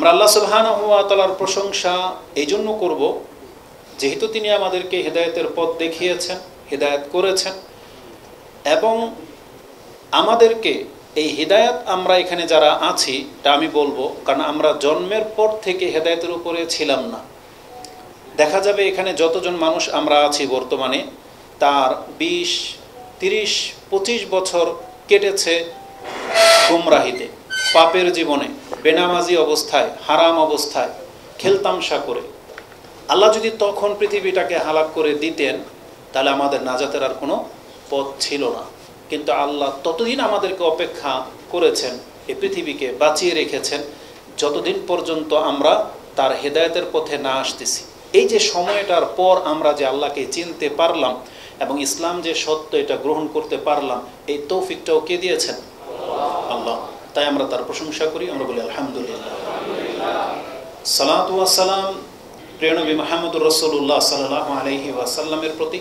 আমরা আল্লাহ সুবহানাহু ওয়া তাআলার প্রশংসা এই জন্য করব যেহেতু তিনি আমাদেরকে হেদায়েতের পথ দেখিয়েছেন, হেদায়েত করেছেন এবং আমাদেরকে এই হেদায়েত আমরা এখানে যারা আছি তা আমি বলবো, কারণ আমরা জন্মের পর থেকে হেদায়েতের উপরে ছিলাম না। দেখা যাবে এখানে যতজন মানুষ আমরা আছি বর্তমানে তার 20, 30, 25 বছর কেটেছে গুমরাহিতে, পাপের জীবনে, বেনামাজি অবস্থায়, হারাম অবস্থায়, খেলতামশা করে। আল্লাহ যদি তখন পৃথিবীটাকে হালাক করে দিতেন তাহলে আমাদের নাজাতের আর কোনো পথ ছিল না। কিন্তু আল্লাহ ততদিন আমাদেরকে অপেক্ষা করেছেন, এই পৃথিবীকে বাঁচিয়ে রেখেছেন যতদিন পর্যন্ত আমরা তার হেদায়েতের পথে না আসতেছি। এই যে সময়টার পর আমরা যে আল্লাহকে চিনতে পারলাম এবং ইসলাম যে সত্য এটা গ্রহণ করতে পারলাম, এই তৌফিকটাও কে দিয়েছেন? আল্লাহ। তাই আমরা তার প্রশংসা করি, আমরা বলি আলহামদুলিল্লাহ। সালাতু ওয়াস সালাম প্রিয় নবী মুহাম্মদুর রাসূলুল্লাহ সাল্লাল্লাহু আলাইহি ওয়াসাল্লামের প্রতি,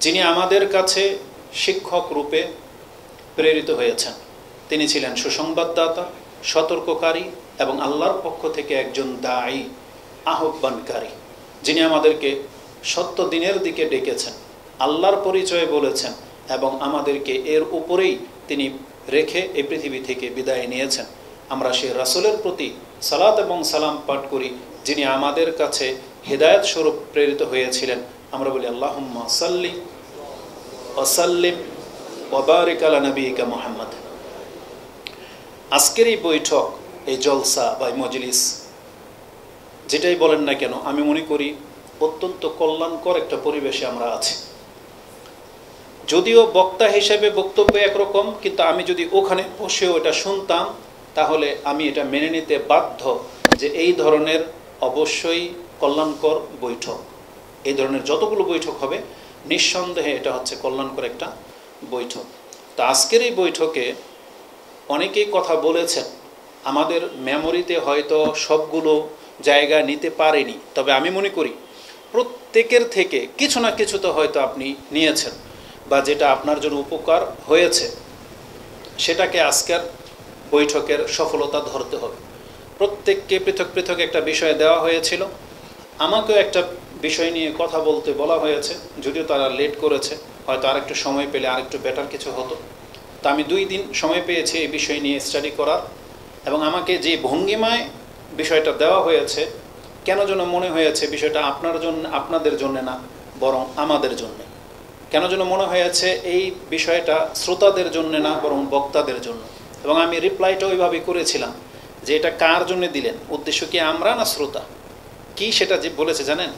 যিনি আমাদের কাছে শিক্ষক রূপে প্রেরিত হয়েছেন। তিনি ছিলেন সুসংবাদদাতা, সতর্ককারী এবং আল্লাহর পক্ষ থেকে একজন দায়ী, আহ্বানকারী, যিনি আমাদেরকে সত্য দিনের দিকে ডেকেছেন, আল্লাহর পরিচয় বলেছেন এবং আমাদেরকে এর উপরেই তিনি রেখে এই পৃথিবী থেকে বিদায় নিয়েছেন। আমরা সেই রাসূলের প্রতি সালাত এবং সালাম পাঠ করি যিনি আমাদের কাছে হেদায়েত স্বরূপ প্রেরিত হয়েছিলেন। আমরা বলি আল্লাহুম্মা সাল্লি ওয়া সাল্লিম ওয়া বারিক আলা নবিয়িকা মুহাম্মদ। আজকের এই বৈঠক, এই জলসা বা মজলিস যেটাই বলেন না কেন, আমি মনে করি অত্যন্ত কল্যাণকর একটা পরিবেশে আমরা আছি। যদিও বক্তা হিসেবে বক্তব্য একরকম, কিন্তু আমি যদি ওখানে বসেও এটা শুনতাম তাহলে আমি এটা মেনে নিতে বাধ্য যে এই ধরনের অবশ্যই কল্যাণকর বৈঠক। এই ধরনের যতগুলো বৈঠক হবে নিঃসন্দেহে এটা হচ্ছে কল্যাণকর একটা বৈঠক। তো আজকের এই বৈঠকে অনেকেই কথা বলেছেন, আমাদের মেমোরিতে হয়তো সবগুলো জায়গা নিতে পারেনি, তবে আমি মনে করি প্রত্যেকের থেকে কিছু না কিছু তো হয়তো আপনি নিয়েছেন বা যেটা আপনার জন্য উপকার হয়েছে, সেটাকে আজকের বৈঠকের সফলতা ধরতে হবে। প্রত্যেককে পৃথক পৃথক একটা বিষয় দেওয়া হয়েছিল, আমাকেও একটা বিষয় নিয়ে কথা বলতে বলা হয়েছে, যদিও তারা লেট করেছে, হয়তো আরেকটু সময় পেলে আরেকটু বেটার কিছু হতো। তো আমি 2 দিন সময় পেয়েছি এই বিষয় নিয়ে স্টাডি করার, এবং আমাকে যে ভঙ্গিমায় বিষয়টা দেওয়া হয়েছে কেন যেন মনে হয়েছে বিষয়টা আপনাদের জন্য না, বরং আমাদের জন্য। কেন যেন মনে হয়েছে এই বিষয়টা শ্রোতাদের জন্য না, বরং বক্তাদের জন্য। এবং আমি রিপ্লাইটা ওইভাবেই করেছিলাম যে এটা কার জন্য দিলেন, উদ্দেশ্য কি আমরা না শ্রোতা? কি সেটা যে বলেছে জানেন?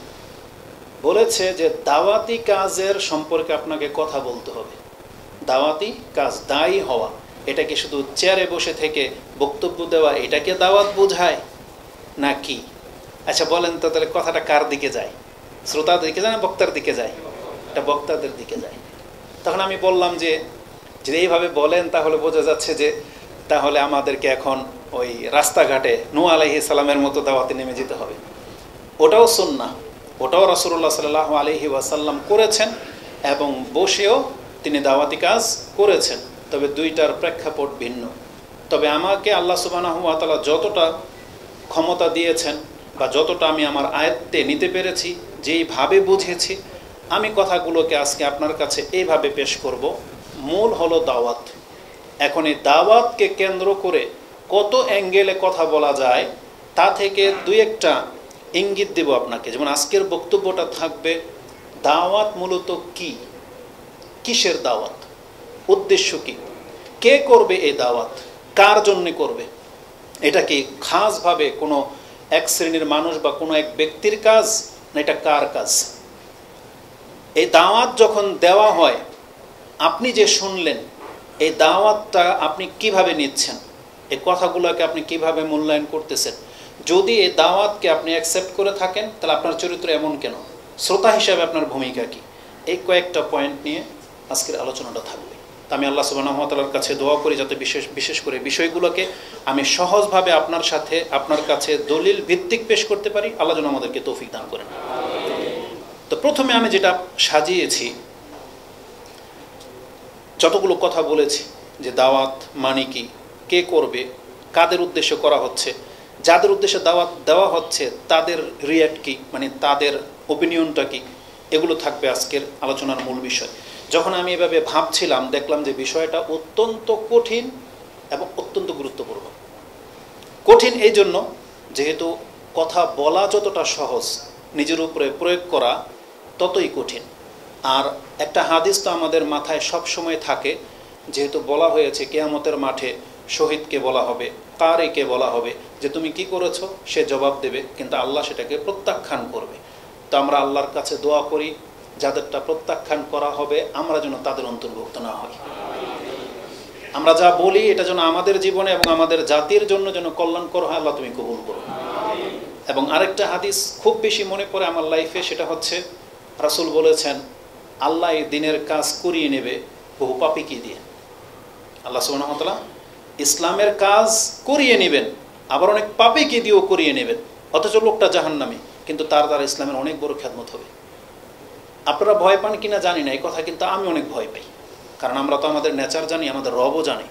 বলেছে যে দাওয়াতি কাজের সম্পর্কে আপনাকে কথা বলতে হবে। দাওয়াতি কাজ, দায়ী হওয়া, এটা কি শুধু চেয়ারে বসে থেকে বক্তব্য দেওয়া এটাকে দাওয়াত বোঝায় না কি? আচ্ছা বলেন তো, তাহলে কথাটা কার দিকে যায়? শ্রোতার দিকে যায় না বক্তার দিকে যায়? এটা বক্তাদের দিকে যায়। তখন আমি বললাম যে যদি এইভাবে বলেন তাহলে বোঝা যাচ্ছে যে তাহলে আমাদেরকে এখন ওই রাস্তাঘাটে নূহ আলাইহিস সালামের মতো দাওয়াতে নেমে যেতে হবে। ওটাও সুন্নাহ, ওটাও রাসূলুল্লাহ সাল্লাল্লাহু আলাইহি ওয়াসাল্লাম করেছেন এবং বসেও তিনি দাওয়াতি কাজ করেছেন, তবে দুইটার প্রেক্ষাপট ভিন্ন। তবে আমাকে আল্লাহ সুবহানাহু ওয়া তাআলা যতটা ক্ষমতা দিয়েছেন বা যতটা আমি আমার আয়ত্তে নিতে পেরেছি, যেইভাবে বুঝেছি, আমি কথাগুলোকে আজকে আপনার কাছে এইভাবে পেশ করব। মূল হলো দাওয়াত। এখন এই দাওয়াতকে কেন্দ্র করে কত অ্যাঙ্গেলে কথা বলা যায় তা থেকে 2-1টা ইঙ্গিত দেব আপনাকে। যেমন আজকের বক্তব্যটা থাকবে দাওয়াত মূলত কি, কিসের দাওয়াত, উদ্দেশ্য কি, কে করবে এই দাওয়াত, কার জন্য করবে, এটা কি খাসভাবে কোনো এক শ্রেণীর মানুষ বা কোনো এক ব্যক্তির কাজ, না এটা কার কাজ? এই দাওয়াত যখন দেওয়া হয়, আপনি যে শুনলেন এই দাওয়াতটা আপনি কিভাবে নিচ্ছেন, এই কথাগুলোকে আপনি কিভাবে মূল্যায়ন করতেছেন? যদি এই দাওয়াতকে আপনি অ্যাকসেপ্ট করে থাকেন তাহলে আপনার চরিত্র এমন কেন, শ্রোতা হিসাবে আপনার ভূমিকা কি, এই কয়েকটা পয়েন্ট নিয়ে আজকের আলোচনাটা থাকবে। তা আমি আল্লাহ সুবহানাহু ওয়া তাআলার কাছে দোয়া করি যাতে বিশেষ করে বিষয়গুলোকে আমি সহজভাবে আপনার কাছে দলিল ভিত্তিক পেশ করতে পারি। আল্লাহ যেন আমাদেরকে তৌফিক দান করেন। তো প্রথমে আমি যেটা সাজিয়েছি, যতগুলো কথা বলেছি যে দাওয়াত মানে কি, কে করবে, কাদের উদ্দেশ্য করা হচ্ছে, যাদের উদ্দেশ্যে দাওয়াত দেওয়া হচ্ছে তাদের রিয়াক্ট কি, মানে তাদের ওপিনিয়নটা কি, এগুলো থাকবে আজকের আলোচনার মূল বিষয়। যখন আমি এভাবে ভাবছিলাম দেখলাম যে বিষয়টা অত্যন্ত কঠিন এবং অত্যন্ত গুরুত্বপূর্ণ। কঠিন এই জন্য যেহেতু কথা বলা যতটা সহজ, নিজের উপরে প্রয়োগ করা ততই কঠিন। আর একটা হাদিস তো আমাদের মাথায় সব সময় থাকে, যেহেতু বলা হয়েছে কিয়ামতের মাঠে শহীদকে বলা হবে, কারিকে বলা হবে যে তুমি কি করেছো, সে জবাব দেবে, কিন্তু আল্লাহ সেটাকে প্রত্যাখ্যান করবে। তো আমরা আল্লাহর কাছে দোয়া করি যাদেরটা প্রত্যাখ্যান করা হবে আমরা যেন তাদের অন্তর্ভুক্ত না হই। আমরা যা বলি এটা যেন আমাদের জীবনে এবং আমাদের জাতির জন্য যেন কল্যাণকর হয়, আল্লাহ তুমি কবুল করো। এবং আরেকটা হাদিস খুব বেশি মনে পড়ে আমার লাইফে, সেটা হচ্ছে রাসূল বলেছেন আল্লাহ এই দিনের কাজ করিয়ে নেবে বহু পাপীকে দিয়ে। আল্লাহ সুবহানাহু ওয়া তাআলা ইসলামের কাজ করিয়ে নেবেন, আবার অনেক পাপীকে দিয়েও করিয়ে নেবেন, অথচ লোকটা জাহান্নামী, কিন্তু তার দ্বারা ইসলামের অনেক বড় খেদমত হবে। আপনারা ভয় পান কিনা জানি না, এই কথা কিন্তু আমি অনেক ভয় পাই, কারণ আমরা তো আমাদের নেচার জানি, আমাদের রবও জানি।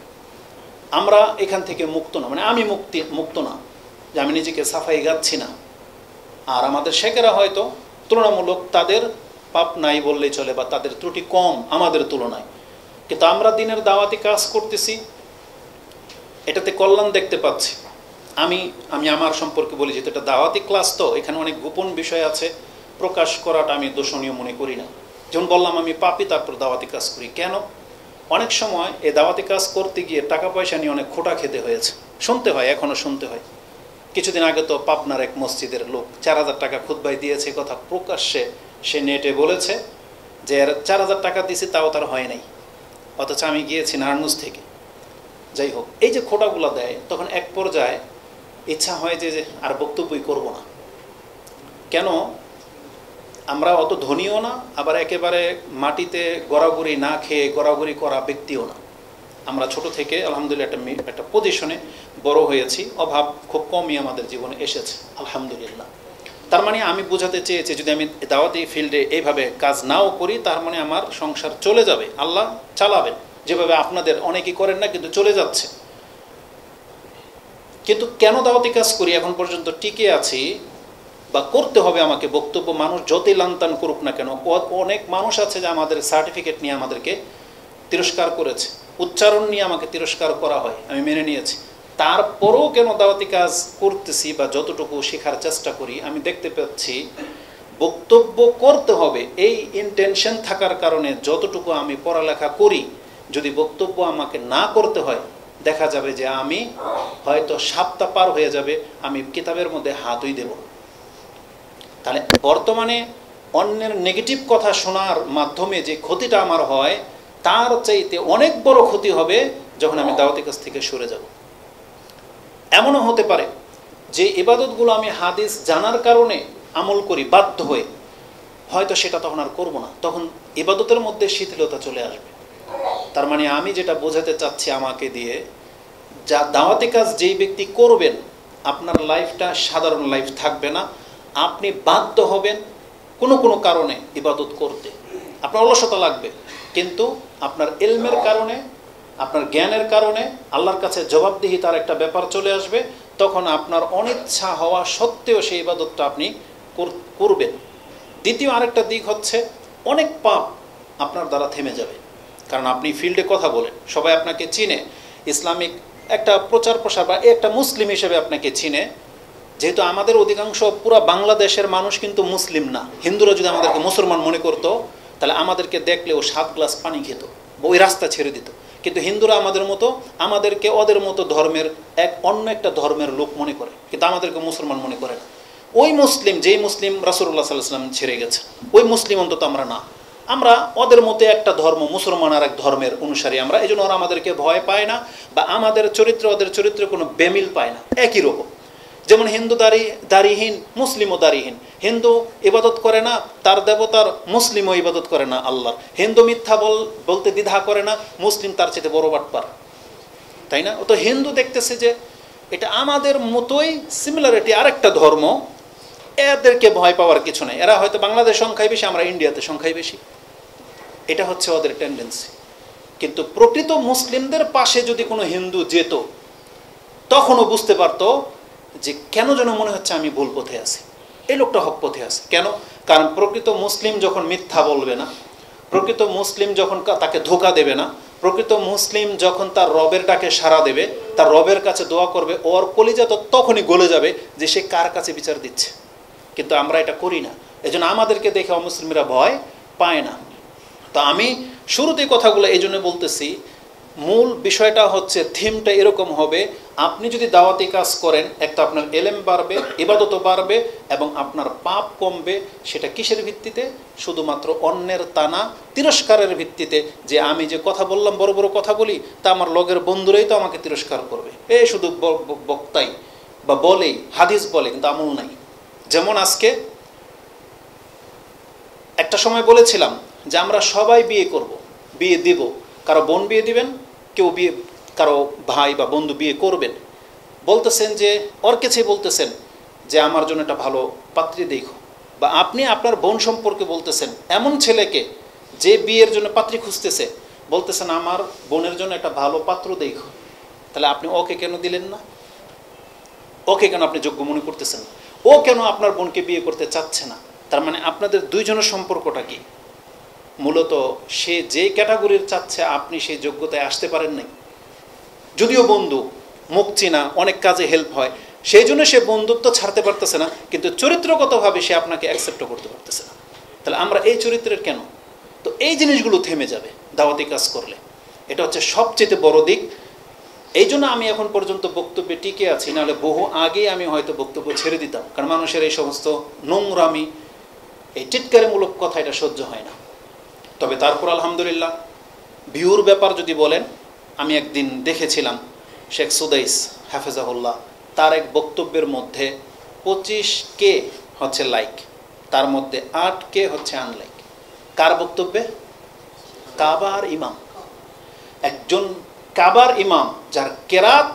আমরা এখান থেকে মুক্ত না, মানে আমি মুক্ত না, যে আমি নিজেকে সাফাই গাচ্ছি না। আর আমাদের শেখেরা হয়তো তুলনামূলক তাদের পাপ নাই বললেই চলে, বা তাদের ত্রুটি কম আমাদের তুলনায়, কিন্তু আমরা দিনের দাওয়াতি কাজ করতেছি, এটাতে কল্যাণ দেখতে পাচ্ছি। আমি আমার সম্পর্কে বলি, যেহেতু এটা দাওয়াতি ক্লাস, তো এখানে অনেক গোপন বিষয় আছে, প্রকাশ করাটা আমি দোষণীয় মনে করি না। যেমন বললাম আমি পাপী, তারপর দাওয়াতি কাজ করি কেন? অনেক সময় এই দাওয়াতি কাজ করতে গিয়ে টাকা পয়সা নিয়ে অনেক খোটা খেতে হয়েছে, শুনতে হয়, এখনও শুনতে হয়। কিছুদিন আগে তো পাবনার এক মসজিদের লোক 4000 টাকা খুতবাই দিয়েছে, কথা প্রকাশ্যে সে নেটে বলেছে যে 4000 টাকা দিয়েছি, তাও তার হয় নাই, অথচ আমি গিয়েছি নারায়ণগঞ্জ থেকে। যাই হোক, এই যে খোটাগুলো দেয়, তখন এক পর্যায়ে ইচ্ছা হয় যে আর বক্তব্যই করব না। কেন? আমরা অত ধনীও না, আবার একেবারে মাটিতে গড়াগড়ি না খেয়ে গড়াগড়ি করা ব্যক্তিও না। আমরা ছোট থেকে আলহামদুলিল্লাহ একটা পজিশনে বড় হয়েছি, অভাব খুব কমই আমাদের জীবনে এসেছে আলহামদুলিল্লাহ। তার মানে আমি বোঝাতে চেয়েছি, যদি আমি দাওয়াতি ফিল্ডে এইভাবে কাজ নাও করি, তার মানে আমার সংসার চলে যাবে, আল্লাহ চালাবেন, যেভাবে আপনাদের অনেকেই করেন না কিন্তু চলে যাচ্ছে। কিন্তু কেন দাওয়াতি কাজ করি, এখন পর্যন্ত টিকে আছি বা করতে হবে আমাকে বক্তব্য, মানুষ যতই লানতান করুক না কেন। অনেক মানুষ আছে যে আমাদের সার্টিফিকেট নিয়ে আমাদেরকে তিরস্কার করেছে, উচ্চারণ নিয়ে আমাকে তিরস্কার করা হয়, আমি মেনে নিয়েছি। তারপরেও কেন দাওয়াতি কাজ করতেছি বা যতটুকু শেখার চেষ্টা করি, আমি দেখতে পাচ্ছি বক্তব্য করতে হবে এই ইন্টেনশন থাকার কারণে যতটুকু আমি পড়ালেখা করি, যদি বক্তব্য আমাকে না করতে হয়, দেখা যাবে যে আমি হয়তো সাতটা পার হয়ে যাবে, আমি কিতাবের মধ্যে হাতই দেব। তাহলে বর্তমানে অন্যের নেগেটিভ কথা শোনার মাধ্যমে যে ক্ষতিটা আমার হয়, তার চাইতে অনেক বড় ক্ষতি হবে যখন আমি দাওয়াতি কাজ থেকে সরে যাব। এমনও হতে পারে যে ইবাদতগুলো আমি হাদিস জানার কারণে আমল করি বাধ্য হয়ে, হয়তো সেটা তখন আর করব না, তখন ইবাদতের মধ্যে শিথিলতা চলে আসবে। তার মানে আমি যেটা বোঝাতে চাচ্ছি আমাকে দিয়ে, যা দাওয়াতি কাজ যেই ব্যক্তি করবেন, আপনার লাইফটা সাধারণ লাইফ থাকবে না, আপনি বাধ্য হবেন কোনো কারণে ইবাদত করতে। আপনার অলসতা লাগবে, কিন্তু আপনার ইলমের কারণে, আপনার জ্ঞানের কারণে আল্লাহর কাছে জবাবদিহিতার একটা ব্যাপার চলে আসবে, তখন আপনার অনিচ্ছা হওয়া সত্ত্বেও সেই ইবাদতটা আপনি করবেন। দ্বিতীয় আরেকটা দিক হচ্ছে, অনেক পাপ আপনার দ্বারা থেমে যাবে, কারণ আপনি ফিল্ডে কথা বলেন, সবাই আপনাকে চিনে, ইসলামিক একটা প্রচার প্রসার বা একটা মুসলিম হিসেবে আপনাকে চিনে। যেহেতু আমাদের অধিকাংশ পুরা বাংলাদেশের মানুষ কিন্তু মুসলিম না, হিন্দুরা যদি আমাদেরকে মুসলমান মনে করতো, তাহলে আমাদেরকে দেখলে ও 7 গ্লাস পানি খেত, ওই রাস্তা ছেড়ে দিত। কিন্তু হিন্দুরা আমাদেরকে ওদের মতো ধর্মের অন্য একটা ধর্মের লোক মনে করে, কিন্তু আমাদেরকে মুসলমান মনে করে না। ওই মুসলিম, যেই মুসলিম রাসূলুল্লাহ সাল্লাল্লাহু আলাইহি ওয়াসাল্লাম ছেড়ে গেছে, ওই মুসলিম অন্তত আমরা না। আমরা ওদের মতো একটা ধর্ম, মুসলমান আর এক ধর্মের অনুসারী আমরা, এই জন্য ওরা আমাদেরকে ভয় পায় না, বা আমাদের চরিত্র ওদের চরিত্রে কোনো বেমিল পায় না, একই রকম। যেমন হিন্দু দাড়িহীন, মুসলিমও দাড়িহীন। হিন্দু ইবাদত করে না তার দেবতার, মুসলিমও ইবাদত করে না আল্লাহর। হিন্দু মিথ্যা বলতে দ্বিধা করে না, মুসলিম তার চেয়ে বড় বাটপার, তাই না? তো হিন্দু দেখতেছে যে এটা আমাদের মতোই সিমিলারিটি, আরেকটা ধর্ম, এদেরকে ভয় পাওয়ার কিছু নেই। এরা হয়তো বাংলাদেশ সংখ্যায় বেশি, আমরা ইন্ডিয়াতে সংখ্যায় বেশি, এটা হচ্ছে ওদের টেন্ডেন্সি। কিন্তু প্রকৃত মুসলিমদের পাশে যদি কোনো হিন্দু যেত, তখনও বুঝতে পারতো যে কেন যেন মনে হচ্ছে আমি ভুল পথে আছি, এই লোকটা হক পথে আছে। কেন? কারণ প্রকৃত মুসলিম যখন মিথ্যা বলবে না, প্রকৃত মুসলিম যখন তাকে ধোঁকা দেবে না, প্রকৃত মুসলিম যখন তার রবের ডাকে সাড়া দেবে, তার রবের কাছে দোয়া করবে, ওর কলিজা তো তখনই গলে যাবে যে সে কার কাছে বিচার দিচ্ছে। কিন্তু আমরা এটা করি না, এজন্য আমাদেরকে দেখে অমুসলিমরা ভয় পায় না। তো আমি শুরুতেই কথাগুলো এই জন্য বলতেছি, মূল বিষয়টা হচ্ছে, থিমটা এরকম হবে, আপনি যদি দাওয়াতি কাজ করেন, একটা আপনার এলেম বাড়বে, ইবাদতও বাড়বে, এবং আপনার পাপ কমবে। সেটা কিসের ভিত্তিতে? শুধুমাত্র অন্যের তানা তিরস্কারের ভিত্তিতে, যে আমি যে কথা বললাম, বড় বড় কথা বলি, তা আমার লগের বন্ধুরাই তো আমাকে তিরস্কার করবে, এই শুধু বক্তাই বা বলেই, হাদিস বলে, কিন্তু আমল নাই। যেমন আজকে একটা সময় বলেছিলাম যে আমরা সবাই বিয়ে করব, বিয়ে দিব, কারো বোন বিয়ে দিবেন, কেউ বিয়ে, কারো ভাই বা বন্ধু বিয়ে করবেন, বলতেছেন যে ওর কাছেই বলতেছেন যে আমার জন্য একটা ভালো পাত্রী দেখো, বা আপনি আপনার বোন সম্পর্কে বলতেছেন এমন ছেলেকে যে বিয়ের জন্য পাত্রী খুঁজতেছে, বলতেছেন আমার বোনের জন্য একটা ভালো পাত্র দেখো। তাহলে আপনি ওকে কেন দিলেন না? ওকে কেন আপনি যোগ্য মনে করতেছেন? ও কেন আপনার বোনকে বিয়ে করতে চাচ্ছে না? তার মানে আপনাদের দুইজনের সম্পর্কটা কি? মূলত সে যে ক্যাটাগরির চাচ্ছে, আপনি সেই যোগ্যতায় আসতে পারেন নাই। যদিও বন্ধু, মুখ চিনা, অনেক কাজে হেল্প হয়, সেই জন্য সে বন্ধুত্ব ছাড়তে পারতেছে না, কিন্তু চরিত্রগতভাবে সে আপনাকে অ্যাকসেপ্টও করতে পারতেছে না। তাহলে আমরা এই চরিত্রের কেন? তো এই জিনিসগুলো থেমে যাবে দাওয়াতি কাজ করলে, এটা হচ্ছে সবচেয়ে বড় দিক। এই জন্য আমি এখন পর্যন্ত বক্তব্যে টিকে আছি, নাহলে বহু আগেই আমি হয়তো বক্তব্য ছেড়ে দিতাম। কারণ মানুষের এই সমস্ত নোংরামি, এই টিটকারিমূলক কথা, এটা সহ্য হয় না। তবে তারপর আলহামদুলিল্লাহ, ভিউর ব্যাপার যদি বলেন, আমি একদিন দেখেছিলাম শেখ সুদাইস হাফেজাহুল্লাহ, তার এক বক্তব্যের মধ্যে 25K হচ্ছে লাইক, তার মধ্যে 8K হচ্ছে আনলাইক। কার বক্তব্যে? কাবার ইমাম, একজন কাবার ইমাম, যার কেরাত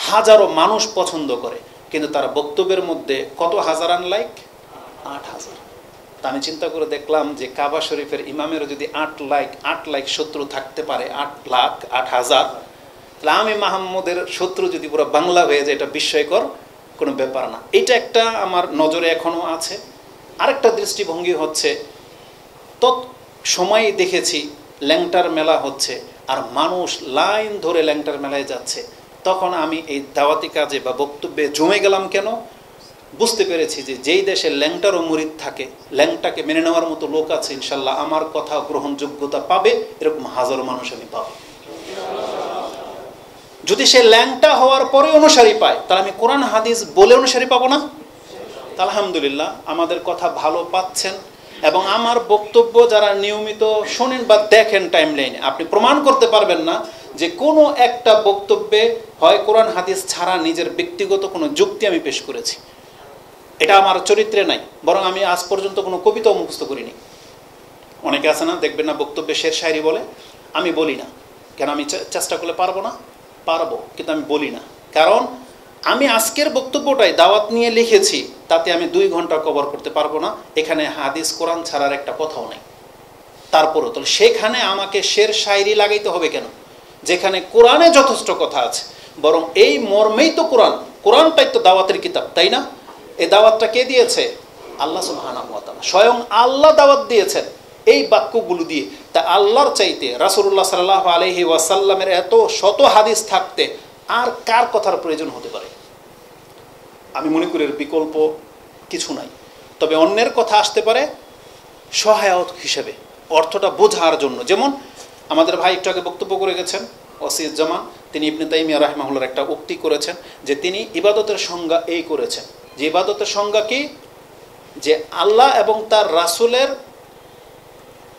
হাজারো মানুষ পছন্দ করে, কিন্তু তার বক্তব্যের মধ্যে কত হাজার আনলাইক? 8,000। তা আমি চিন্তা করে দেখলাম যে কাবা শরীফের ইমামেরও যদি 8 লাখ শত্রু থাকতে পারে, 8,000, তাহলে আমি মাহমুদের শত্রু যদি পুরো বাংলা হয়ে যায়, এটা বিস্ময়কর কোনো ব্যাপার না। এটা একটা আমার নজরে এখনও আছে। আরেকটা দৃষ্টিভঙ্গি হচ্ছে, তৎ সময় দেখেছি ল্যাংটার মেলা হচ্ছে, আর মানুষ লাইন ধরে ল্যাংটার মেলায় যাচ্ছে, তখন আমি এই দাওয়াতি কাজে বা বক্তব্যে জমে গেলাম। কেন? বুঝতে পেরেছি যে যেই দেশে ল্যাংটারও মুরিদ থাকে, ল্যাংটাকে মেনে নেওয়ার মতো লোক আছে, ইনশাল্লাহ আমার কথা গ্রহণযোগ্যতা পাবে, এরকম হাজারো মানুষ আমি পাবো। যদি সে ল্যাংটা হওয়ার পরে অনুসারী পায়, তাহলে আমি কোরআন হাদিস বলে অনুসারী পাবো না? আলহামদুলিল্লাহ আমাদের কথা ভালো পাচ্ছেন, এবং আমার বক্তব্য যারা নিয়মিত শোনেন বা দেখেন টাইমলাইনে, আপনি প্রমাণ করতে পারবেন না যে কোনো একটা বক্তব্যে হয় কোরআন হাদিস ছাড়া নিজের ব্যক্তিগত কোনো যুক্তি আমি পেশ করেছি। এটা আমার চরিত্রে নাই, বরং আমি আজ পর্যন্ত কোনো কবিতাও মুখস্থ করিনি। অনেকে আছে না, দেখবেন না বক্তব্যে শের শায়রি বলে, আমি বলি না। কেন? আমি চেষ্টা করলে পারবো না? পারবো, কিন্তু আমি বলি না। কারণ আমি আজকের বক্তব্যটাই দাওয়াত নিয়ে লিখেছি, তাতে আমি 2 ঘন্টা কভার করতে পারবো না। এখানে হাদিস কোরআন ছাড়ার একটা কথাও নেই। তারপরও তো সেখানে আমাকে শের শায়রি লাগাইতে হবে কেন, যেখানে কোরআনে যথেষ্ট কথা আছে? বরং এই মর্মেই তো কোরআনটাই তো দাওয়াতের কিতাব, তাই না? এই দাওয়াতটা কে দিয়েছে? আল্লাহ সুবহানাহু ওয়া তাআলা। স্বয়ং আল্লাহ দাওয়াত দিয়েছেন এই বাক্যগুলো দিয়ে। তা আল্লাহর চাইতে রাসূলুল্লাহ সাল্লাল্লাহু আলাইহি ওয়াসাল্লামের এত শত হাদিস থাকতে আর কার কথার প্রয়োজন হতে পারে? আমি মনে করি এর বিকল্প কিছু নাই। তবে অন্যের কথা আসতে পারে সহায়ক হিসেবে, অর্থটা বোঝার জন্য। যেমন আমাদের ভাই একটু আগে বক্তব্য করে গেছেন ওয়াসিউজ্জামান, তিনি ইবনে তাইমিয়া রাহিমাহুল্লাহর একটা উক্তি করেছেন যে তিনি ইবাদতের সংজ্ঞা এই করেছেন, যে ইবাদতের সংজ্ঞা কি? যে আল্লাহ এবং তার রাসূলের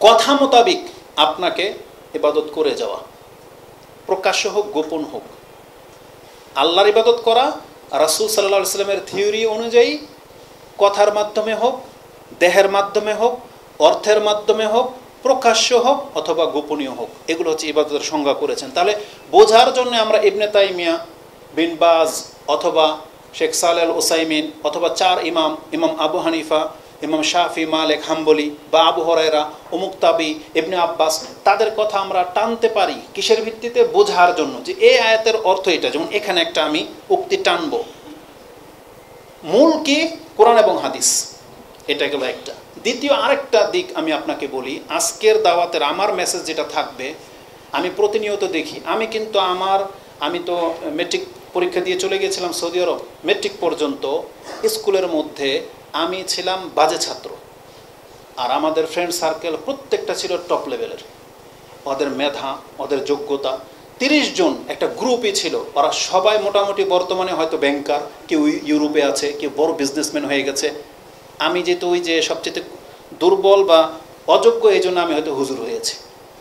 কথা মোতাবিক আপনাকে ইবাদত করে যাওয়া, প্রকাশ্য হোক গোপন হোক। আল্লাহর ইবাদত করা রাসূল সাল্লাল্লাহু আলাইহি ওয়াসাল্লামের থিওরি অনুযায়ী, কথার মাধ্যমে হোক, দেহের মাধ্যমে হোক, অর্থের মাধ্যমে হোক, প্রকাশ্য হোক অথবা গোপনীয় হোক, এগুলো হচ্ছে ইবাদতের সংজ্ঞা করেছেন। তাহলে বোঝার জন্য আমরা ইবনে তাইমিয়া, বিন বাজ অথবা শেখ সালেহ আল উসাইমিন অথবা 4 ইমাম, ইমাম আবু হানিফা, ইমাম শাফি, মালিক, হাম্বলি বা আবু হুরায়রা, উমুক তাবি, ইবনে আব্বাস, তাদের কথা আমরা টানতে পারি কিসের ভিত্তিতে? বোঝার জন্য যে এই আয়াতের অর্থ এটা। যেমন এখানে একটা আমি উক্তি টানবো, মূল কি? কোরআন এবং হাদিস। এটা গেল একটা। দ্বিতীয় আরেকটা দিক আমি আপনাকে বলি, আজকের দাওয়াতের আমার মেসেজ যেটা থাকবে, আমি প্রতিনিয়ত দেখি, আমি তো মেট্রিক পরীক্ষা দিয়ে চলে গিয়েছিলাম সৌদি আরব। মেট্রিক পর্যন্ত স্কুলের মধ্যে আমি ছিলাম বাজে ছাত্র, আর আমাদের ফ্রেন্ড সার্কেল প্রত্যেকটা ছিল টপ লেভেলের। ওদের মেধা, ওদের যোগ্যতা, 30 জন একটা গ্রুপই ছিল। ওরা সবাই মোটামুটি বর্তমানে হয়তো ব্যাংকার, কেউ ইউরোপে আছে, কেউ বড় বিজনেসম্যান হয়ে গেছে। আমি যেহেতু ওই যে সবচেয়ে দুর্বল বা অযোগ্য, এই জন্য আমি হয়তো হুজুর হয়েছি,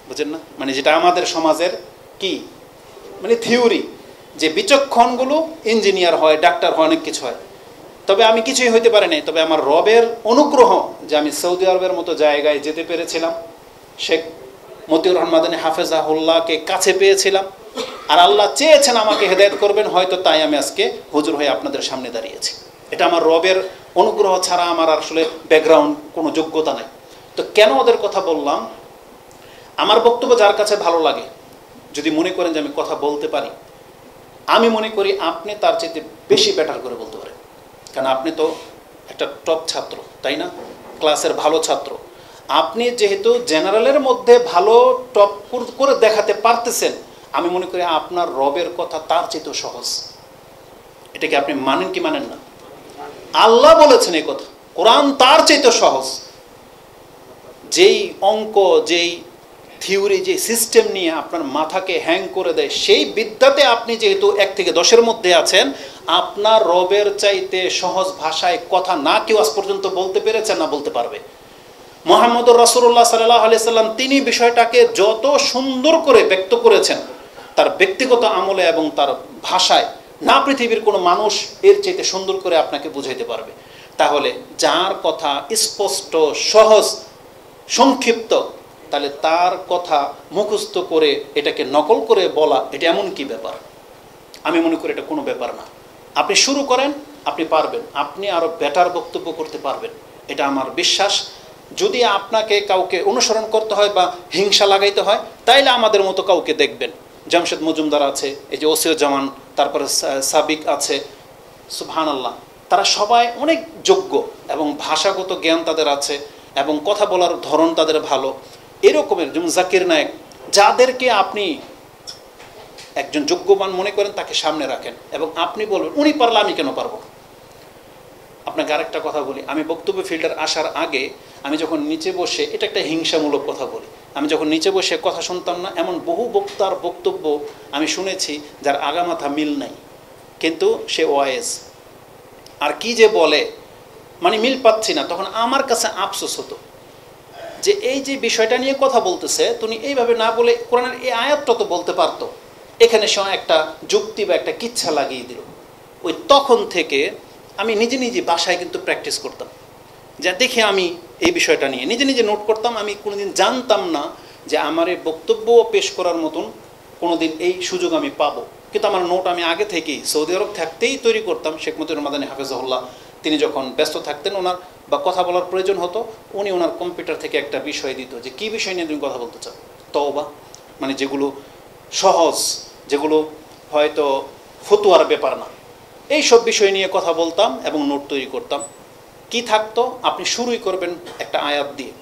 বুঝেন না? মানে যেটা আমাদের সমাজের কি মানে থিওরি, যে বিচক্ষণগুলো ইঞ্জিনিয়ার হয়, ডাক্তার হয়, অনেক কিছু হয়। তবে আমি কিছুই হইতে পারি নাই। তবে আমার রবের অনুগ্রহ যে আমি সৌদি আরবের মতো জায়গায় যেতে পেরেছিলাম, শেখ মতিউর রহমান মাদানী হাফেজাহুল্লাহকে কাছে পেয়েছিলাম, আর আল্লাহ চেয়েছেন আমাকে হেদায়েত করবেন, হয়তো তাই আমি আজকে হুজুর হয়ে আপনাদের সামনে দাঁড়িয়েছি। এটা আমার রবের অনুগ্রহ ছাড়া আমার আসলে ব্যাকগ্রাউন্ড কোনো যোগ্যতা নাই। তো কেন ওদের কথা বললাম? আমার বক্তব্য যার কাছে ভালো লাগে, যদি মনে করেন যে আমি কথা বলতে পারি, আমি মনে করি আপনি তার চেয়ে বেশি বেটার করে বলতে পারেন। কারণ আপনি তো একটা টপ ছাত্র, তাই না? ক্লাসের ভালো ছাত্র। আপনি যেহেতু জেনারেলের মধ্যে ভালো টপ করে দেখাতে পারতেছেন, আমি মনে করি আপনার রবের কথা তার চেয়েও সহজ। এটাকে আপনি মানেন কি মানেন না? আল্লাহ বলেছেন এই কথা, কোরআন তার চেয়েও সহজ। যেই অঙ্ক, যেই থিওরি, যে সিস্টেম নিয়ে আপনার মাথাকে হ্যাং করে দেয়, সেই বিদ্যাতে আপনি যেহেতু 1 থেকে 10-এর মধ্যে আছেন, আপনার রবের চাইতে সহজ ভাষায় কথা না কেউ আজ পর্যন্ত বলতে পেরেছে, না বলতে পারবে। মুহাম্মদুর রাসূলুল্লাহ সাল্লাল্লাহু আলাইহি সাল্লাম তিনি বিষয়টাকে যত সুন্দর করে ব্যক্ত করেছেন তার ব্যক্তিগত আমলে এবং তার ভাষায়, না পৃথিবীর কোনো মানুষ এর চাইতে সুন্দর করে আপনাকে বুঝাইতে পারবে। তাহলে যার কথা স্পষ্ট, সহজ, সংক্ষিপ্ত, তাহলে তার কথা মুখস্থ করে এটাকে নকল করে বলা, এটা এমন কি ব্যাপার? আমি মনে করি এটা কোনো ব্যাপার না। আপনি শুরু করেন, আপনি পারবেন, আপনি আরও বেটার বক্তব্য করতে পারবেন, এটা আমার বিশ্বাস। যদি আপনাকে কাউকে অনুসরণ করতে হয় বা হিংসা লাগাইতে হয়, তাইলে আমাদের মতো কাউকে দেখবেন। জামশেদ মজুমদার আছে, এই যে ওসিউজ্জামান, তারপরে সাবিক আছে, সুবহানাল্লাহ, তারা সবাই অনেক যোগ্য এবং ভাষাগত জ্ঞান তাদের আছে এবং কথা বলার ধরন তাদের ভালো। এরকমের যেমন জাকির নায়েক, যাদেরকে আপনি একজন যোগ্যবান মনে করেন, তাকে সামনে রাখেন এবং আপনি বলবেন উনি পারলে আমি কেন পারবো। আপনাকে আরেকটা কথা বলি, আমি বক্তব্য ফিল্ডার আসার আগে আমি যখন নিচে বসে, এটা একটা হিংসামূলক কথা বলি, আমি যখন নিচে বসে কথা শুনতাম না, এমন বহু বক্তার বক্তব্য আমি শুনেছি যার আগামাথা মিল নাই, কিন্তু সে ওয়াইজ, আর কি যে বলে মানে মিল পাচ্ছি না। তখন আমার কাছে আফসোস হতো যে এই যে বিষয়টা নিয়ে কথা বলতেছে, তুমি এইভাবে না বলে কোরআনের এই আয়াতটা তো বলতে পারতো, এখানে সে একটা যুক্তি বা একটা কিচ্ছা লাগিয়ে দিল। ওই তখন থেকে আমি নিজে নিজে বাসায় কিন্তু প্র্যাকটিস করতাম, যা দেখে আমি এই বিষয়টা নিয়ে নিজে নিজে নোট করতাম। আমি কোনোদিন জানতাম না যে আমার এই বক্তব্য পেশ করার মতন কোনোদিন এই সুযোগ আমি পাবো, কিন্তু আমার নোট আমি আগে থেকেই সৌদি আরব থাকতেই তৈরি করতাম। শেখ মতিউর মাদানী হাফেজাহুল্লাহ তিনি যখন ব্যস্ত থাকতেন, ওনার বা কথা বলার প্রয়োজন হতো, উনি ওনার কম্পিউটার থেকে একটা বিষয় দিত যে কী বিষয় নিয়ে তুমি কথা বলতে চাও। তওবা, মানে যেগুলো সহজ, যেগুলো হয়তো ফতুয়ার ব্যাপার না, এই সব বিষয় নিয়ে কথা বলতাম এবং নোট তৈরি করতাম। কি থাকতো, আপনি শুরুই করবেন একটা আয়াত দিয়ে,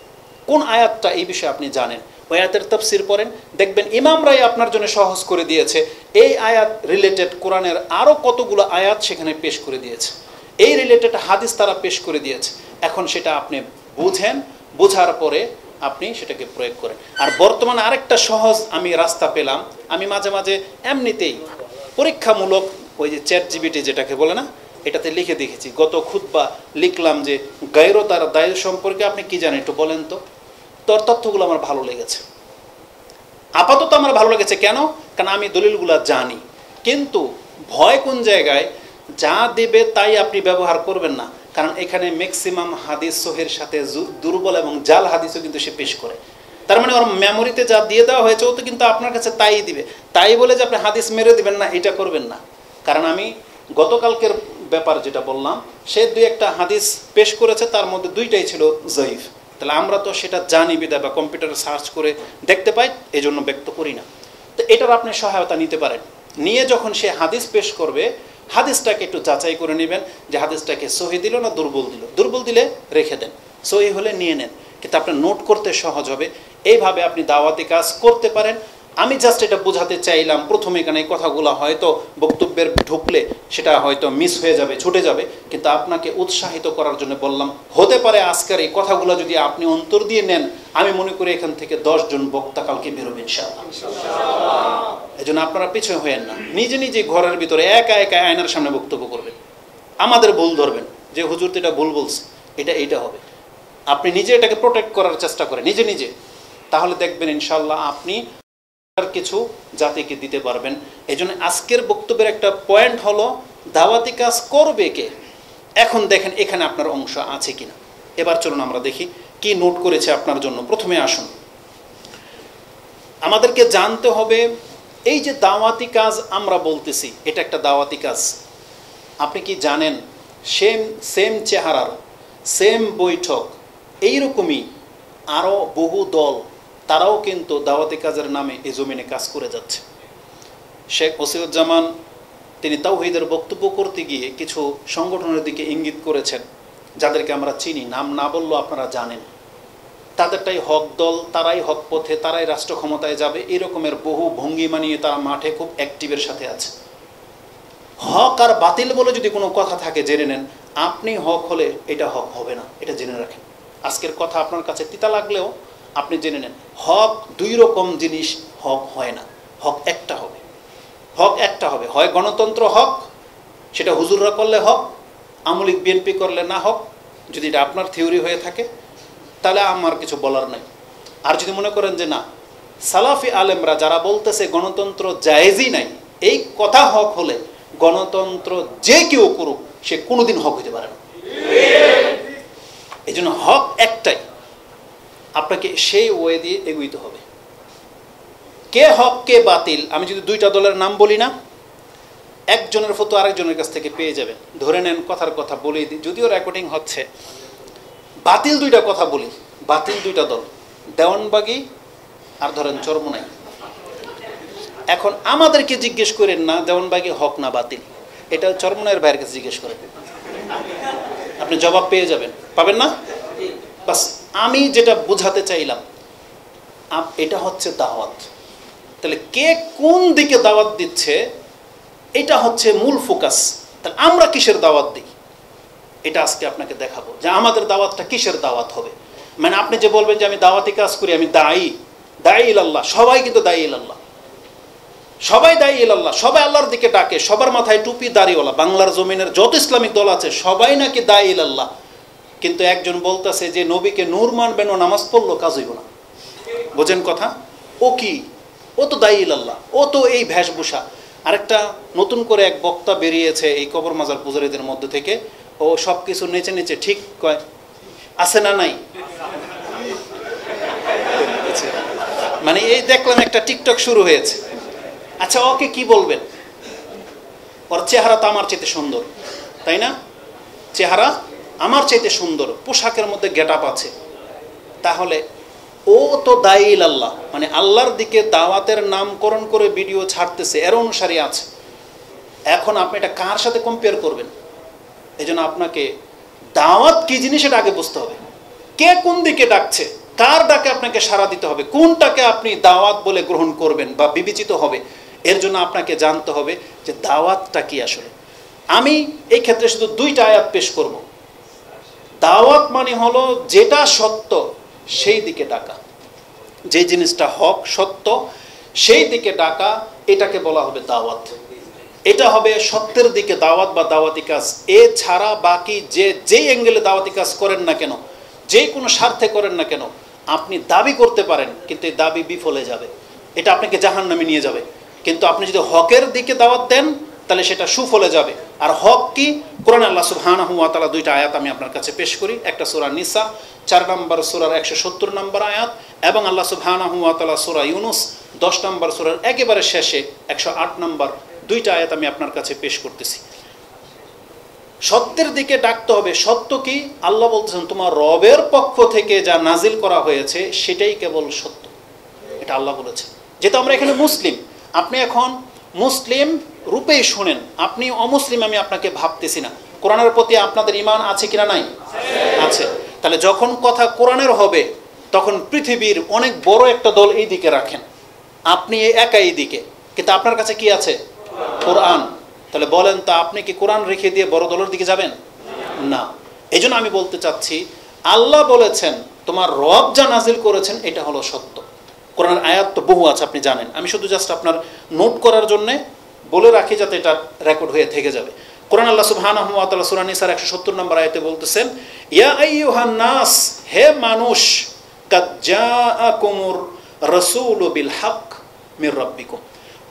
কোন আয়াতটা এই বিষয়ে আপনি জানেন, ওই আয়াতের তাফসীর পড়েন, দেখবেন ইমামরাই আপনার জন্য সহজ করে দিয়েছে। এই আয়াত রিলেটেড কোরআনের আরও কতগুলো আয়াত সেখানে পেশ করে দিয়েছে, এই রিলেটেড হাদিস তারা পেশ করে দিয়েছে। এখন সেটা আপনি বুঝেন, বোঝার পরে আপনি সেটাকে প্রয়োগ করেন। আর বর্তমানে আরেকটা সহজ আমি রাস্তা পেলাম, আমি মাঝে মাঝে এমনিতেই পরীক্ষামূলক ওই যে চ্যাট জিপিটি যেটাকে বলে না, এটাতে লিখে দেখেছি। গত খুতবা লিখলাম যে গায়রত আর দায় সম্পর্কে আপনি কি জানেন একটু বলেন তো। তোর তথ্যগুলো আমার ভালো লেগেছে, আপাতত আমার ভালো লেগেছে। কেন? কারণ আমি দলিলগুলো জানি। কিন্তু ভয় কোন জায়গায়, যা দেবে তাই আপনি ব্যবহার করবেন না, কারণ এখানে ম্যাক্সিমাম হাদিস সহির সাথে দুর্বল এবং জাল হাদিসও কিন্তু সে পেশ করে। তার মানে ওর মেমোরিতে যা দিয়ে দেওয়া হয়েছে ও তো কিন্তু আপনার কাছে তাই দিবে। তাই বলে যে আপনি হাদিস মেরে দিবেন না, এটা করবেন না। কারণ আমি গতকালকের ব্যাপার যেটা বললাম, সে 2-1টা হাদিস পেশ করেছে, তার মধ্যে 2টাই ছিল জয়ীফ। তাহলে আমরা তো সেটা জানি বিদায় বা কম্পিউটারে সার্চ করে দেখতে পাই, এই জন্য ব্যক্ত করি না। তো এটার আপনি সহায়তা নিতে পারেন। নিয়ে যখন সে হাদিস পেশ করবে, হাদিসটাকে একটু যাচাই করে নেবেন যে হাদিসটাকে সহি দিল না দুর্বল দিল। দুর্বল দিলে রেখে দেন, সহি হলে নিয়ে নেন, কিন্তু আপনার নোট করতে সহজ হবে। এইভাবে আপনি দাওয়াতি কাজ করতে পারেন। আমি জাস্ট এটা বোঝাতে চাইলাম, প্রথমে এখানে এই কথাগুলো হয়তো বক্তব্যের ঢুকলে সেটা হয়তো মিস হয়ে যাবে, ছুটে যাবে, কিন্তু আপনাকে উৎসাহিত করার জন্য বললাম। হতে পারে আজকের এই কথাগুলো যদি আপনি অন্তর দিয়ে নেন, আমি মনে করি এখান থেকে 10 জন বক্তা কালকে বেরোবে ইনশাআল্লাহ। এই জন্য আপনারা পিছনে হয়েন না, নিজে নিজে ঘরের ভিতরে একা একা আয়নার সামনে বক্তব্য করবেন, আমাদের ভুল ধরবেন যে হুজুর তো এটা ভুল বলছে, এইটা হবে। আপনি নিজে এটাকে প্রোটেক্ট করার চেষ্টা করেন নিজে নিজে, তাহলে দেখবেন ইনশাআল্লাহ আপনি কিছু জাতিকে দিতে পারবেন। এই জন্য আজকের বক্তব্যের একটা পয়েন্ট হলো দাওয়াতি কাজ করবে কে। এখন দেখেন এখানে আপনার অংশ আছে কিনা। এবার চলুন আমরা দেখি কি নোট করেছে আপনার জন্য। প্রথমে আসুন, আমাদেরকে জানতে হবে এই যে দাওয়াতি কাজ আমরা বলতেছি, এটা একটা দাওয়াতি কাজ। আপনি কি জানেন সেম চেহারার সেম বৈঠক এইরকমই আরও বহু দল, তারাও কিন্তু দাওয়াতি কাজের নামে এই জমিনে কাজ করে যাচ্ছে। শেখ ওসিউজ্জামান তিনি তাওহীদের বক্তব্য করতে গিয়ে কিছু সংগঠনের দিকে ইঙ্গিত করেছেন, যাদেরকে আমরা চিনি, নাম না বললেও আপনারা জানেন। তাদেরটাই হক দল, তারাই হক পথে, তারাই রাষ্ট্র ক্ষমতায় যাবে, এরকমের বহু ভঙ্গিমা নিয়ে তারা মাঠে খুব অ্যাক্টিভের সাথে আছে। হক আর বাতিল বলে যদি কোনো কথা থাকে জেনে নেন, আপনি হক হলে এটা হক হবে না, এটা জেনে রাখেন। আজকের কথা আপনার কাছে তিতা লাগলেও আপনি জেনে নেন, হক 2 রকম জিনিস হক হয় না, হক একটা হবে। হক একটা হবে, হয় গণতন্ত্র হক, সেটা হুজুররা করলে হক, আমলিক বিএনপি করলে না হক। যদি এটা আপনার থিওরি হয়ে থাকে তাহলে আমার কিছু বলার নাই। আর যদি মনে করেন যে না, সালাফি আলেমরা যারা বলতেছে গণতন্ত্র জায়েজই নাই, এই কথা হক হলে গণতন্ত্র যে কেউ করুক সে কোনোদিন হক হইতে পারে না। এই জন্য হক একটাই, আপনাকে সেই ওয়ে দিয়ে এগোইতে হবে। কে হক কে বাতিল, আমি যদি 2টা দলের নাম বলি না, একজনের ফটো আরেকজনের কাছ থেকে পেয়ে যাবেন। ধরে নেন কথার কথা বলে দিই, যদিও রেকর্ডিং হচ্ছে, বাতিল 2টা কথা বলি, বাতিল 2টা দল, দেওয়ানবাগী আর ধরেন চরমোনাই। এখন আমাদেরকে জিজ্ঞেস করেন না দেওয়ানবাগী হক না বাতিল, এটা চরমোনাইয়ের ভাইয়ের কাছে জিজ্ঞেস করেন, আপনি জবাব পেয়ে যাবেন। পাবেন না? বাস আমি যেটা বোঝাতে চাইলাম, এটা হচ্ছে দাওয়াত। তাহলে কে কোন দিকে দাওয়াত দিচ্ছে এটা হচ্ছে মূল ফোকাস। তাহলে আমরা কিসের দাওয়াত দিই এটা আজকে আপনাকে দেখাবো, যে আমাদের দাওয়াতটা কিসের দাওয়াত হবে। মানে আপনি যে বলবেন যে আমি দাওয়াতি কাজ করি, আমি দায়ী ইলাল্লাহ, সবাই কিন্তু দায়ী ইলাল্লাহ, সবাই দায়ী ইলাল্লাহ, সবাই আল্লাহর দিকে ডাকে, সবার মাথায় টুপি দাড়িওয়ালা, বাংলার জমিনের যত ইসলামিক দল আছে সবাই নাকি দায়ী ইলাল্লাহ। কিন্তু একজন বলতেছে যে নবীকে নূর মানবেন, ও নামাজ পড়লো কাজ হইব না। বোঝেন কথা? ও কি, ও তো দায়ী ইলাল্লাহ, ও তো এই ভেষভূষা। আরেকটা নতুন করে এক বক্তা বেরিয়েছে এই কবর মাজার পূজারীদের মধ্যে থেকে, ও সব কিছু নেচে নেচে ঠিক কয়, আছে না নাই? মানে এই দেখলাম একটা টিকটক শুরু হয়েছে। আচ্ছা ওকে কি বলবেন? ওর চেহারা তো আমার চাইতে সুন্দর, তাই না? চেহারা আমার চাইতে সুন্দর, পোশাকের মধ্যে গেটআপ আছে, তাহলে ও তো দায়ী ইলাল্লাহ, মানে আল্লাহর দিকে দাওয়াতের নামকরণ করে ভিডিও ছাড়তেছে, এর অনুসারী আছে। এখন আপনি এটা কার সাথে কম্পেয়ার করবেন? এই জন্য আপনাকে দাওয়াত কি জিনিস এটা আগে বুঝতে হবে। কে কোন দিকে ডাকছে, কার ডাকে আপনাকে সাড়া দিতে হবে, কোনটাকে আপনি দাওয়াত বলে গ্রহণ করবেন বা বিবেচিত হবে, এর জন্য আপনাকে জানতে হবে যে দাওয়াতটা কি আসলে। আমি এই ক্ষেত্রে শুধু 2টা আয়াত পেশ করব। দাওয়াত মানে হলো যেটা সত্য সেই দিকে ডাকা, যে জিনিসটা হক সত্য সেই দিকে ডাকা, এটাকে বলা হবে দাওয়াত। এটা হবে সত্যের দিকে দাওয়াত বা দাওয়াতি কাজ। এ ছাড়া বাকি যে অ্যাঙ্গেলে দাওয়াতি কাজ করেন না কেন, যে কোনো স্বার্থে করেন না কেন, আপনি দাবি করতে পারেন কিন্তু এই দাবি বিফলে যাবে, এটা আপনাকে জাহান্নামে নিয়ে যাবে। কিন্তু আপনি যদি হকের দিকে দাওয়াত দেন তাহলে সেটা সুফলে যাবে। আর হক কি? কোরআনে আল্লাহ সুবহানাহু ওয়া তাআলা 2টা আয়াত আমি আপনার কাছে পেশ করি। একটা সূরা নিসা 4 নম্বর সূরার 170 নম্বর আয়াত, এবং আল্লাহ সুবহানাহু ওয়া তাআলা সূরা ইউনুস 10 নম্বর সূরার একেবারে শেষে 108 নম্বর 2টা আয়াত আমি আপনার কাছে পেশ করতেছি। সত্যের দিকে ডাকতে হবে। সত্য কি? আল্লাহ বলতেছেন তোমার রবের পক্ষ থেকে যা নাজিল করা হয়েছে সেটাই কেবল সত্য, এটা আল্লাহ বলেছেন। যেহেতু আমরা এখানে মুসলিম, আপনি এখন মুসলিম রূপেই শোনেন, আপনি অমুসলিম আমি আপনাকে ভাবতেছি না, কোরআনের প্রতি আপনাদের ঈমান আছে কিনা? নাই, আছে। তাহলে যখন কথা কোরআনের হবে তখন পৃথিবীর অনেক বড় একটা দল এই দিকে রাখেন, আপনি একা এই দিকে, কিন্তু আপনার কাছে কি আছে? কোরআন। তাহলে বলেন তো আপনি কি কোরআন রেখে দিয়ে বড় দলের দিকে যাবেন? না। এই জন্য আমি বলতে চাচ্ছি, আল্লাহ বলেছেন তোমার রব যা নাজিল করেছেন এটা হলো সত্য। কোরআনের আয়াত তো বহু আছে, আপনি জানেন, আমি শুধু জাস্ট আপনার নোট করার জন্যে বলে রাখি যাতে এটা রেকর্ড হয়ে থেকে যাবে। কোরআন আল্লাহ সুবহানাহু ওয়া তাআলা সূরা নিসার 170 নম্বর আয়াতে বলতেছেন, ইয়া আইয়ুহান নাস, হে মানুষ, কাদ জাআকুমুর রাসূলু বিল হক মির রাব্বিকুম,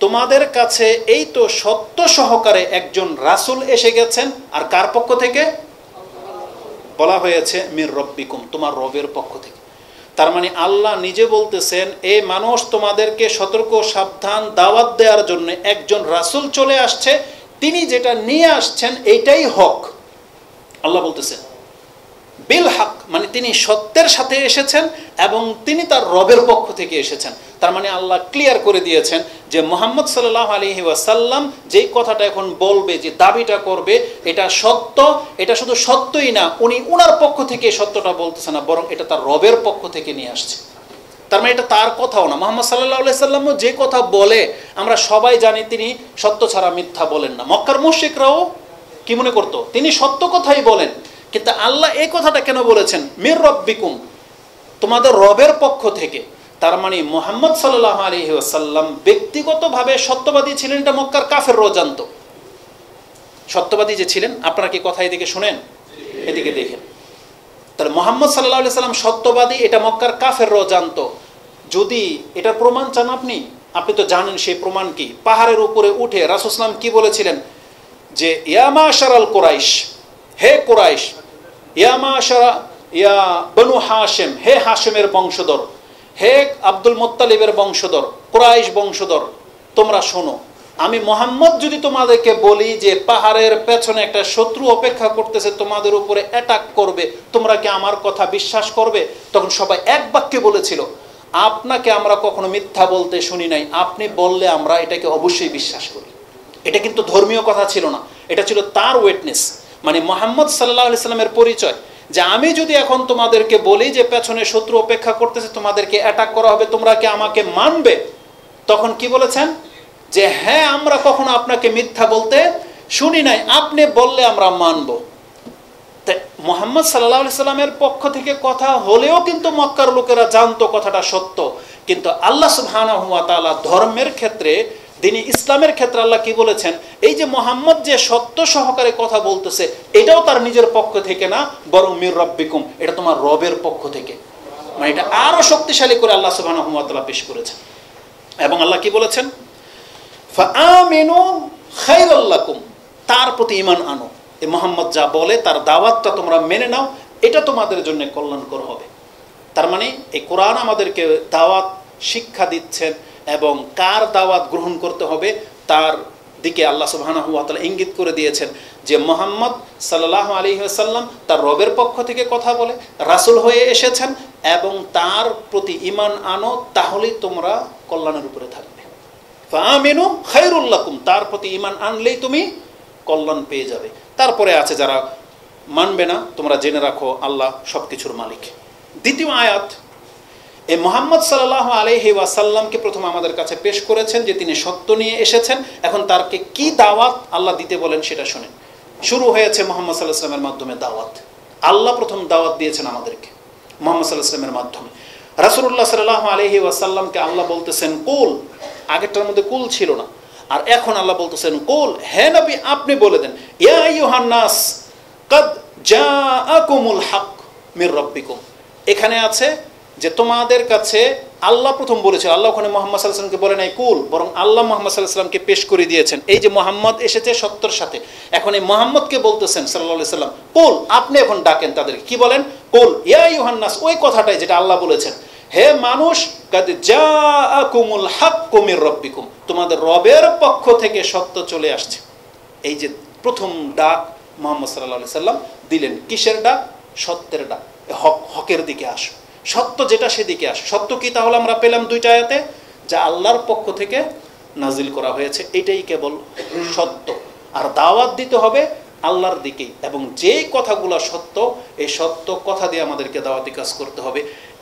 তোমাদের কাছে এই তো সত্য সহকারে একজন রাসূল এসে গেছেন। আর কার পক্ষ থেকে? বলা হয়েছে মির রাব্বিকুম, তোমার রবের পক্ষ থেকে। তার মানে আল্লাহ নিজে বলতেছেন, এই মানুষ তোমাদেরকে সতর্ক সাবধান দাওয়াত দেওয়ার জন্য একজন রাসূল চলে আসছে, তিনি যেটা নিয়ে আসছেন এইটাই হক। আল্লাহ বলতেছেন বিল হক, মানে তিনি সত্যের সাথে এসেছেন এবং তিনি তার রবের পক্ষ থেকে এসেছেন। তার মানে আল্লাহ ক্লিয়ার করে দিয়েছেন যে মুহাম্মদ সাল্লাল্লাহু আলাইহি ওয়াসাল্লাম যেই কথাটা এখন বলবে, যে দাবিটা করবে, এটা সত্য। এটা শুধু সত্যই না, উনি উনার পক্ষ থেকে সত্যটা বলতেছে না, বরং এটা তার রবের পক্ষ থেকে নিয়ে আসছে। তার মানে এটা তার কথাও না। মুহাম্মদ সাল্লাল্লাহু আলাইহি সাল্লামও যে কথা বলে আমরা সবাই জানি তিনি সত্য ছাড়া মিথ্যা বলেন না। মক্কার মুশরিকরাও কি মনে করতো? তিনি সত্য কথাই বলেন। কিন্তু আল্লাহ এই কথাটা কেন বলেছেন মির রাব্বিকুম, তোমাদের রবের পক্ষ থেকে? তার মানে মুহাম্মদ সাল্লাল্লাহু আলাইহি ওয়াসাল্লাম ব্যক্তিগতভাবে সত্যবাদী ছিলেন, এটা মক্কার কাফেররাও জানতো। সত্যবাদী যে ছিলেন, আপনারা কি কথা এদিকে শুনেন, এদিকে দেখেন। তাহলে মুহাম্মদ সাল্লাল্লাহু আলাইহি ওয়াসাল্লাম সত্যবাদী, এটা মক্কার কাফেররাও জানতো। যদি এটার প্রমাণ চান আপনি তো জানেন সেই প্রমাণ কি। পাহাড়ের উপরে উঠে রাসূল সাল্লাল্লাহু আলাইহি ওয়াসাল্লাম কি বলেছিলেন যে ইয়া মাশারাল কুরাইশ, হে কুরাইশ, ইয়া মাশারা ইয়া বনু হাশিম, হে হাশিমের বংশধর, হে আব্দুল মুত্তালিবের বংশধর, কুরাইশ বংশধর, তোমরা শোনো, আমি মুহাম্মদ যদি তোমাদেরকে বলি যে পাহাড়ের পেছনে একটা শত্রু অপেক্ষা করতেছে, তোমাদের উপরে অ্যাটাক করবে, তোমরা কি আমার কথা বিশ্বাস করবে? তখন সবাই এক বাক্যে বলেছিল, আপনাকে আমরা কখনো মিথ্যা বলতে শুনি নাই, আপনি বললে আমরা এটাকে অবশ্যই বিশ্বাস করি। এটা কিন্তু ধর্মীয় কথা ছিল না, এটা ছিল তার ওয়েটনেস, মানে মুহাম্মদ সাল্লাল্লাহু আলাইহি সাল্লামের পরিচয়, যে আমি যদি এখন তোমাদেরকে বলি যে পেছনে শত্রু অপেক্ষা করতেছে, তোমাদেরকে অ্যাটাক করা হবে, তোমরা কি আমাকে মানবে? তখন কি বলেছেন যে হ্যাঁ, আমরা কখনো আপনাকে মিথ্যা বলতে শুনি নাই, আপনি বললে আমরা মানব। তাই মুহাম্মদ সাল্লাল্লাহু আলাইহি সাল্লামের পক্ষ থেকে কথা হলেও কিন্তু মক্কার লোকেরা জানতো কথাটা সত্য। কিন্তু আল্লাহ সুবহানাহু ওয়া তাআলা ধর্মের ক্ষেত্রে, দিনী ইসলামের ক্ষেত্রে আল্লাহ কি বলেছেন, এই যে মুহাম্মদ যে সত্য সহকারে কথা বলতেছে, এটাও তার নিজের পক্ষ থেকে না, বরং মির রাব্বিকুম, এটা তোমার রবের পক্ষ থেকে। মানে এটা আরো শক্তিশালী করে আল্লাহ সুবহানাহু ওয়া তাআলা পেশ করেছেন। এবং আল্লাহ কি বলেছেন, ফাআমিনু খায়রাল লাকুম, তার প্রতি ঈমান আনো। এই মুহাম্মদ যা বলে তার দাওয়াতটা তোমরা মেনে নাও, এটা তোমাদের জন্য কল্যাণকর হবে। তার মানে এই কোরআন আমাদেরকে দাওয়াত শিক্ষা দিচ্ছেন এবং কার দাওয়াত গ্রহণ করতে হবে তার দিকে আল্লাহ সুবহানাহু ওয়া তাআলা ইঙ্গিত করে দিয়েছেন যে মুহাম্মদ সাল্লাল্লাহু আলাইহি ওয়াসাল্লাম তার রবের পক্ষ থেকে কথা বলে রাসূল হয়ে এসেছেন এবং তার প্রতি ঈমান আনো, তাহলেই তোমরা কল্যাণের উপরে থাকবে। ফাআমিনু খায়রুল লাকুম, তার প্রতি ঈমান আনলেই তুমি কল্যাণ পেয়ে যাবে। তারপরে আছে যারা মানবে না, তোমরা জেনে রাখো আল্লাহ সবকিছুর মালিক। দ্বিতীয় আয়াত, এই মুহাম্মদ সাল্লাল্লাহু আলাইহি ওয়াসাল্লামকে প্রথম আমাদের কাছে পেশ করেছেন যে তিনি সত্য নিয়ে এসেছেন। এখন তারকে কি দাওয়াত আল্লাহ দিতে বলেন সেটা শুনেন। শুরু হয়েছে মুহাম্মদ সাল্লাল্লাহু আলাইহি ওয়াসাল্লামের মাধ্যমে দাওয়াত। আল্লাহ প্রথম দাওয়াত দিয়েছেন আমাদেরকে মুহাম্মদ সাল্লাল্লাহু আলাইহি ওয়াসাল্লামের মাধ্যমে। রাসূলুল্লাহ সাল্লাল্লাহু আলাইহি ওয়াসাল্লামকে আল্লাহ বলতেছেন কুল, আগেরটার মধ্যে কুল ছিল না, আর এখন আল্লাহ বলতেছেন কুল, হে নবী আপনি বলে দেন, ইয়া আইয়ুহান নাস কাদ জাআকুমুল হক মির রাব্বিকুম। এখানে আছে যে তোমাদের কাছে আল্লাহ প্রথম বলেছিল, আল্লাহ ওখানে মুহাম্মদ সাল্লাল্লাহু আলাইহি ওয়াসাল্লামকে বলে নাই কুল, বরং আল্লাহ মুহাম্মদ সাল্লাল্লাহু আলাইহি ওয়াসাল্লামকে পেশ করে দিয়েছেন। এই যে মুহাম্মদ এসেছে সত্যের সাথে, এখন এই মুহাম্মদকে বলতেছেন সাল্লাল্লাহু আলাইহি ওয়াসাল্লাম কুল, আপনি এখন ডাকেন তাদেরকে, কি বলেন? কুল ইয়া আইয়ুহান নাস, ওই কথাটাই যেটা আল্লাহ বলেছেন, হে মানুষ, কাদ জাআকুমুল হাক্কু মির রাব্বিকুম, তোমাদের রবের পক্ষ থেকে সত্য চলে আসছে। এই যে প্রথম ডাক মুহাম্মদ সাল্লাল্লাহু আলাইহি ওয়াসাল্লাম দিলেন, কিসের ডাক? সত্যের ডাক। হকের দিকে আসো, সত্য যেটা সেদিকে আসো। সত্য কি? তাহলে আমরা পেলাম দুইটা আয়াতে, যা আল্লাহর পক্ষ থেকে নাজিল করা হয়েছে, এটাই কেবল সত্য। আর দাওয়াত দিতে হবে আল্লাহর দিকেই, এবং যেই কথাগুলো সত্য, এই সত্য কথা দিয়ে আমাদেরকে দাওয়াতি কাজ করতে হবে।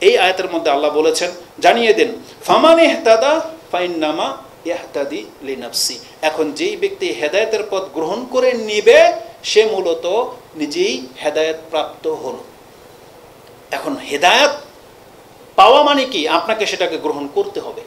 এই আয়াতের মধ্যে আল্লাহ বলেছেন, জানিয়ে দিন ফামান ইহতাদা ফাইন্নামা ইয়াহতাদি লিনাফসি। এখন যেই ব্যক্তি হেদায়েতের পথ গ্রহণ করে নিবে সে মূলত নিজেই হেদায়েত প্রাপ্ত হলো। এখন হেদায়েত পাওয়া মানে কি? আপনাকে সেটাকে গ্রহণ করতে হবে।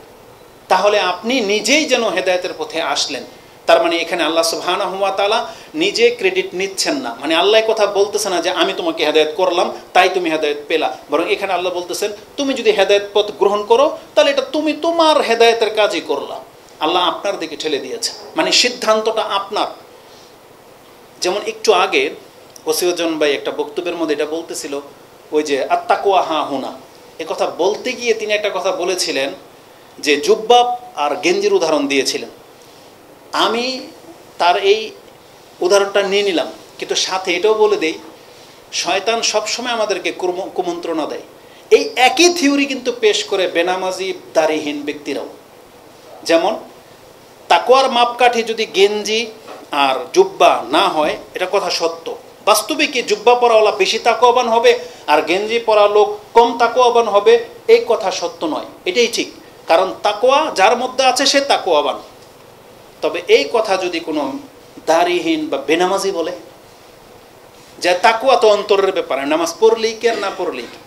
তাহলে আপনি নিজেই যেন হেদায়েতের পথে আসলেন। তার মানে এখানে আল্লাহ সুবহানাহু ওয়া তাআলা নিজে ক্রেডিট নিচ্ছেন না, মানে আল্লাহ কথা বলতেছে না যে আমি তোমাকে হেদায়েত করলাম তাই তুমি হেদায়েত পেলা, বরং এখানে আল্লাহ বলতেছেন তুমি যদি হেদায়েত পথ গ্রহণ করো তাহলে এটা তুমি তোমার হেদায়েতের কাজই করলা, আল্লাহ আপনার দিকে ঠেলে দিয়েছে, মানে সিদ্ধান্তটা আপনার। যেমন একটু আগে ওসিউজ্জামান ভাই একটা বক্তব্যের মধ্যে এটা বলতেছিল, ওই যে আত্তাকওয়া হা হুনা, এ কথা বলতে গিয়ে তিনি একটা কথা বলেছিলেন যে জুব্বা আর গেঞ্জির উদাহরণ দিয়েছিলেন। আমি তার এই উদাহরণটা নিয়ে নিলাম, কিন্তু সাথে এটাও বলে দেই শয়তান সবসময় আমাদেরকে কুমন্ত্রণা দেয়। এই একই থিওরি কিন্তু পেশ করে বেনামাজি দাড়িহীন ব্যক্তিরাও। যেমন তাকওয়ার মাপকাঠি যদি গেঞ্জি আর জুব্বা না হয়, এটা কথা সত্য। বাস্তবিক কি জুব্বা পরাওয়ালা বেশি তাকওয়াবান হবে আর গেঞ্জি পরা লোক কম তাকওয়াবান হবে? এই কথা সত্য নয়, এটাই ঠিক। কারণ তাকওয়া যার মধ্যে আছে সে তাকওয়াবান। তবে এই কথা যদি কোনো দাড়িহীন বা বেনামাজি বলে যে তাকওয়া তো অন্তরের ব্যাপারে, নামাজ পড়লেই কি আর না পড়লেই কি,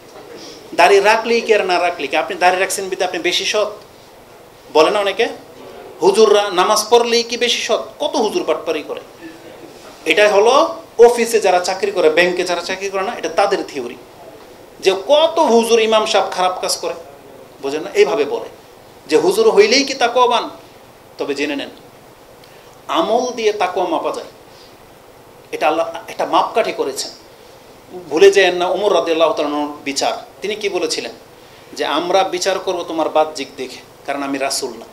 দাড়ি রাখলেই কি আর না রাখলেই কি, আপনি দাড়ি রাখছেন বিধে আপনি বেশি সৎ, বলে না অনেকে। হুজুররা নামাজ পড়লেই কি বেশি সৎ? কত হুজুর পাটপারি করে। এটা হলো অফিসে যারা চাকরি করে, ব্যাংকে যারা চাকরি করে না, এটা তাদের থিওরি যে কত হুজুর ইমাম সাহেব খারাপ কাজ করে, বোঝেন না? এইভাবে বলে যে হুজুর হইলেই কি তাকওয়াবান। তবে জেনে নেন আমল দিয়ে তাকওয়া মাপা যায়, এটা আল্লাহ একটা মাপকাঠি করেছেন। ভুলে যায় না ওমর রাদিয়াল্লাহু তাআলার বিচার, তিনি কি বলেছিলেন যে আমরা বিচার করব তোমার বাহ্যিক দেখে, কারণ আমি রাসূল না।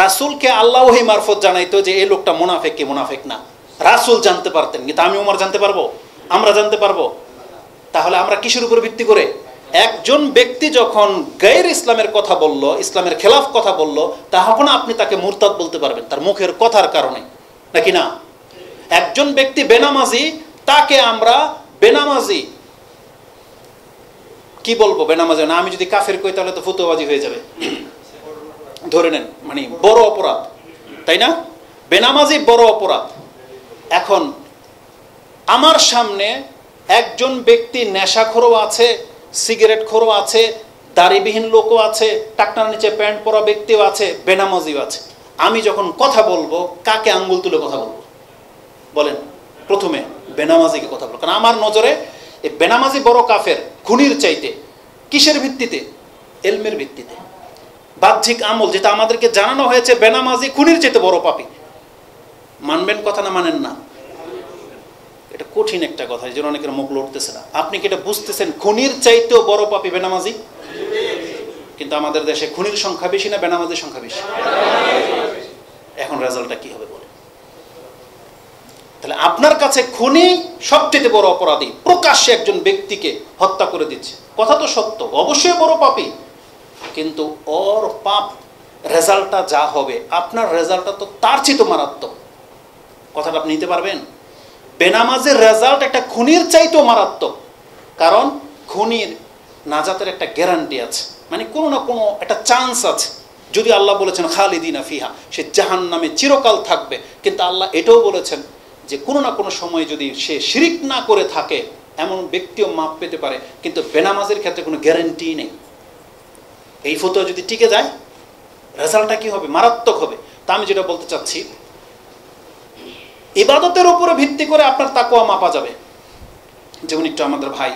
রাসূলকে আল্লাহ ওহী মারফত জানাইতো যে এই লোকটা মুনাফিক কি মুনাফিক না, রাসূল জানতে পারতেন, কিন্তু আমি ওমর জানতে পারবো? আমরা জানতে পারবো? তাহলে আমরা কিসের উপর ভিত্তি করে? একজন ব্যক্তি যখন গায়র ইসলামের কথা বলল, ইসলামের খেলাফ কথা বলল, তখন আপনি তাকে মুরতাদ বলতে পারবেন তার মুখের কথার কারণে, নাকি না? একজন ব্যক্তি বেনামাজি, তাকে আমরা বেনামাজি কি বলবো? বেনামাজি না, আমি যদি কাফের কই তাহলে তো ফতুয়াবাজি হয়ে যাবে, ধরে নেন, মানে বড় অপরাধ, তাই না? বেনামাজি বড় অপরাধ। এখন আমার সামনে একজন ব্যক্তি নেশাখোরও আছে, সিগারেটখোরও আছে, দাড়িবিহীন লোকও আছে, টাকনার নিচে প্যান্ট পরা ব্যক্তিও আছে, বেনামাজিও আছে। আমি যখন কথা বলবো কাকে আঙ্গুল তুলে কথা বলবো বলেন? প্রথমে বেনামাজিকে কথা বলবো, কারণ আমার নজরে এই বেনামাজি বড় কাফের খুনির চাইতে। কিসের ভিত্তিতে? এলমের ভিত্তিতে। বাহ্যিক আমল যেটা আমাদেরকে জানানো হয়েছে, বেনামাজি খুনির চাইতে বড় পাপী। মানবেন কথা না মানেন না? এটা কঠিন একটা কথা, এই জন্য অনেকের মুখ লড়তেছে না। আপনি কি এটা বুঝতেছেন খুনির চাইতেও বড় পাপী বেনামাজি? কিন্তু আমাদের দেশে খুনির সংখ্যা বেশি না বেনামাজির সংখ্যা বেশি? এখন রেজাল্টটা কি হবে বলে? তাহলে আপনার কাছে খুনি সবচেয়ে বড় অপরাধী, প্রকাশ্যে একজন ব্যক্তিকে হত্যা করে দিচ্ছে, কথা তো সত্য, অবশ্যই বড় পাপী, কিন্তু ওর পাপ রেজাল্টটা যা হবে, আপনার রেজাল্টটা তো তার চেয়ে মারাত্মক। কথাটা আপনি নিতে পারবেন? বেনামাজের রেজাল্ট একটা খুনির চাইতেও মারাত্মক, কারণ খুনির নাজাতের একটা গ্যারান্টি আছে, মানে কোনো না কোনো একটা চান্স আছে। যদি আল্লাহ বলেছেন খালিদিনা ফিহা, সে জাহান্নামে চিরকাল থাকবে, কিন্তু আল্লাহ এটাও বলেছেন যে কোনো না কোনো সময় যদি সে শিরিক না করে থাকে এমন ব্যক্তিও মাপ পেতে পারে, কিন্তু বেনামাজের ক্ষেত্রে কোনো গ্যারান্টি নেই। এই ফতোয়া যদি টিকে যায় রেজাল্টটা কি হবে? মারাত্মক হবে। তা আমি যেটা বলতে চাচ্ছি, ইবাদতের উপরে ভিত্তি করে আপনার তাকওয়া মাপা যাবে। যেমন একটু আমাদের ভাই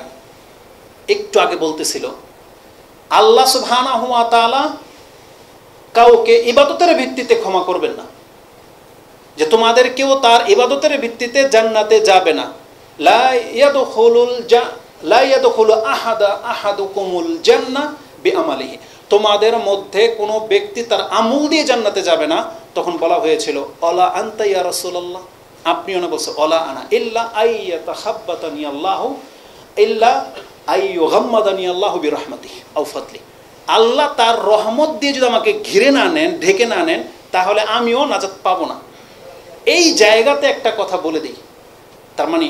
একটু আগে বলতেছিল, আল্লাহ সুবহানাহু ওয়া তাআলা কাউকে ইবাদতের ভিত্তিতে ক্ষমা করবেন না, যে তোমাদের কেউ তার ইবাদতের ভিত্তিতে জান্নাতে যাবে না। লা ইয়াদখুলু আহাদুকুমুল জান্নাহ বিআমালিহি, তোমাদের মধ্যে কোনো ব্যক্তি তার আমল দিয়ে জান্নাতে যাবে না। তখন বলা হয়েছিল অলা আনতা ইয়া রাসূলুল্লাহ, আপনিও না বলছে অলা আনা, ইল্লা আইয়াতাখাব্বাতানি আল্লাহু ইল্লা আইয়ুগাম্মাদানি আল্লাহু বিরহমাতিহি আও ফাদলি, আল্লাহ তার রহমত দিয়ে যদি আমাকে ঘিরে না নেন, ঢেকে না নেন, তাহলে আমিও নাজাত পাবো না। এই জায়গাতে একটা কথা বলে দিই, তার মানে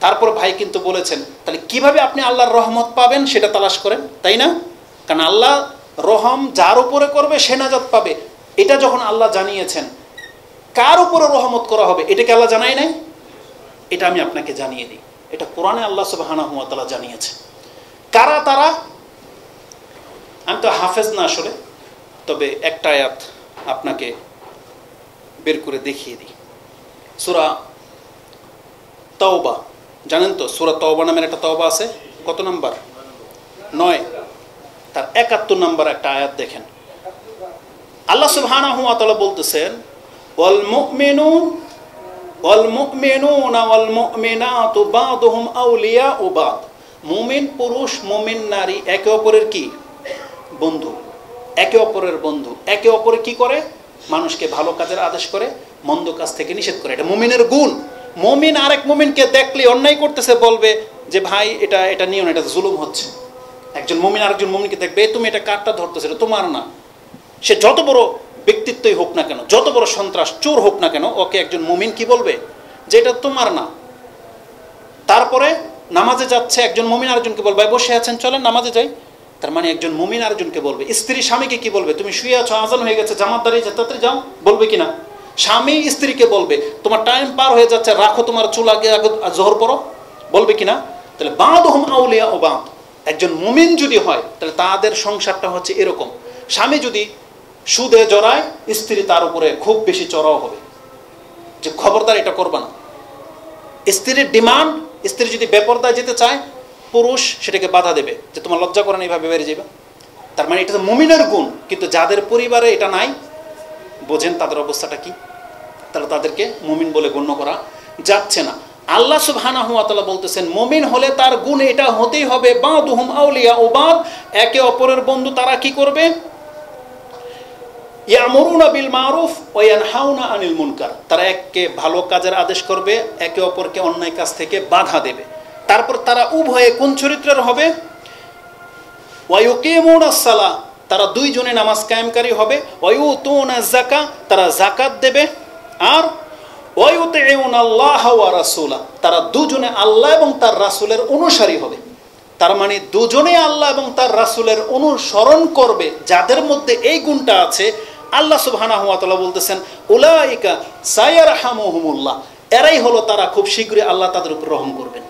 তারপর ভাই কিন্তু বলেছেন তাহলে কিভাবে আপনি আল্লাহর রহমত পাবেন সেটা তালাশ করেন, তাই না? কারণ আল্লাহ রহম যার উপরে করবে সে নাজাত পাবে, এটা যখন আল্লাহ জানিয়েছেন, কার উপরে রহমত করা হবে এটা কি আল্লাহ জানাই নাই? এটা আমি আপনাকে জানিয়ে দিই, এটা কোরআনে আল্লাহ সুবহানাহু ওয়া তাআলা জানিয়েছে। কারা তারা? আমি তো হাফেজ না আসলে, তবে একটা আয়াত আপনাকে বের করে দেখিয়ে দিই। সূরা তাওবা, জানেন তো সূরা তাওবা নামের একটা তাওবা আছে, কত নাম্বার? 9, তার 71 নাম্বার একটা আয়াত দেখেন। আল্লাহ সুবহানাহু ওয়া তাআলা বলতেছেন, ওয়াল মুমিনুনা ওয়াল মুমিনাতু বাদুহুম আউলিয়াউ বাদ। মুমিন পুরুষ মুমিন নারী একে অপরের কি? বন্ধু, একে অপরের বন্ধু। একে অপরে কি করে? মানুষকে ভালো কাজের আদেশ করে, মন্দ কাজ থেকে নিষেধ করে। এটা মুমিনের গুণ। মুমিন আরেক মুমিনকে দেখলে অন্যায় করতেছে বলবে যে ভাই এটা এটা নিও না, এটা জুলুম হচ্ছে। একজন মুমিন আরেকজন মুমিনকে দেখবে, তুমি এটা কারটা ধরতেছে, এটা তোমার না। সে যত বড় ব্যক্তিত্বই হোক না কেন, যত বড় সন্ত্রাস চোর হোক না কেন, ওকে একজন মুমিন কি বলবে? যে এটা তোমার না। তারপরে নামাজে যাচ্ছে একজন মুমিন আরেকজনকে বলবে বসে আছেন চলেন নামাজে যাই। তার মানে একজন মুমিন আরেকজনকে বলবে। স্ত্রী স্বামীকে কি বলবে? তুমি শুয়ে আছো, আজান হয়ে গেছে, জামাত দাঁড়িয়ে তাড়াতাড়ি যাও, বলবে কিনা? স্বামী স্ত্রীকে বলবে তোমার টাইম পার হয়ে যাচ্ছে, রাখো তোমার চুল, আগে আগে জোহর পড়ো, বলবে কিনা? তাহলে বাদুহুম আউলিয়াউ বাদ। একজন মুমিন যদি হয় তাহলে তাদের সংসারটা হচ্ছে এরকম। স্বামী যদি সুদে জড়ায়, স্ত্রী তার উপরে খুব বেশি চড়াও হবে যে খবরদার এটা করবে না। স্ত্রীর ডিমান্ড, স্ত্রী যদি বেপরদায় যেতে চায়, পুরুষ সেটাকে বাধা দেবে যে তোমার লজ্জা করে না এইভাবে বেরিয়ে যাবে। তার মানে এটা তো মুমিনের গুণ। কিন্তু যাদের পরিবারে এটা নাই, বোঝেন তাদের অবস্থাটা কি? তাহলে তাদেরকে মুমিন বলে গণ্য করা যাচ্ছে না। আল্লাহ সুবহানাহু ওয়া তাআলা বলতেছেন মুমিন হলে তার গুণ এটা হতেই হবে, বাদুহুম আউলিয়াউ বাদ, একে অপরের বন্ধু। তারা কি করবে? ইয়ামুরুনা বিল মারুফ ওয়া ইয়ানহাউনা আনিল মুনকার। তারা এককে ভালো কাজের আদেশ করবে, একে অপরকে অন্যায় কাজ থেকে বাধা দেবে। তারপর তারা উভয়ে কোন চরিত্রের হবে? ওয়া ইউকিমুনাস সালাহ, তারা দুইজনে নামাজ কায়েমকারী হবে। ওয়া ইউতুনাজ যাকাত, তারা যাকাত দেবে। আর ওয়া ইউতিউনাল্লাহ ওয়া রাসূলা, তারা দুজনে আল্লাহ এবং তার রাসূলের অনুসারী হবে। তার মানে দুজনে আল্লাহ এবং তার রাসূলের অনুসরণ করবে। যাদের মধ্যে এই গুণটা আছে, আল্লাহ সুবহানাহু ওয়া তাআলা বলতেছেন উলাইকা সায়ারহামুহুমুল্লাহ, এরাই হলো তারা, খুব শীঘ্রই আল্লাহ তাদের উপর রহম করবেন।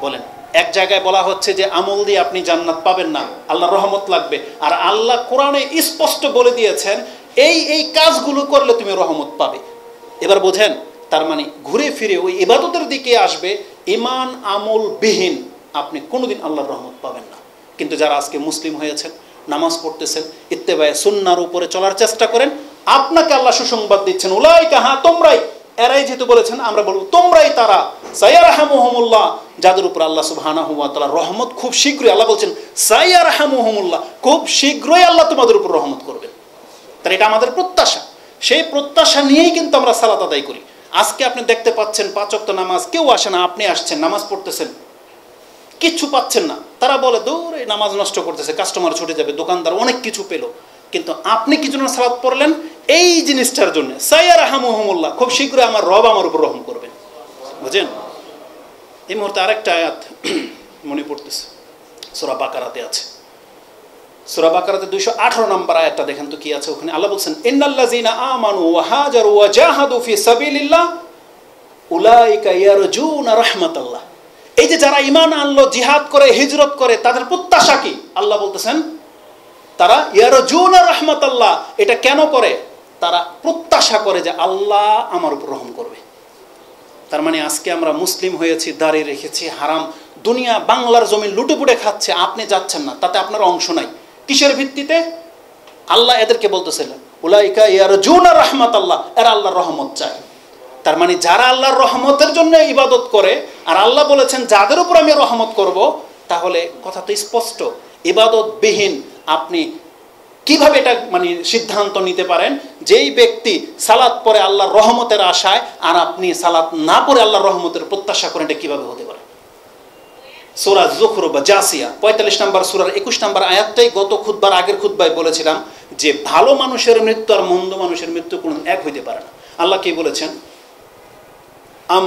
বলেন, এক জায়গায় বলা হচ্ছে যে আমল দিয়ে আপনি জান্নাত পাবেন না, আল্লাহর রহমত লাগবে। আর আল্লাহ কোরআনে স্পষ্ট বলে দিয়েছেন এই এই কাজগুলো করলে তুমি রহমত পাবে। এবার বোঝেন, তার মানে ঘুরে ফিরে ওই ইবাদতের দিকে আসবে। ঈমান আমল বিহীন আপনি কোনোদিন আল্লাহর রহমত পাবেন না। কিন্তু যারা আজকে মুসলিম হয়েছেন, নামাজ পড়তেছেন, ইত্তেবায়ে সুন্নাহর উপরে চলার চেষ্টা করেন, আপনাকে আল্লাহ সুসংবাদ দিচ্ছেন উলাইকা, হ্যাঁ তোমরাই, এরাই যেহেতু বলেছেন আমরা বলবো তোমরাই তারা, সায়ারহামুহুমুল্লাহ, যাদের উপর আল্লাহ সুবহানাহু ওয়া তাআলা রহমত খুব শীঘ্রই, আল্লাহ বলছেন সায়ারহামুহুমুল্লাহ, খুব শীঘ্রই আল্লাহ তোমাদের উপর রহমত করবেন। তাহলে এটা আমাদের প্রত্যাশা। সেই প্রত্যাশা নিয়েই কিন্তু আমরা সালাত আদায় করি। আজকে আপনি দেখতে পাচ্ছেন 5 ওয়াক্ত নামাজ কেউ আসে না, আপনি আসছেন নামাজ পড়তেছেন, কিচ্ছু পাচ্ছেন না। তারা বলে দূর এই নামাজ নষ্ট করতেছে, কাস্টমার ছুটে যাবে, দোকানদার অনেক কিছু পেল। কিন্তু আপনি কি জন্য সালাত পড়লেন? এই জিনিসটার জন্য, সায়ারহামুহুমুল্লাহ, খুব শীঘ্রই আমার রব আমার উপর রহম করবেন। বুঝেন? এই মুহূর্তে আরেকটা আয়াত মনে পড়তেছে, সূরা বাকারাতে আছে। সূরা বাকারাতে 218 নম্বর আয়াতটা দেখেন তো কি আছে ওখানে। আল্লাহ বলছেন ইন্নাল্লাযীনা আমানু ওয়া হাজারু ওয়া জাহাদু ফি সাবিলিল্লাহ উলাইকা ইয়ারজুনা রাহমাতাল্লাহ। এই যে যারা ঈমান আনলো, জিহাদ করে, হিজরত করে, তাদের প্রত্যাশা কি? আল্লাহ বলতেছেন তারা ইয়ারজুনা রাহমাতাল্লাহ। এটা কেন করে? তারা প্রত্যাশা করে যে আল্লাহ আমার উপর রহম করবে। তার মানে আজকে আমরা মুসলিম হয়েছি, দাঁড়িয়ে রেখেছি, হারাম দুনিয়া বাংলার জমি লুটেপুটে খাচ্ছে, আপনি যাচ্ছেন না, তাতে আপনার অংশ নাই। কিসের ভিত্তিতে? আল্লাহ এদেরকে বলতেছিলেন উলাইকা ইয়ারজুনা রাহমাতাল্লাহ, এরা আল্লাহর রহমত চায়। তার মানে যারা আল্লাহর রহমতের জন্য ইবাদত করে, আর আল্লাহ বলেছেন যাদের উপর আমি রহমত করব, তাহলে কথা তো স্পষ্ট। ইবাদতবিহীন আপনি কিভাবে এটা মানে সিদ্ধান্ত নিতে পারেন যেই ব্যক্তি সালাত পড়ে আল্লাহর রহমতের আশায়, আর আপনি সালাত না পড়ে আল্লাহর রহমতের প্রত্যাশা করেন? এটা কিভাবে হতে পারে? সূরা যুখরুফ বা জাসিয়া 45 নম্বর সূরার 21 নম্বর আয়াতটাই গত খুতবার আগের খুতবায় বলেছিলাম যে ভালো মানুষের মৃত্যু আর মন্দ মানুষের মৃত্যু কোনো এক হইতে পারে না। আল্লাহ কি বলেছেন? আম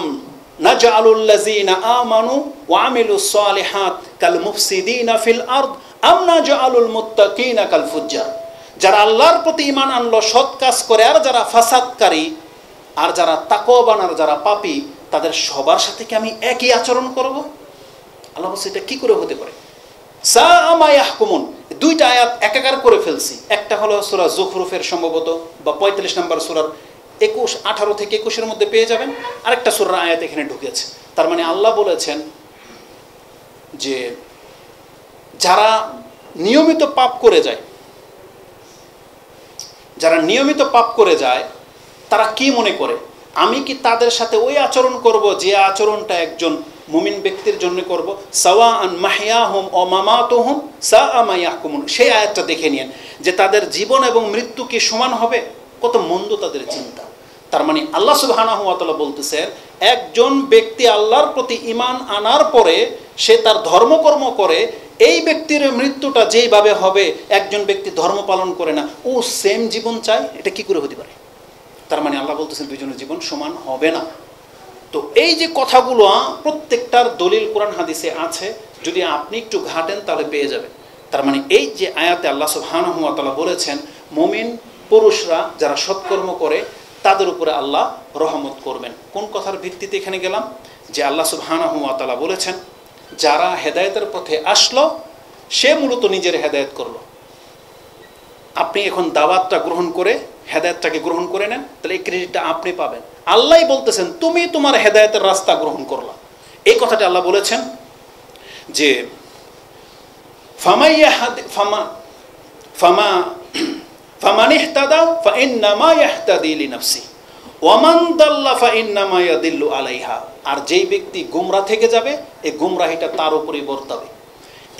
নাজআলুল লাযিনা আমানু ওয়া আমিলুস সালিহাত কাল মুফসিদিনা ফিল আরদ আম নাজআলুল মুত্তাকিনা কাল ফুজ্জার। যারা আল্লাহর প্রতি ঈমান আনলো, সৎ কাজ করে, আর যারা ফাসাদকারী, আর যারা তাকওয়াবান, আর যারা পাপী, তাদের সবার সাথে কি আমি একই আচরণ করব? আল্লাহ বলছে এটা কি করে হতে পারে? সাআ মা ইয়াহকুমুন, দুইটা আয়াত একাকার করে ফেলছি। একটা হলো সূরা যুখরুফের সম্ভবত বা 45 নম্বর সূরার 21, 18 থেকে 21 মধ্যে পেয়ে যাবেন। আরেকটা সূরার আয়াত এখানে ঢুকেছে। তার মানে আল্লাহ বলেছেন যে যারা নিয়মিত পাপ করে যায়, যারা নিয়মিত পাপ করে যায়, তারা কি মনে করে আমি কি তাদের সাথে ওই আচরণ করব যে আচরণটা একজন মুমিন ব্যক্তির জন্য করব? সাওয়াআন মাহইয়াহুম ওয়া মামাতুহুম সাআ মা ইয়াহকুমুন। সেই আয়াতটা দেখে নিন যে তাদের জীবন এবং মৃত্যু কি সমান হবে? কত মন্দ তাদের চিন্তা। তার মানে আল্লাহ সুবহানাহু ওয়া তাআলা বলতেছেন, একজন ব্যক্তি আল্লাহর প্রতি ঈমান আনার পরে সে তার ধর্মকর্ম করে, এই ব্যক্তির মৃত্যুটা যেইভাবে হবে, একজন ব্যক্তি ধর্ম পালন করে না, ও সেম জীবন চায়, এটা কি করে হতে পারে? তার মানে আল্লাহ বলতেছেন দুইজনের জীবন সমান হবে না। তো এই যে কথাগুলো প্রত্যেকটার দলিল কোরআন হাদিসে আছে, যদি আপনি একটু ঘাটেন তাহলে পেয়ে যাবেন। তার মানে এই যে আয়াতে আল্লাহ সুবহানাহু ওয়া তাআলা বলেছেন মুমিন পুরুষরা যারা সৎকর্ম করে তাদের উপরে আল্লাহ রহমত করবেন। কোন কথার ভিত্তিতে এখানে গেলাম? যে আল্লাহ সুবহানাহু ওয়া তাআলা বলেছেন যারা হেদায়েতের পথে আসলো সে মূলত নিজের হেদায়েত করলো। আপনি এখন দাওয়াতটা গ্রহণ করে হেদায়েতটাকে গ্রহণ করে নেন, তাহলে এই ক্রেডিটটা আপনি পাবেন। আল্লাহই বলতেছেন তুমি তোমার হেদায়েতের রাস্তা গ্রহণ করলা। এই কথাটা আল্লাহ বলেছেন যে ফামান ইহতাদা ফাইন্নামা ইয়াহতাদি লিনাফসি ওয়া মান দাল্লা ফাইন্নামা ইয়াদিল্লু আলাইহা। আর যেই ব্যক্তি গুমরা থেকে যাবে, এই গুমরাহিটা তার উপরই বর্তাবে।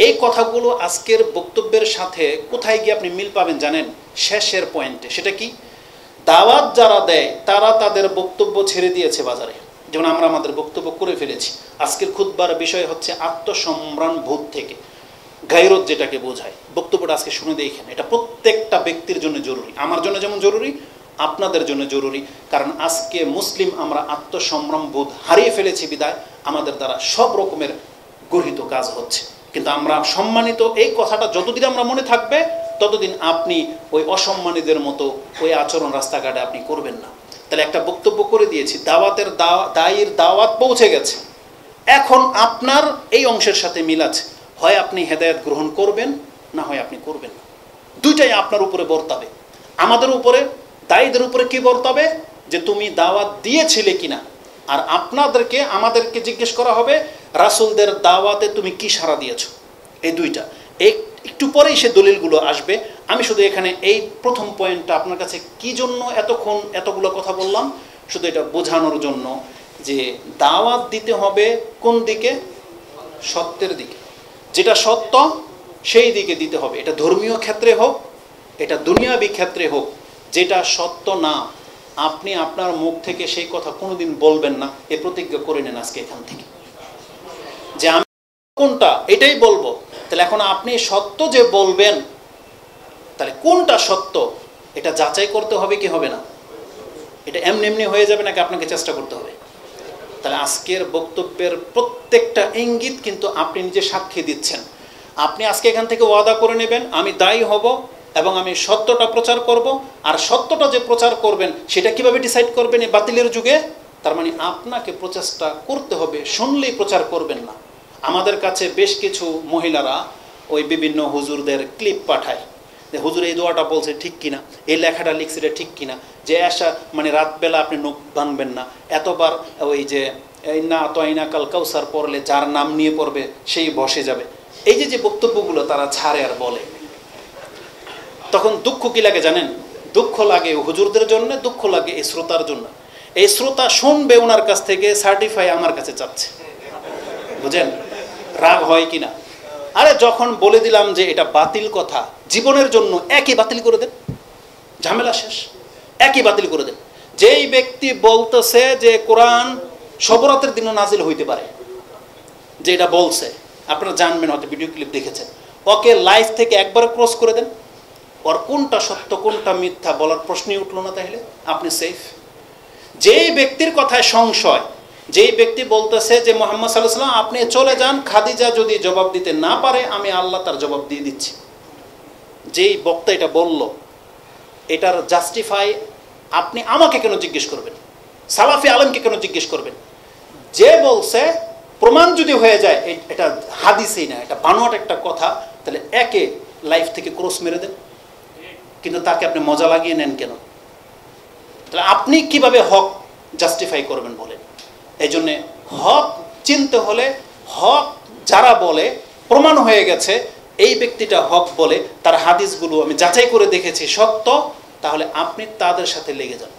এই কথাগুলো আজকের বক্তব্যের সাথে কোথায় গিয়ে আপনি মিল পাবেন জানেন? শেষের পয়েন্টে। সেটা কি? দাওয়াত যারা দেয় তারা তাদের বক্তব্য ছেড়ে দিয়েছে বাজারে, যেমন আমরা আমাদের বক্তব্য করে ফেলেছি। আজকের খুতবার বিষয় হচ্ছে আত্মসম্ভ্রান্ত বোধ থেকে গায়রত, যেটাকে বোঝায়। বক্তব্যটা আজকে শুনে দেখেন, এটা প্রত্যেকটা ব্যক্তির জন্য জরুরি, আমার জন্য যেমন জরুরি, আপনাদের জন্য জরুরি। কারণ আজকে মুসলিম আমরা আত্মসম্ভ্রান্ত বোধ হারিয়ে ফেলেছি, বিদায় আমাদের দ্বারা সব রকমের গর্হিত কাজ হচ্ছে। কিন্তু আমরা সম্মানিত, এই কথাটা যতদিন আমরা মনে থাকবে ততদিন আপনি ওই অসম্মানীদের মতো ওই আচরণ রাস্তাঘাটে আপনি করবেন না। তাহলে একটা বক্তব্য করে দিয়েছি, দাওয়াতের দায়ীর দাওয়াত পৌঁছে গেছে, এখন আপনার এই অংশের সাথে মিল আছে। হয় আপনি হেদায়েত গ্রহণ করবেন, না হয় আপনি করবেন না। দুইটাই আপনার উপরে বর্তাবে। আমাদের উপরে, দায়ীদের উপরে কি বর্তাবে? যে তুমি দাওয়াত দিয়েছিলে কিনা। আর আমাদেরকে জিজ্ঞেস করা হবে রাসূলদের দাওয়াতে তুমি কি সাড়া দিয়েছো। এই দুইটা একটু পরেই সে দলিলগুলো আসবে। আমি শুধু এখানে এই প্রথম পয়েন্টটা আপনার কাছে কি জন্য এতগুলো কথা বললাম, শুধু এটা বোঝানোর জন্য যে দাওয়াত দিতে হবে কোন দিকে? সত্যের দিকে। যেটা সত্য সেই দিকে দিতে হবে। এটা ধর্মীয় ক্ষেত্রে হোক, এটা দুনিয়াবি ক্ষেত্রে হোক। যেটা সত্য না, আপনি আপনার মুখ থেকে সেই কথা কোনোদিন বলবেন না। এ প্রতিজ্ঞা করে নেন আজকে এখান থেকে, যে আমি কোনটা এটাই বলবো। তাহলে এখন আপনি সত্য যে বলবেন, তাহলে কোনটা সত্য এটা যাচাই করতে হবে কি হবে না? এটা এমনি হয়ে যাবে নাকি আপনাকে চেষ্টা করতে হবে? তাহলে আজকের বক্তব্যের প্রত্যেকটা ইঙ্গিত কিন্তু আপনি নিজে সাক্ষী দিচ্ছেন। আপনি আজকে এখান থেকে ওয়াদা করে নেবেন আমি দায়ী হব এবং আমি সত্যটা প্রচার করব। আর সত্যটা যে প্রচার করবেন সেটা কিভাবে ডিসাইড করবেন এই বাতিলের যুগে? তার মানে আপনাকে প্রচেষ্টা করতে হবে, শুনলেই প্রচার করবেন না। আমাদের কাছে বেশ কিছু মহিলারা ওই বিভিন্ন হুজুরদের ক্লিপ পাঠায় যে হুজুর এই দোয়াটা বলছে ঠিক কিনা, এই লেখাটা লিখছে এটা ঠিক কিনা, যে মানে রাতবেলা আপনি নখ বাঁধবেন না, এতবার ওই যে ইন্না আতাইনা কাল কাউসার পড়লে যার নাম নিয়ে পড়বে সেই বসে যাবে। এই যে বক্তব্যগুলো তারা ছাড়ে আর বলে, তখন দুঃখ কি লাগে জানেন? দুঃখ লাগে হুজুরদের জন্য, দুঃখ লাগে এই শ্রোতার জন্য। এই শ্রোতা শুনবে ওনার কাছ থেকে, সার্টিফাই আমার কাছে চাচ্ছে। বুঝেন রাগ হয় কিনা? আরে যখন বলে দিলাম যে এটা বাতিল কথা, জীবনের জন্য একই বাতিল করে দেন, ঝামেলা শেষ। একই বাতিল করে দেন। যেই ব্যক্তি বলতেছে যে কোরআন শবরাতের দিনও নাজিল হইতে পারে, যে এটা বলছে, আপনারা জানবেন হয়তো ভিডিও ক্লিপ দেখেছেন, ওকে লাইফ থেকে একবার ক্রস করে দেন। ওর কোনটা সত্য কোনটা মিথ্যা বলার প্রশ্নই উঠলো না, তাহলে আপনি সেফ। যেই ব্যক্তির কথায় সংশয়, যেই ব্যক্তি বলতেছে যে মুহাম্মদ সাল্লাল্লাহু আলাইহি ওয়াসাল্লাম আপনি চলে যান, খাদিজা যদি জবাব দিতে না পারে আমি আল্লাহ তার জবাব দিয়ে দিচ্ছি, যেই বক্তা এটা বলল, এটার জাস্টিফাই আপনি আমাকে কেন জিজ্ঞেস করবেন, সালাফি আলমকে কেন জিজ্ঞেস করবেন? যে বলছে প্রমাণ যদি হয়ে যায় এটা হাদিসই না, এটা বানোয়াট একটা কথা, তাহলে একে লাইফ থেকে ক্রস মেরে দেন, কিন্তু তাকে আপনি মজা লাগিয়ে নেন কেন? তাহলে আপনি কিভাবে হক জাস্টিফাই করবেন বলেন? এই জন্যে হক চিনতে হলে হক যারা বলে প্রমাণ হয়ে গেছে এই ব্যক্তিটা হক বলে, তার হাদিসগুলো আমি যাচাই করে দেখেছি সত্য, তাহলে আপনি তাদের সাথে লেগে যান।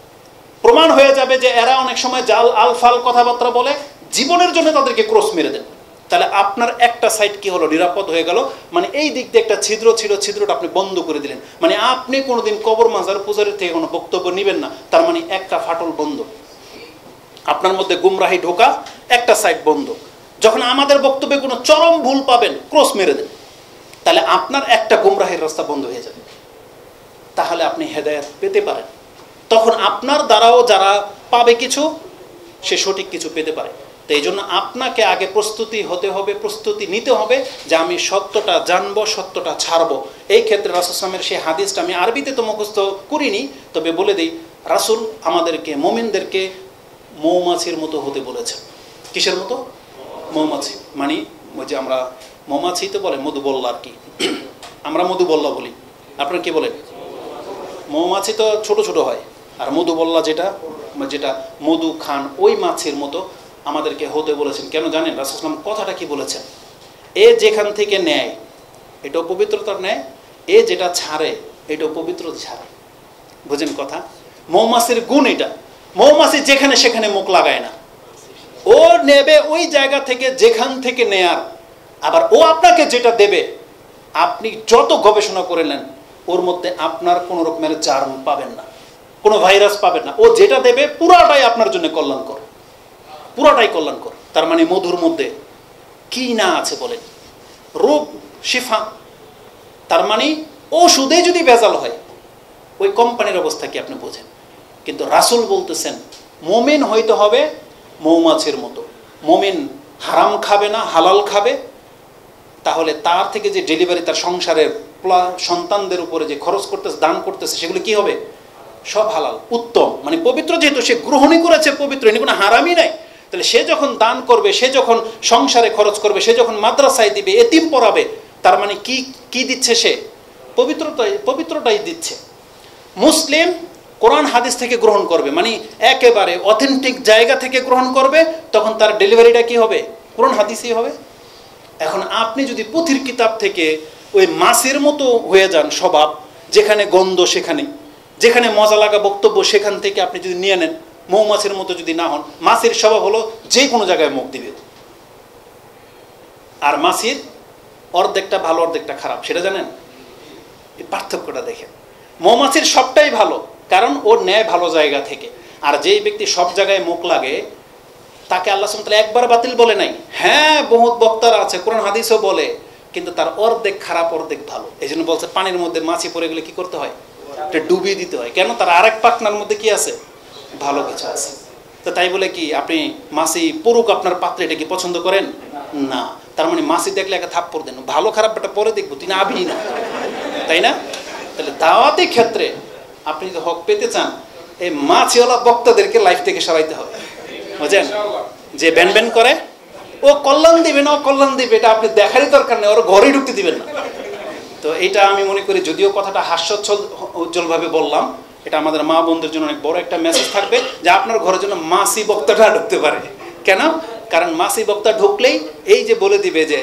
প্রমাণ হয়ে যাবে যে এরা অনেক সময় জাল আলফাল কথাবার্তা বলে, জীবনের জন্য তাদেরকে ক্রস মেরে দেন, তাহলে আপনার একটা সাইড কি হলো, নিরাপদ হয়ে গেল। মানে এই দিক দিয়ে একটা ছিদ্র ছিল, ছিদ্রটা আপনি বন্ধ করে দিলেন। মানে আপনি কোনোদিন কবর মাজার পূজারের থেকে কোনো বক্তব্য নেবেন না, তার মানে একটা ফাটল বন্ধ, আপনার মধ্যে গুমরাহি ঢোকা একটা সাইড বন্ধ। যখন আমাদের বক্তব্যে কোনো চরম ভুল পাবেন ক্রস মেরে দেন, তাহলে আপনার একটা গুমরাহির রাস্তা বন্ধ হয়ে যাবে, তাহলে আপনি হেদায়েত পেতে পারেন। তখন আপনার দ্বারাও যারা পাবে কিছু, সে সঠিক কিছু পেতে পারে। তো এই জন্য আপনাকে আগে প্রস্তুতি হতে হবে, প্রস্তুতি নিতে হবে যে আমি সত্যটা জানবো, সত্যটা ছাড়বো। এই ক্ষেত্রে রাসূল সাল্লাল্লাহু আলাইহি ওয়াসাল্লামের সেই হাদিসটা আমি আরবিতে তো মুখস্থ করিনি, তবে বলে দিই, রাসূল আমাদেরকে মুমিনদেরকে মৌমাছির মতো হতে বলেছেন। কিসের মতো? মৌমাছি। মানে ওই যে আমরা মৌমাছি তো বলে মধুবল্লা আর কি, আমরা মধুবল্লা বলি, আপনারা কি বলেন? মৌমাছি তো ছোট ছোট হয়, আর মধুবল্লা যেটা যেটা মধু খান ওই মাছের মতো আমাদেরকে হতে বলেছেন। কেন জানেন? রাসূল সাল্লাল্লাহু আলাইহি ওয়াসাল্লাম কথাটা কি বলেছেন? এ যেখান থেকে নেয় এটাও পবিত্রতার নেয়, এ যেটা ছাড়ে এটাও পবিত্র ছাড়ে। বুঝেন কথা? মৌমাছির গুণ এটা। মৌমাছি যেখানে সেখানে মুখ লাগায় না, ও নেবে ওই জায়গা থেকে যেখান থেকে নেয়ার। আবার ও আপনাকে যেটা দেবে, আপনি যত গবেষণা করে নেন ওর মধ্যে আপনার কোনো রকমের জার্ম পাবেন না, কোনো ভাইরাস পাবেন না। ও যেটা দেবে পুরাটাই আপনার জন্য কল্যাণকর, পুরাটাই কল্যাণকর। তার মানে মধুর মধ্যে কি না আছে বলেন? রোগ শিফা। তার মানে ওষুধে যদি ভেজাল হয় ওই কোম্পানির অবস্থা কি আপনি বোঝেন? কিন্তু রাসূল বলতেছেন মুমিন হইতে হবে মৌমাছির মতো। মুমিন হারাম খাবে না, হালাল খাবে, তাহলে তার থেকে যে ডেলিভারি, তার সংসারের সন্তানদের উপরে যে খরচ করতেছে, দান করতেছে, সেগুলো কি হবে? সব হালাল, উত্তম, মানে পবিত্র। যেহেতু সে গ্রহণই করেছে পবিত্র, এনে কোনো হারামই নাই, তাহলে সে যখন দান করবে, সে যখন সংসারে খরচ করবে, সে যখন মাদ্রাসায় দিবে, এতিম পড়াবে, তার মানে কি কি দিচ্ছে? সে পবিত্রটাই দিচ্ছে। মুসলিম কোরআন হাদিস থেকে গ্রহণ করবে, মানে একেবারে অথেন্টিক জায়গা থেকে গ্রহণ করবে, তখন তার ডেলিভারিটা কি হবে? কোরআন হাদিসই হবে। এখন আপনি যদি পুঁথির কিতাব থেকে ওই মাছের মতো হয়ে যান স্বভাব, যেখানে গন্ধ সেখানে, যেখানে মজা লাগা বক্তব্য সেখান থেকে আপনি যদি নিয়ে নেন, মৌমাছির মতো যদি না হন, মাছির স্বভাব হলো যে কোনো জায়গায় মুখ দিবে, আর মাছির অর্ধেকটা ভালো অর্ধেকটা খারাপ, সেটা জানেন? এই পার্থক্যটা দেখেন। মৌমাছির সবটাই ভালো, কারণ ওর নেয় ভালো জায়গা থেকে। আর যেই ব্যক্তি সব জায়গায় মুখ লাগে, তাকে আল্লাহ সুবহানাহু ওয়া তাআলা একবার বাতিল বলে নাই। হ্যাঁ, বহুত বক্তারা আছে, কোরআন হাদিসও বলে, কিন্তু তার অর্ধেক খারাপ অর্ধেক ভালো। এই জন্য বলছে পানির মধ্যে মাছি পড়ে গেলে কি করতে হয়? এটা ডুবিয়ে দিতে হয়। কেন? তার আরেক পাখনার মধ্যে কি আছে? ভালো কিছু আছে। তো তাই বলে কি আপনি মাছি পড়ুক আপনার পাত্রে, এটা কি পছন্দ করেন? না। তার মানে মাছি দেখলে একটা থাপ্পড় দেন, ভালো খারাপটা পরে দেখবো, তুই না আবি না, তাই না? তাহলে দাওয়াতি ক্ষেত্রে আপনি যদি হক পেতে চান, এই মাছিওয়ালা বক্তাদেরকে লাইফ থেকে সরাইতে হবে। বুঝছেন? যে ব্যান ব্যান করে, ও কল্যাণ দিবে না, ও কল্যাণ দিবে, এটা আপনি দেখারই দরকার নেই, ওর ঘরেই ঢুকতে দিবেন না। তো এটা আমি মনে করি, যদিও কথাটা হাস্যোজ্জ্বল উজ্জ্বলভাবে বললাম, এটা আমাদের মা বোনদের জন্য অনেক বড় একটা মেসেজ থাকবে, যে আপনার ঘরের জন্য মাছি বক্তাটা ঢুকতে পারে। কেন? কারণ মাছি বক্তা ঢুকলেই এই যে বলে দিবে যে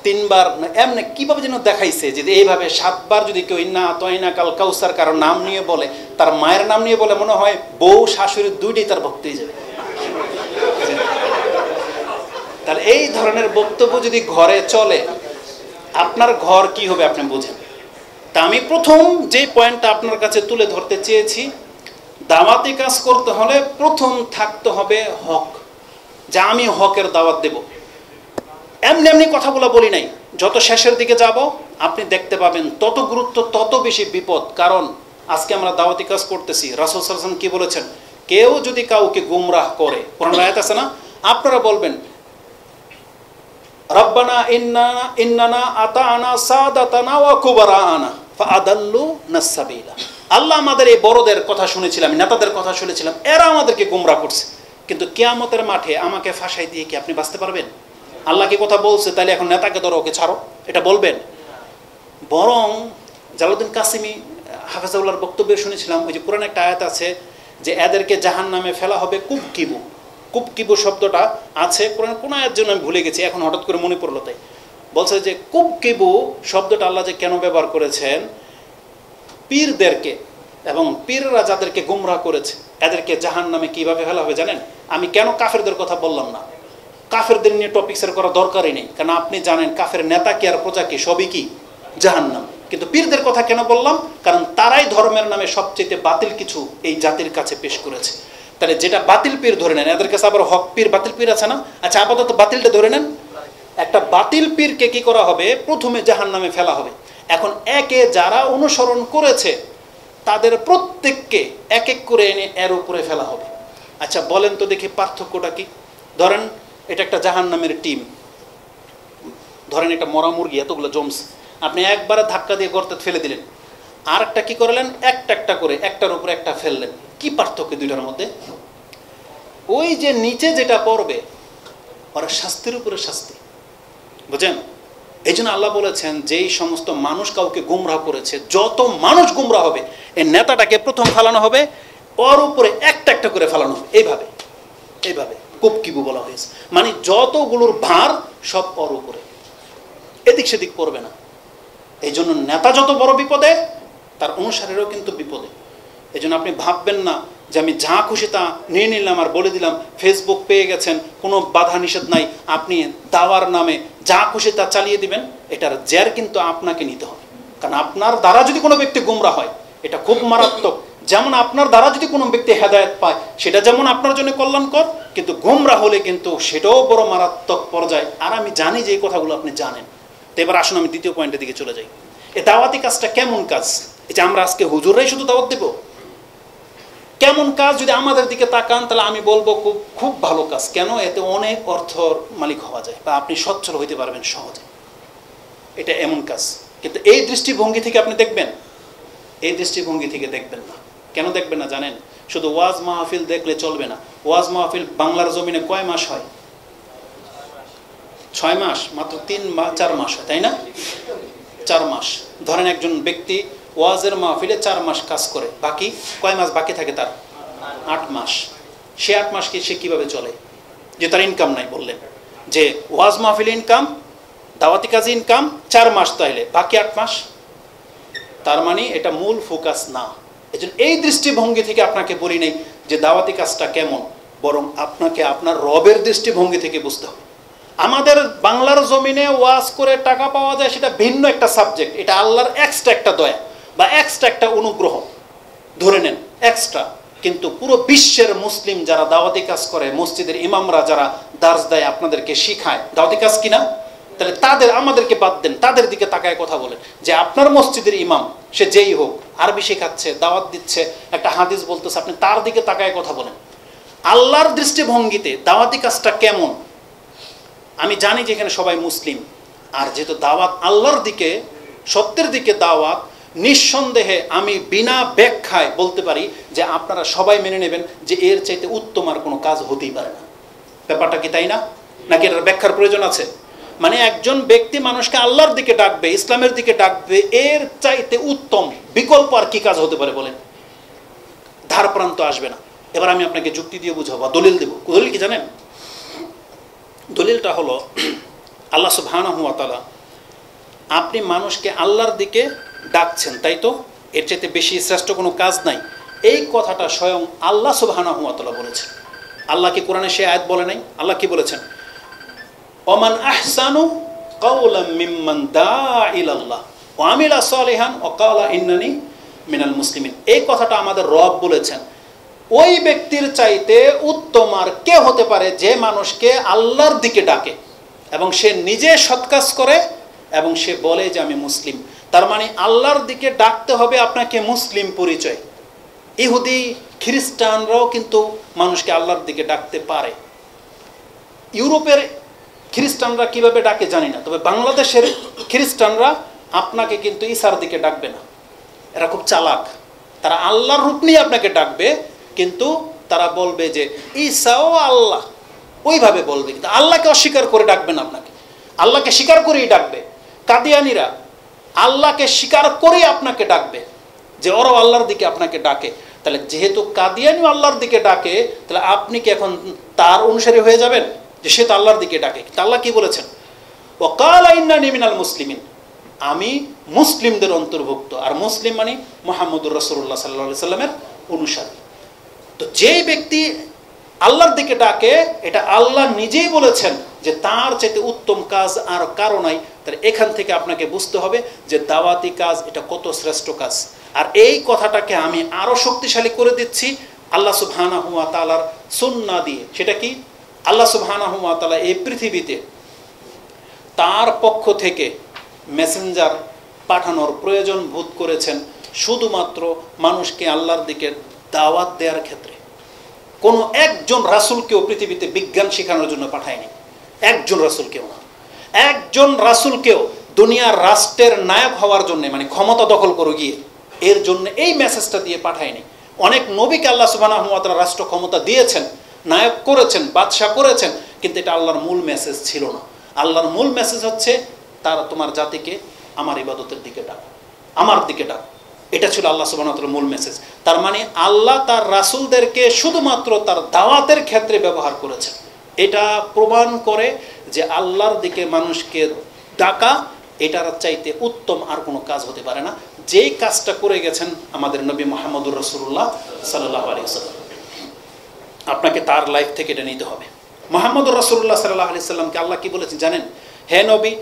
3 বার এমনি কিভাবে যেন দেখাইছে, যে এইভাবে 7 বার যদি কেউ ইন্না আতাইনা কাল কাউসার কারো নাম নিয়ে বলে, তার মায়ের নাম নিয়ে বলে, মনে হয় বউ শাশুড়ি দুইটাই তার ভক্ত হয়ে যাবে। তাহলে এই ধরনের বক্তব্য যদি ঘরে চলে, আপনার ঘর কি হবে আপনি বুঝেন। তা আমি প্রথম যে পয়েন্টটা আপনার কাছে তুলে ধরতে চেয়েছি, দাওয়াতি কাজ করতে হলে প্রথম থাকতে হবে হক, যা আমি হকের দাওয়াত দেব। এমনি এমনি কথাগুলো বলি নাই, যত শেষের দিকে যাব আপনি দেখতে পাবেন তত গুরুত্ব তত বেশি বিপদ। কারণ আজকে আমরা দাওয়াতি কাজ করতেছি, রাসূল সাল্লাল্লাহু আলাইহি ওয়াসাল্লাম কি বলেছেন, কেউ যদি কাউকে গুমরাহ করে, কোরআন আয়াত আছে না, আপনারা বলবেন রব্বানা ইন্নানা আতানা সাদাতানা ওয়া কুবারানা ফাআদাল্লুনা সাবিলা। আল্লাহ আমাদের এই বড়দের কথা শুনেছিলাম, নেতাদের কথা শুনেছিলাম, এরা আমাদেরকে গুমরাহ করছে, কিন্তু কিয়ামতের মাঠে আমাকে ফাঁসাই দিয়ে কি আপনি বাঁচতে পারবেন? আল্লাহ কি কথা বলছে, তাহলে এখন নেতাকে ধরো, ওকে ছাড়ো, এটা বলবেন? বরং জালালউদ্দিন কাসিমি হাফেজাউল্লাহর বক্তব্যে শুনেছিলাম, ওই যে কোরআনে একটা আয়াত আছে যে এদেরকে জাহান্নামে ফেলা হবে কুবকিবু। কুবকিবু শব্দটা আছে কোরআন কোন আয়াতের জন্য আমি ভুলে গেছি, এখন হঠাৎ করে মনে পড়লো, তাই বলছে যে কুবকিবু শব্দটা আল্লাহ যে কেন ব্যবহার করেছেন, পীরদেরকে এবং পীররা যাদেরকে গুমরাহ করেছে এদেরকে জাহান্নামে কিভাবে ফেলা হবে জানেন? আমি কেন কাফেরদের কথা বললাম না, কাফেরদের নিয়ে টপিক্সের করা দরকারই নেই, কারণ আপনি জানেন কাফের নেতা কি আর প্রজা কি সবই কি জাহান্নাম। কিন্তু পীরদের কথা কেন বললাম, কারণ তারাই ধর্মের নামে সবচেয়ে বাতিল কিছু এই জাতির কাছে পেশ করেছে। তাহলে যেটা বাতিল পীর ধরে নেন, এদের কাছে আবার হক পীর বাতিল পীর আছে না, আচ্ছা আপাতত বাতিলটা ধরে নেন, একটা বাতিল পীরকে কি করা হবে, প্রথমে জাহান্নামে ফেলা হবে। এখন একে যারা অনুসরণ করেছে তাদের প্রত্যেককে এক এক করে এনে এর উপরে ফেলা হবে। আচ্ছা বলেন তো দেখি পার্থক্যটা কি? ধরেন এটা একটা জাহান্নামের টিম, ধরেন একটা মরা মুরগি এতগুলো জমছে, আপনি একবারে ধাক্কা দিয়ে গর্তে ফেলে দিলেন, আর একটা কি করলেন, একটা একটা করে একটার উপরে একটা ফেললেন। কি পার্থক্য দুইটার মধ্যে? ওই যে নিচে যেটা পড়বে ওরা শাস্তির উপরে শাস্তি, বুঝেন? এই জন্য আল্লাহ বলেছেন যেই সমস্ত মানুষ কাউকে গুমরাহ করেছে, যত মানুষ গুমরাহ হবে এই নেতাটাকে প্রথম ফেলানো হবে, ওর উপরে একটা একটা করে ফেলানো হবে, এইভাবে এইভাবে কুবকিবু বলা হয়েছে, মানে যতগুলোর ভার সব ওর উপরে, এদিক সেদিক পড়বে না। এই জন্য নেতা যত বড় বিপদে, তার অনুসারীরাও কিন্তু বিপদে। এই জন্য আপনি ভাববেন না যে আমি যা খুশি তা নিয়ে নিলাম আর বলে দিলাম, ফেসবুক পেয়ে গেছেন, কোনো বাধা নিষেধ নাই, আপনি দাওয়ার নামে যা খুশি তা চালিয়ে দিবেন, এটার জের কিন্তু আপনাকে নিতে হবে। কারণ আপনার দ্বারা যদি কোনো ব্যক্তি গুমরা হয় এটা খুব মারাত্মক। যেমন আপনার দ্বারা যদি কোনো ব্যক্তি হেদায়েত পায় সেটা যেমন আপনার জন্য কল্যাণকর, কিন্তু গুমরা হলে কিন্তু সেটাও বড় মারাত্মক পর্যায়ে। আর আমি জানি যে এই কথাগুলো আপনি জানেন। তো এবার আসুন আমি দ্বিতীয় পয়েন্টের দিকে চলে যাই। এই দাওয়াতি কাজটা কেমন কাজ? এই যে আমরা আজকে হুজুররাই শুধু দাওয়াত দেব, কেমন কাজ যদি আমাদের দিকে তাকান তাহলে আমি বলবো খুব খুব ভালো কাজ। কেন? এতে অনেক অর্থর মালিক হওয়া যায় বা আপনি সচ্ছল হইতে পারবেন সহজে, এটা এমন কাজ। কিন্তু এই দৃষ্টিভঙ্গি থেকে আপনি দেখবেন, এই দৃষ্টিভঙ্গি থেকে দেখবেন না। কেন দেখবেন না জানেন? শুধু ওয়াজ মাহফিল দেখলে চলবে না। ওয়াজ মাহফিল বাংলার জমিনে কয় মাস হয়? 6 মাস, মাত্র 3-4 মাস হয়, তাই না? 4 মাস। ধরেন একজন ব্যক্তি ওয়াজের মাহফিলে 4 মাস কাজ করে, বাকি কয় মাস বাকি থাকে তার? 8 মাস। সে 8 মাস কি সে কিভাবে চলে? যে তার ইনকাম নাই, বললেন যে ওয়াজ মাহফিল ইনকাম, দাওয়াতি কাজে ইনকাম 4 মাস, তাইলে বাকি 8 মাস। তার মানে এটা মূল ফোকাস না। এজন্য এই দৃষ্টিভঙ্গি থেকে আপনাকে বলি নাই যে দাওয়াতি কাজটা কেমন, বরং আপনাকে আপনার রবের দৃষ্টিভঙ্গি থেকে বুঝতে হবে। আমাদের বাংলার জমিনে ওয়াজ করে টাকা পাওয়া যায় সেটা ভিন্ন একটা সাবজেক্ট, এটা আল্লাহর এক্সট্রা একটা দয়া বা এক্সট্রা একটা অনুগ্রহ ধরে নেন, এক্সট্রা। কিন্তু পুরো বিশ্বের মুসলিম যারা দাওয়াতি কাজ করে, মসজিদের ইমামরা যারা দার্স দেয় আপনাদেরকে শিখায়, দাওয়াতি কাজ কিনা? তাহলে তাদের আমাদেরকে বাদ দেন, তাদের দিকে তাকায় কথা বলেন যে আপনার মসজিদের ইমাম সে যেই হোক, আরবি শেখাচ্ছে, দাওয়াত দিচ্ছে, একটা হাদিস বলতেছে, আপনি তার দিকে তাকায় কথা বলেন। আল্লাহর দৃষ্টিভঙ্গিতে দাওয়াতি কাজটা কেমন? আমি জানি যে এখানে সবাই মুসলিম, আর যেহেতু দাওয়াত আল্লাহর দিকে, সত্যের দিকে দাওয়াত, নিঃসন্দেহে আমি বিনা ব্যাখ্যায় বলতে পারি যে আপনারা সবাই মেনে নেবেন যে এর চাইতে উত্তম আর কোনো কাজ হতেই পারে না। ব্যাপারটা কি তাই না? নাকি এটার ব্যাখ্যার প্রয়োজন আছে? মানে একজন ব্যক্তি মানুষকে আল্লাহর দিকে ডাকবে, ইসলামের দিকে ডাকবে, এর চাইতে উত্তম বিকল্প আর কি কাজ হতে পারে বলেন? ধার প্রান্ত আসবে না। এবার আমি আপনাকে যুক্তি দিয়ে বুঝাবো, দলিল দেব। দলিল কি জানেন? দলিলটা হলো আল্লাহ সুবহানাহু ওয়া তাআলা, আপনি মানুষকে আল্লাহর দিকে ডাকছেন, তাই তো? এর চাইতে বেশি শ্রেষ্ঠ কোনো কাজ নাই। এই কথাটা স্বয়ং আল্লাহ সুবহানাহু ওয়া তাআলা বলেছেন। আল্লাহ কি কোরআনে সে আয়াত বলে নাই? আল্লাহ কি বলেছেন? ওমান আহসানু কাওলাম মিম্মান দাআ ইলাল্লাহ ওয়া আমিলা সালিহান ওয়া ক্বালা ইন্নানি মিনাল মুসলিমিন। এই কথাটা আমাদের রব বলেছেন। ওই ব্যক্তির চাইতে উত্তম আর কে হতে পারে যে মানুষকে আল্লাহর দিকে ডাকে এবং সে নিজে সৎ কাজ করে এবং সে বলে যে আমি মুসলিম, তার মানে আল্লাহর দিকে ডাকতে হবে আপনাকে মুসলিম পরিচয়। ইহুদি খ্রিস্টানরাও কিন্তু মানুষকে আল্লাহর দিকে ডাকতে পারে। ইউরোপের খ্রিস্টানরা কিভাবে ডাকে জানি না, তবে বাংলাদেশের খ্রিস্টানরা আপনাকে কিন্তু ঈসার দিকে ডাকবে না। এরা খুব চালাক, তারা আল্লাহর রূপ নিয়ে আপনাকে ডাকবে, কিন্তু তারা বলবে যে ঈসাও আল্লাহ, ওইভাবে বলবে, কিন্তু আল্লাহকে অস্বীকার করে ডাকবে না আপনাকে, আল্লাহকে স্বীকার করেই ডাকবে। কাদিয়ানিরা আল্লাহকে স্বীকার করেই আপনাকে ডাকবে, যে ওরাও আল্লাহর দিকে আপনাকে ডাকে। তাহলে যেহেতু কাদিয়ানি আল্লাহর দিকে ডাকে, তাহলে আপনি কি এখন তার অনুসারী হয়ে যাবেন যে সে তো আল্লাহর দিকে ডাকে? আল্লাহ কি বলেছেন? ওয়াকালা ইন্নানি মিনাল মুসলিমিন, আমি মুসলিমদের অন্তর্ভুক্ত। আর মুসলিম মানে মুহাম্মদুর রাসূলুল্লাহ সাল্লাল্লাহু আলাইহি সাল্লামের অনুসারী। তো যেই ব্যক্তি আল্লাহর দিকে ডাকে, এটা আল্লাহ নিজেই বলেছেন যে তার চাইতে উত্তম কাজ আর কারো নাই। তাহলে এখান থেকে আপনাকে বুঝতে হবে যে দাওয়াতি কাজ এটা কত শ্রেষ্ঠ কাজ। আর এই কথাটাকে আমি আরো শক্তিশালী করে দিচ্ছি আল্লাহ সুবহানাহু ওয়া তাআলার সুন্নাহ দিয়ে। সেটা কি? আল্লাহ সুবহানাহু ওয়া তাআলা এই পৃথিবীতে তার পক্ষ থেকে মেসেঞ্জার পাঠানোর প্রয়োজন বোধ করেছেন শুধুমাত্র মানুষকে আল্লাহর দিকে দাওয়াত দেওয়ার ক্ষেত্রে। কোনো একজন রাসূলকেও পৃথিবীতে বিজ্ঞান শেখানোর জন্য পাঠায়নি, একজন রাসূলকেও না। একজন রাসূলকেও দুনিয়ার রাষ্ট্রের নায়ক হওয়ার জন্য, মানে ক্ষমতা দখল করে গিয়ে এর জন্য এই মেসেজটা দিয়ে পাঠায়নি। অনেক নবীকে আল্লাহ সুবহানাহু ওয়া তাআলা রাষ্ট্র ক্ষমতা দিয়েছেন, নায়ক করেছেন, বাদশাহ করেছেন, কিন্তু এটা আল্লাহর মূল মেসেজ ছিল না। আল্লাহর মূল মেসেজ হচ্ছে তারা তোমার জাতিকে আমার ইবাদতের দিকে ডাকো, আমার দিকে ডাকো। এটা ছিল আল্লাহ সুবহানাহু ওয়া তাআলার মূল মেসেজ। তার মানে আল্লাহ তার রাসূলদেরকে শুধুমাত্র তার দাওয়াতের ক্ষেত্রে ব্যবহার করেছেন। এটা প্রমাণ করে যে আল্লাহর দিকে মানুষকে ডাকা এটার চাইতে উত্তম আর কোনো কাজ হতে পারে না, যেই কাজটা করে গেছেন আমাদের নবী মুহাম্মদুর রাসূলুল্লাহ সাল্লাল্লাহু আলাইহি ওয়াসাল্লাম। আপনাকে তার লাইফ থেকে এটা নিতে হবে। মুহাম্মদুর রাসূলুল্লাহ সাল্লাল্লাহু আলাইহি ওয়াসাল্লামকে আল্লাহ কি বলেছেন জানেন? হে নবী,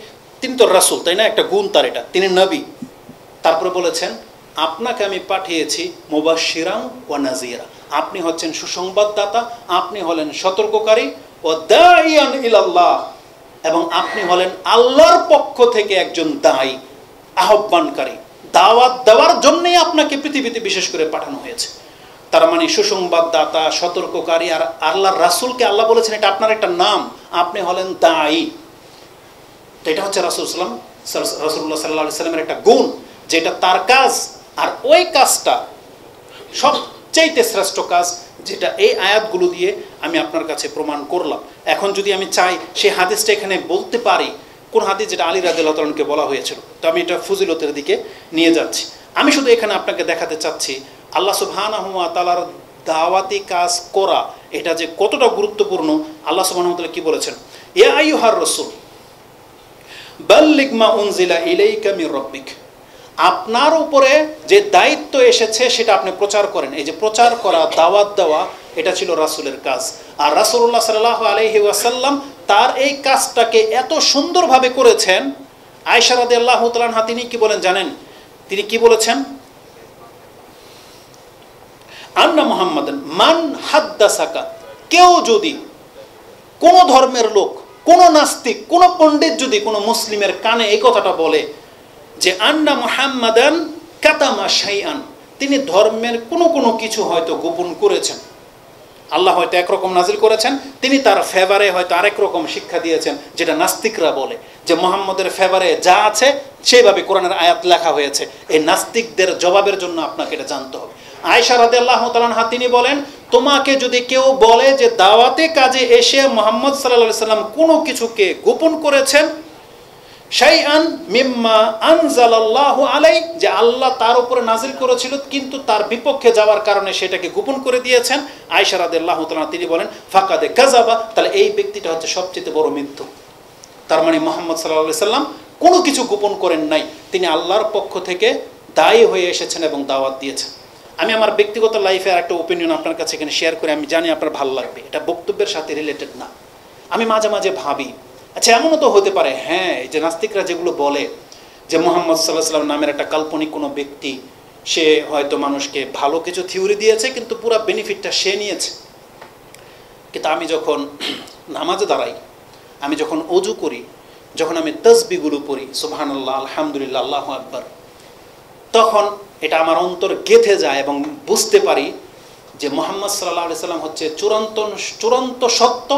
তিনি তো রাসূল, তাই না? একটা গুণ তার, এটা তিনি নবী। তারপরে বলেছেন আপনাকে আমি পাঠিয়েছি মুবাশশিরান ওয়া নাযীরা, আপনি হচ্ছেন সুসংবাদদাতা, আপনি হলেন সতর্ককারী, ও দাইয়ান ইলাল্লাহ, এবং আপনি হলেন আল্লাহর পক্ষ থেকে একজন দায়ী, আহ্বানকারী। দাওয়াত দেওয়ার জন্যই আপনাকে পৃথিবীতে বিশেষ করে পাঠানো হয়েছে। তার মানে সুসংবাদদাতা, সতর্ককারী। আর আল্লাহর রাসূলকে আল্লাহ বলেছেন এটা আপনার একটা নাম, আপনি হলেন দায়ী। তো এটা হচ্ছে রাসূলুল্লাহ সাল্লাল্লাহু আলাইহি সাল্লামের একটা গুণ, যেটা তার কাজ। আর ওই কাজটা সবচেয়ে শ্রেষ্ঠ কাজ, যেটা এই আয়াতগুলো দিয়ে আমি আপনার কাছে প্রমাণ করলাম। এখন যদি আমি চাই সেই হাদিসটা এখানে বলতে পারি, কোন হাদিস যেটা আলী রাদিয়াল্লাহু তাআলাকে বলা হয়েছিল, তো আমি এটা ফজিলতের দিকে নিয়ে যাচ্ছি। আমি শুধু এখানে আপনাকে দেখাতে চাচ্ছি আল্লাহ সুবহানাহু ওয়া তাআলার দাওয়াতি কাজ করা এটা যে কতটা গুরুত্বপূর্ণ। আল্লাহ সুবহানাহু ওয়া তাআলা কি বলেছেন? ইয়া আইয়ুহার রাসূল বাল্লিগ মা উনজিলা ইলাইকা মির রাব্বিক, আপনার উপরে যে দায়িত্ব এসেছে সেটা আপনি প্রচার করেন। এই যে প্রচার করা, দাওয়াত দেওয়া, এটা ছিল রাসূলের কাজ। আর রাসূলুল্লাহ সাল্লাল্লাহু আলাইহি ওয়াসাল্লাম তার এই কাজটাকে এত সুন্দরভাবে করেছেন। আয়েশা রাদিয়াল্লাহু তাআলা আনহা তিনি কি বলেন জানেন? তিনি কি বলেছেন? আন্না মুহাম্মাদান মান হাদ্দাসাকা, কেউ যদি, কোন ধর্মের লোক, কোন নাস্তিক, কোন পণ্ডিত যদি কোন মুসলিমের কানে এই কথাটা বলে যে আন্না মুহাম্মাদান কাতামা শাইআন, তিনি ধর্মের কোনো কিছু হয়তো গোপন করেছেন, আল্লাহ হয়তো একরকম নাজিল করেছেন, তিনি তার ফেভারে হয়তো আরেক রকম শিক্ষা দিয়েছেন, যেটা নাস্তিকরা বলে যে মুহাম্মদের ফেভারে যা আছে সেইভাবে কোরআনের আয়াত লেখা হয়েছে। এই নাস্তিকদের জবাবের জন্য আপনাকে এটা জানতে হবে। আয়েশা রাদিয়াল্লাহু তাআলা আনহা তিনি বলেন, তোমাকে যদি কেউ বলে যে দাওয়াতে কাজে এসে মুহাম্মদ সাল্লাল্লাহু আলাইহি সাল্লাম কোনো কিছুকে গোপন করেছেন, শাইআন মিম্মা আনজালাল্লাহু আলাই, যে আল্লাহ তার উপরে নাজিল করেছিল কিন্তু তার বিপক্ষে যাওয়ার কারণে সেটাকে গোপন করে দিয়েছেন, আয়েশা রাদিয়াল্লাহু তাআলা তিনি বলেন ফাকাদে কাযাবা, তাহলে এই ব্যক্তিটা হচ্ছে সবচেয়ে বড় মিথ্যু। তার মানে মুহাম্মদ সাল্লাল্লাহু আলাইহি সাল্লাম কোনো কিছু গোপন করেন নাই, তিনি আল্লাহর পক্ষ থেকে দায়ী হয়ে এসেছেন এবং দাওয়াত দিয়েছেন। আমি আমার ব্যক্তিগত লাইফে আর একটা ওপিনিয়ন আপনার কাছে এখানে শেয়ার করে, আমি জানি আপনার ভালো লাগবে, এটা বক্তব্যের সাথে রিলেটেড না। আমি মাঝে মাঝে ভাবি, আচ্ছা এমনও তো হতে পারে, হ্যাঁ, এই যে নাস্তিকরা যেগুলো বলে যে মুহাম্মদ সাল্লাল্লাহু আলাইহি সাল্লাম নামের একটা কাল্পনিক কোনো ব্যক্তি, সে হয়তো মানুষকে ভালো কিছু থিওরি দিয়েছে কিন্তু পুরো বেনিফিটটা সে নিয়েছে। কিন্তু আমি যখন নামাজে দাঁড়াই, আমি যখন ওযু করি, যখন আমি তাসবিহগুলো পড়ি সুবহানাল্লাহ, আলহামদুলিল্লাহ, আল্লাহু আকবার, তখন এটা আমার অন্তর গেঁথে যায় এবং বুঝতে পারি যে মুহাম্মদ সাল্লাল্লাহু আলাইহি সাল্লাম হচ্ছে চূড়ান্ত সত্য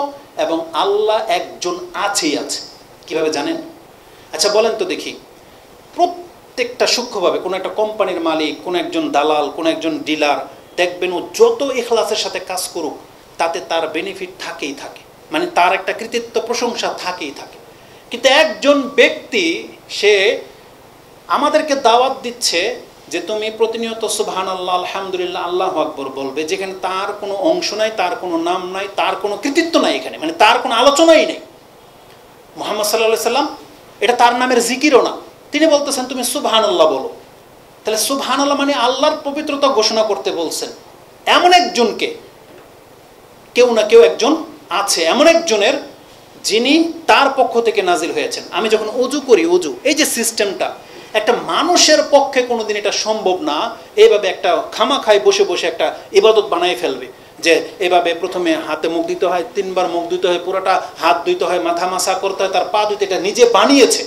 এবং আল্লাহ একজন আছেই আছে। কিভাবে জানেন? আচ্ছা বলেন তো দেখি, প্রত্যেকটা সূক্ষ্মভাবে কোনো একটা কোম্পানির মালিক, কোনো একজন দালাল, কোনো একজন ডিলার, দেখবেন ও যত ইখলাসের সাথে কাজ করুক তাতে তার বেনিফিট থাকেই থাকে, মানে তার একটা কৃতিত্ব প্রশংসা থাকেই থাকে। কিন্তু একজন ব্যক্তি সে আমাদেরকে দাওয়াত দিচ্ছে যে তুমি প্রতিনিয়ত সুবহানাল্লাহ, আলহামদুলিল্লাহ, আল্লাহু আকবার বলবে, যেখানে তার কোনো অংশ নাই, তার কোনো নাম নাই, তার কোনো কৃতিত্ব নাই, এখানে মানে তার কোনো আলোচনাই নেই। মুহাম্মদ সাল্লাল্লাহু আলাইহি সাল্লাম এটা তার নামের জিকিরও না, তিনি বলতেছেন তুমি সুবহানাল্লাহ বলো। তাহলে সুবহানাল্লাহ মানে আল্লাহর পবিত্রতা ঘোষণা করতে বলছেন। এমন একজনকে, কেউ না কেউ একজন আছে, এমন একজনের যিনি তার পক্ষ থেকে নাজিল হয়েছেন। আমি যখন ওযু করি, ওযু এই যে সিস্টেমটা, একটা মানুষের পক্ষে কোনোদিন এটা সম্ভব না এইভাবে একটা খামাখাই বসে বসে একটা ইবাদত বানায় ফেলবে, যে এভাবে প্রথমে হাতে মুখ দিতে হয়, 3 বার মুখ দিতে হয়, পুরোটা হাত ধুইতে হয়, মাথা মাসা করতে হয়, তার পা ধুইতে, এটা নিজে বানিয়েছে।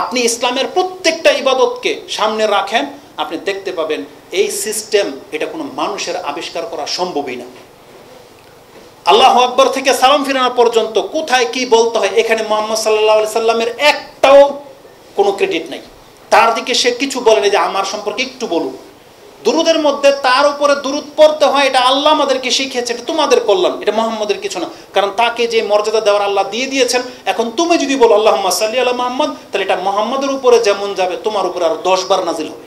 আপনি ইসলামের প্রত্যেকটা ইবাদতকে সামনে রাখেন, আপনি দেখতে পাবেন এই সিস্টেম এটা কোনো মানুষের আবিষ্কার করা সম্ভবই না। আল্লাহু আকবার থেকে সালাম ফিরানো পর্যন্ত কোথায় কি বলতে হয় এখানে মুহাম্মদ সাল্লাল্লাহু আলাইহি সাল্লামের একটাও কোনো ক্রেডিট নাই। তার দিকে সে কিছু বলেনি যে আমার সম্পর্কে একটু বলুন। দুরুদের মধ্যে তার উপরে দুরুদ পড়তে হয়, এটা আল্লাহ আমাদেরকে শিখিয়েছে, এটা তোমাদের কল্যাণ, এটা মুহাম্মদের কিছু না। কারণ তাকে যে মর্যাদা দেওয়ার আল্লাহ দিয়ে দিয়েছেন, এখন তুমি যদি বলো আল্লাহুম্মা সাল্লি আলা মুহাম্মদ, তাহলে এটা মুহাম্মদের উপরে যেমন যাবে তোমার উপরে আর 10 বার নাজিল হবে,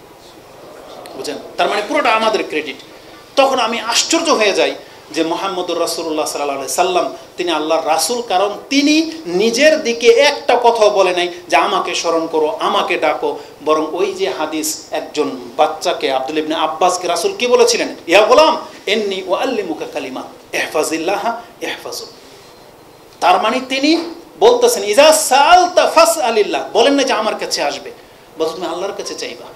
বুঝেন? তার মানে পুরোটা আমাদের ক্রেডিট। তখন আমি আশ্চর্য হয়ে যাই যে মুহাম্মদুর রাসূলুল্লাহ সাল্লাল্লাহু আলাইহি সাল্লাম তিনি আল্লাহর রাসূল, কারণ তিনি নিজের দিকে একটা কথাও বলে নাই যে আমাকে স্মরণ করো, আমাকে ডাকো। বরং ওই যে হাদিস, একজন বাচ্চাকে আব্দুল্লাহ ইবনে আব্বাসকে রাসূল কি বলেছিলেন, ইয়া গোলাম ইন্নী উআল্লিমুকা কালিমাত ইহফাজিল্লাহ ইহফাজুক। তার মানে তিনি বলতেছেন ইজা সাআলতা ফাসআলিল্লাহ, বলেন না যে আমার কাছে আসবে, বলতে তুমি আল্লাহর কাছে চাইবা।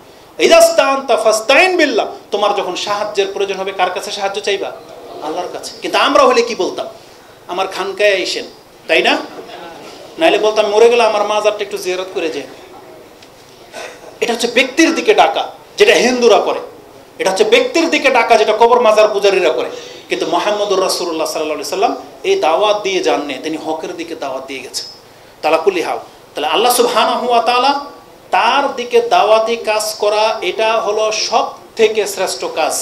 ইজা ইসতাআনতা ফাসতাইন বিল্লাহ, তোমার যখন সাহায্যের প্রয়োজন হবে কার কাছে সাহায্য চাইবা? আল্লাহর কাছে। কিন্তু আমরা হলে কি বলতাম, আমার খানকায় আইসেন, তাই না? নাইলে বলতাম মরে গেলে আমার মাজারটা একটু জিয়ারত করে যায়। এটা হচ্ছে ব্যক্তির দিকে ডাকা, যেটা হিন্দুরা করে। এটা হচ্ছে ব্যক্তির দিকে ডাকা, যেটা কবর মাজার পূজারীরা করে। কিন্তু মুহাম্মদুর রাসূলুল্লাহ সাল্লাল্লাহু আলাইহি সাল্লাম এই দাওয়াত দিয়ে যাননি, তিনি হকের দিকে দাওয়াত দিয়ে গেছেন। তাআলা কুল্লি হাল। তাহলে আল্লাহ সুবহানাহু ওয়া তাআলা তার দিকে দাওয়াতি কাজ করা, এটা হলো সব থেকে শ্রেষ্ঠ কাজ,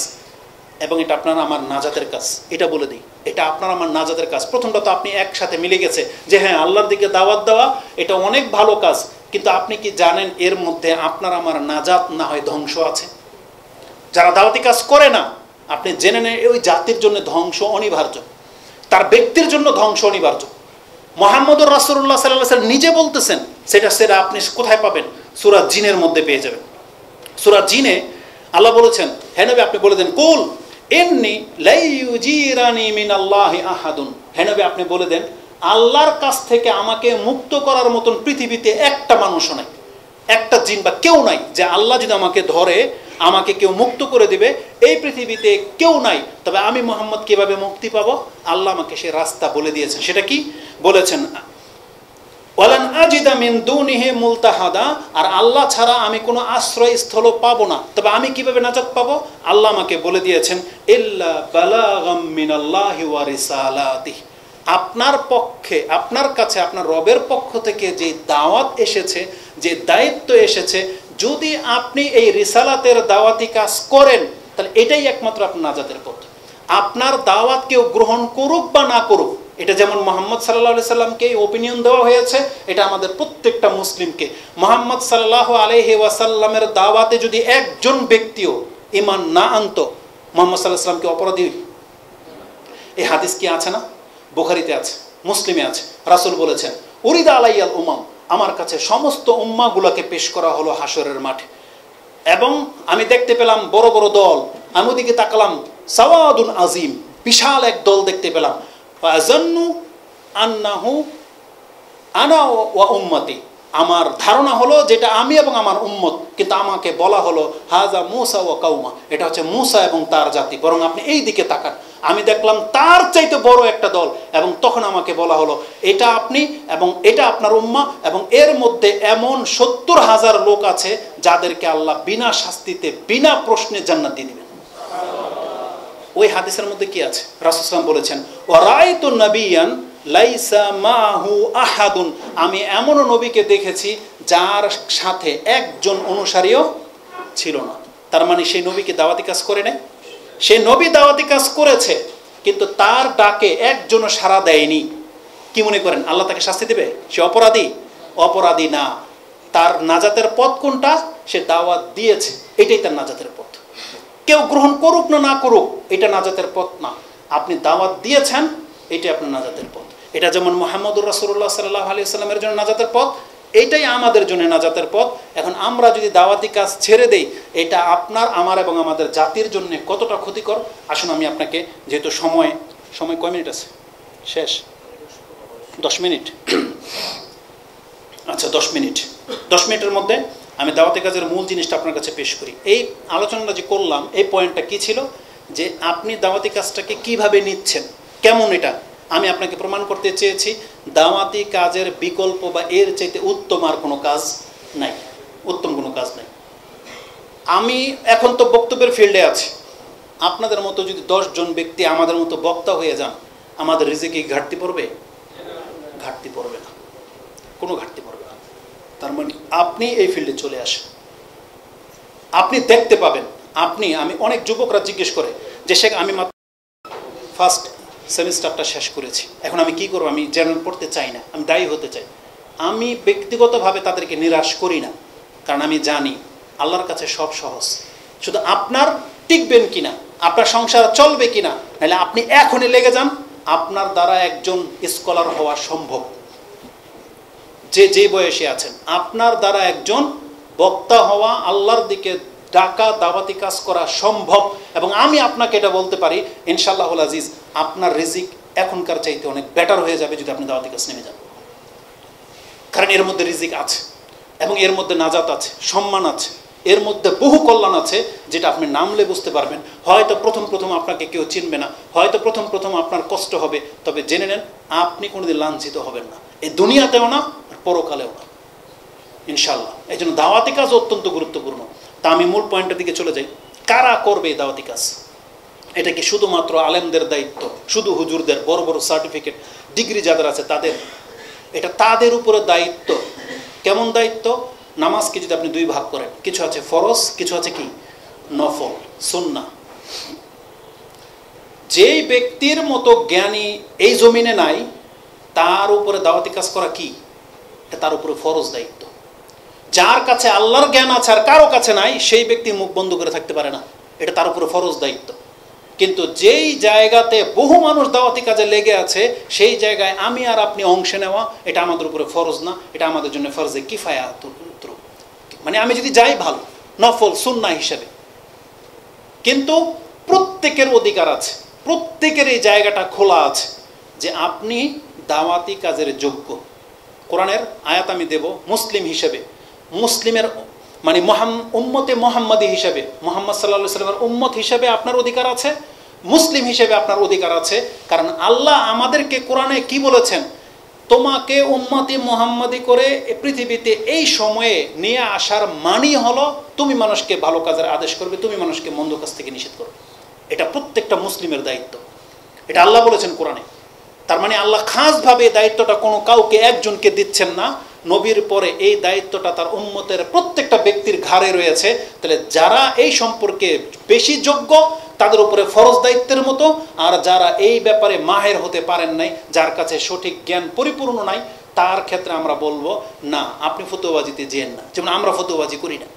এবং এটা আপনার আমার নাজাতের কাজ। এটা বলে দিই, এটা আপনার আমার নাজাতের কাজ। প্রথমটা তো আপনি একসাথে মিলে গেছে যে হ্যাঁ আল্লাহর দিকে দাওয়াত দেওয়া এটা অনেক ভালো কাজ, কিন্তু আপনি কি জানেন এর মধ্যে আপনার আমার নাজাত না হয় ধ্বংস আছে? যারা দাওয়াতি কাজ করে না, আপনি জেনে নেন ওই জাতির জন্য ধ্বংস অনিবার্য, তার ব্যক্তির জন্য ধ্বংস অনিবার্য। মুহাম্মদুর রাসূলুল্লাহ সাল্লাল্লাহু আলাইহি ওয়াসাল্লাম নিজে বলতেছেন, সেটা আপনি কোথায় পাবেন? সূরা জিনের মধ্যে পেয়ে যাবেন। সূরা জিনে আল্লাহ বলেছেন, হে নবী আপনি বলে দেন, কুল ইন্নী লা ইউজিরানি মিনাল্লাহি আহাদুন, হে নবী আপনি বলে দেন আল্লাহর কাছ থেকে আমাকে মুক্ত করার মতন পৃথিবীতে একটা মানুষও নাই, একটা জিন বা কেউ নাই, যে আল্লাহ যদি আমাকে ধরে আমাকে কেউ মুক্ত করে দিবে, এই পৃথিবীতে কেউ নাই। তবে আমি মুহাম্মদ কিভাবে মুক্তি পাবো? আল্লাহ আমাকে সে রাস্তা বলে দিয়েছেন। সেটা কি বলেছেন? ওয়ালান আজিদা মিন দুনিহি মুলতাহাদা, আর আল্লাহ ছাড়া আমি কোনো আশ্রয়স্থল পাবো না। তবে আমি কিভাবে নাজাত পাবো? আল্লাহ আমাকে বলে দিয়েছেন, ইল্লা বালাগাম মিনাল্লাহি ওয়া রিসালাতিহি, আপনার পক্ষে, আপনার কাছে আপনার রবের পক্ষ থেকে যে দাওয়াত এসেছে, যে দায়িত্ব এসেছে, যদি আপনি এই রিসালাতের দাওয়াতি কাজ করেন, তাহলে এটাই একমাত্র আপনার নাজাতের পথ। আপনার দাওয়াত কেউ গ্রহণ করুক বা না করুক, এটা যেমন মুহাম্মদ সাল্লাল্লাহু আলাইহি সাল্লামকে এই ওপিনিয়ন দেওয়া হয়েছে, এটা আমাদের প্রত্যেকটা মুসলিমকে। মুহাম্মদ সাল্লাল্লাহু আলাইহি ওয়াসাল্লামের দাওয়াতে যদি একজন ব্যক্তিও ঈমান না আনতো, মুহাম্মদ সাল্লাল্লাহু আলাইহি সাল্লামকে অপরাধী। এই হাদিস কি আছে না? বুখারীতে আছে, মুসলিমে আছে। রাসূল বলেছেন, উরিদা আলাইয়াল উমাম, আমার কাছে সমস্ত উম্মাগুলোকে পেশ করা হলো হাসরের মাঠে, এবং আমি দেখতে পেলাম বড় বড় দল। আমি ওদিকে তাকালাম, সাওয়াদুন আজিম, বিশাল এক দল দেখতে পেলাম। ফাযান্নু আন্নাহু আনা ওয়া উম্মতি, আমার ধারণা হলো যেটা আমি এবং আমার উম্মত, কিন্তু আমাকে বলা হলো হাজা মুসা ওয়া কাউমা, এটা হচ্ছে মুসা এবং তার জাতি। বরং আপনি এই দিকে তাকান, আমি দেখলাম তার চাইতে বড় একটা দল, এবং তখন আমাকে বলা হলো এটা আপনি এবং এটা আপনার উম্মাহ, এবং এর মধ্যে এমন 70,000 লোক আছে যাদেরকে আল্লাহ বিনা শাস্তিতে বিনা প্রশ্নে জান্নাত দিয়ে দিবেন। ওই হাদিসের মধ্যে কি আছে? রাসূল সাল্লাল্লাহু আলাইহি ওয়াসাল্লাম বলেছেন, ওয়ারাইতু নাবিয়ান লাইসা মাহু আহাদুন, আমি এমন নবীকে দেখেছি যার সাথে একজন অনুসারীও ছিল না। তার মানে সেই নবীকে দাওয়াতি কাজ করে নাই? সেই নবী দাওয়াতি কাজ করেছে, কিন্তু তার ডাকে একজনও সাড়া দেয়নি। কি মনে করেন আল্লাহ তাকে শাস্তি দেবে? সে অপরাধী? অপরাধী না। তার নাজাতের পথ কোনটা? সে দাওয়াত দিয়েছে, এটাই তার নাজাতের পথ। কেউ গ্রহণ করুক না না করুক, এটা নাজাতের পথ না। আপনি দাওয়াত দিয়েছেন, এটাই আপনার নাজাতের পথ। এটা যেমন মুহাম্মদুর রাসূলুল্লাহ সাল্লাল্লাহু আলাইহি ওয়াসাল্লামের জন্য নাজাতের পথ, এইটাই আমাদের জন্য নাজাতের পথ। এখন আমরা যদি দাওয়াতি কাজ ছেড়ে দেই, এটা আপনার, আমার এবং আমাদের জাতির জন্য কতটা ক্ষতিকর। আসুন আমি আপনাকে, যেহেতু সময় কয় মিনিট আছে? শেষ 10 মিনিট। আচ্ছা 10 মিনিট, 10 মিনিটের মধ্যে আমি দাওয়াতি কাজের মূল জিনিসটা আপনার কাছে পেশ করি। এই আলোচনাটা যে করলাম, এই পয়েন্টটা কি ছিল, যে আপনি দাওয়াতি কাজটাকে কিভাবে নিচ্ছেন, কেমন, এটা আমি আপনাকে প্রমাণ করতে চেয়েছি। দাওয়াতি কাজের বিকল্প বা এর চাইতে উত্তম আর কোনো কাজ নাই, উত্তম কোনো কাজ নাই। আমি এখন তো বক্তব্যের ফিল্ডে আছি। আপনাদের মতো যদি 10 জন ব্যক্তি আমাদের মতো বক্তা হয়ে যান, আমাদের রিজিকে ঘাটতি পড়বে? ঘাটতি পড়বে না, কোনো ঘাটতি পড়বে না। তার মানে আপনি এই ফিল্ডে চলে আসেন, আপনি দেখতে পাবেন। আমি অনেক যুবকরা জিজ্ঞেস করে যে শেখ, আমি মাত্র ফার্স্ট সেমিস্টারটা শেষ করেছি, এখন আমি কি করব? আমি জেনারেল পড়তে চাই না, আমি দায়ী হতে চাই। আমি ব্যক্তিগতভাবে তাদেরকে নিরাশ করি না, কারণ আমি জানি আল্লাহর কাছে সব সহজ। শুধু আপনার টিকবেন কিনা, আপনার সংসার চলবে কিনা, নাহলে আপনি এখনই লেগে যান। আপনার দ্বারা একজন স্কলার হওয়া সম্ভব, যে বয়সে আছেন। আপনার দ্বারা একজন বক্তা হওয়া, আল্লাহর দিকে ডাকা, দাওয়াতি কাজ করা সম্ভব। এবং আমি আপনাকে এটা বলতে পারি, ইনশাআল্লাহুল আজিজ, আপনার রিজিক এখনকার চাইতে অনেক বেটার হয়ে যাবে যদি আপনি দাওয়াতি কাজ নেমে যান। কারণ এর মধ্যে রিজিক আছে, এবং এর মধ্যে নাজাত আছে, সম্মান আছে, এর মধ্যে বহু কল্যাণ আছে, যেটা আপনি নামলে বুঝতে পারবেন। হয়তো প্রথম আপনাকে কেউ চিনবে না, হয়তো প্রথম আপনার কষ্ট হবে, তবে জেনে নেন আপনি কোনোদিন লাঞ্ছিত হবেন না, এই দুনিয়াতেও না, আর পরকালেও না, ইনশাআল্লাহ। এই জন্য দাওয়াতি কাজ অত্যন্ত গুরুত্বপূর্ণ। তা আমি মূল পয়েন্টের দিকে চলে যাই। কারা করবে এই দাওয়াতি কাজ? এটা কি শুধুমাত্র আলেমদের দায়িত্ব, শুধু হুজুরদের, বড় বড় সার্টিফিকেট ডিগ্রি যাদের আছে তাদের? এটা তাদের উপরে দায়িত্ব। কেমন দায়িত্ব? নামাজকে যদি আপনি 2 ভাগ করেন, কিছু আছে ফরজ, কিছু আছে কি নফল, সুন্নাহ। যেই ব্যক্তির মতো জ্ঞানী এই জমিনে নাই, তার উপরে দাওয়াতি কাজ করা কি? এটা তার উপরে ফরজ দায়িত্ব। যার কাছে আল্লাহর জ্ঞান আছে আর কারো কাছে নাই, সেই ব্যক্তি মুখ বন্ধ করে থাকতে পারে না, এটা তার উপরে ফরজ দায়িত্ব। কিন্তু যেই জায়গাতে বহু মানুষ দাওয়াতি কাজে লেগে আছে, সেই জায়গায় আমি আর আপনি অংশ নেওয়া, এটা আমাদের উপরে ফরজ না, এটা আমাদের জন্য ফরজে কিফায়া। মানে আমি যদি যাই ভালো, নফল সুন্নাহ হিসেবে। কিন্তু প্রত্যেকের অধিকার আছে, প্রত্যেকের এই জায়গাটা খোলা আছে যে আপনি দাওয়াতি কাজের যোগ্য। কোরআনের আয়াত আমি দেব, মুসলিম হিসেবে, মুসলিমের মানে উম্মতে মুহাম্মাদি হিসেবে, মুহাম্মদ সাল্লাল্লাহু আলাইহি ওয়াসাল্লামের উম্মত হিসেবে আপনার অধিকার আছে, মুসলিম হিসেবে আপনার অধিকার আছে। কারণ আল্লাহ আমাদেরকে কোরআনে কি বলেছেন? তোমাকে উম্মতি মুহাম্মাদি করে পৃথিবীতে এই সময়ে নিয়ে আসার মানি হলো তুমি মানুষকে ভালো কাজের আদেশ করবে, তুমি মানুষকে মন্দ কাজ থেকে নিষেধ করবে। এটা প্রত্যেকটা মুসলিমের দায়িত্ব, এটা আল্লাহ বলেছেন কোরআনে। তার মানে আল্লাহ খাসভাবে দায়িত্বটা কোনো কাউকে একজনকে দিচ্ছেন না, নবীর পরে এই দায়িত্বটা তার উম্মতের প্রত্যেকটা ব্যক্তির ঘাড়ে রয়েছে। তাহলে যারা এই সম্পর্কে বেশি যোগ্য, তাদের উপরে ফরজ দায়িত্বের মতো, আর যারা এই ব্যাপারে মাহের হতে পারেন নাই, যার কাছে সঠিক জ্ঞান পরিপূর্ণ নাই, তার ক্ষেত্রে আমরা বলবো না, আপনি ফতোয়াবাজিতে যেন না। যেমন আমরা ফতোয়াবাজি করি না,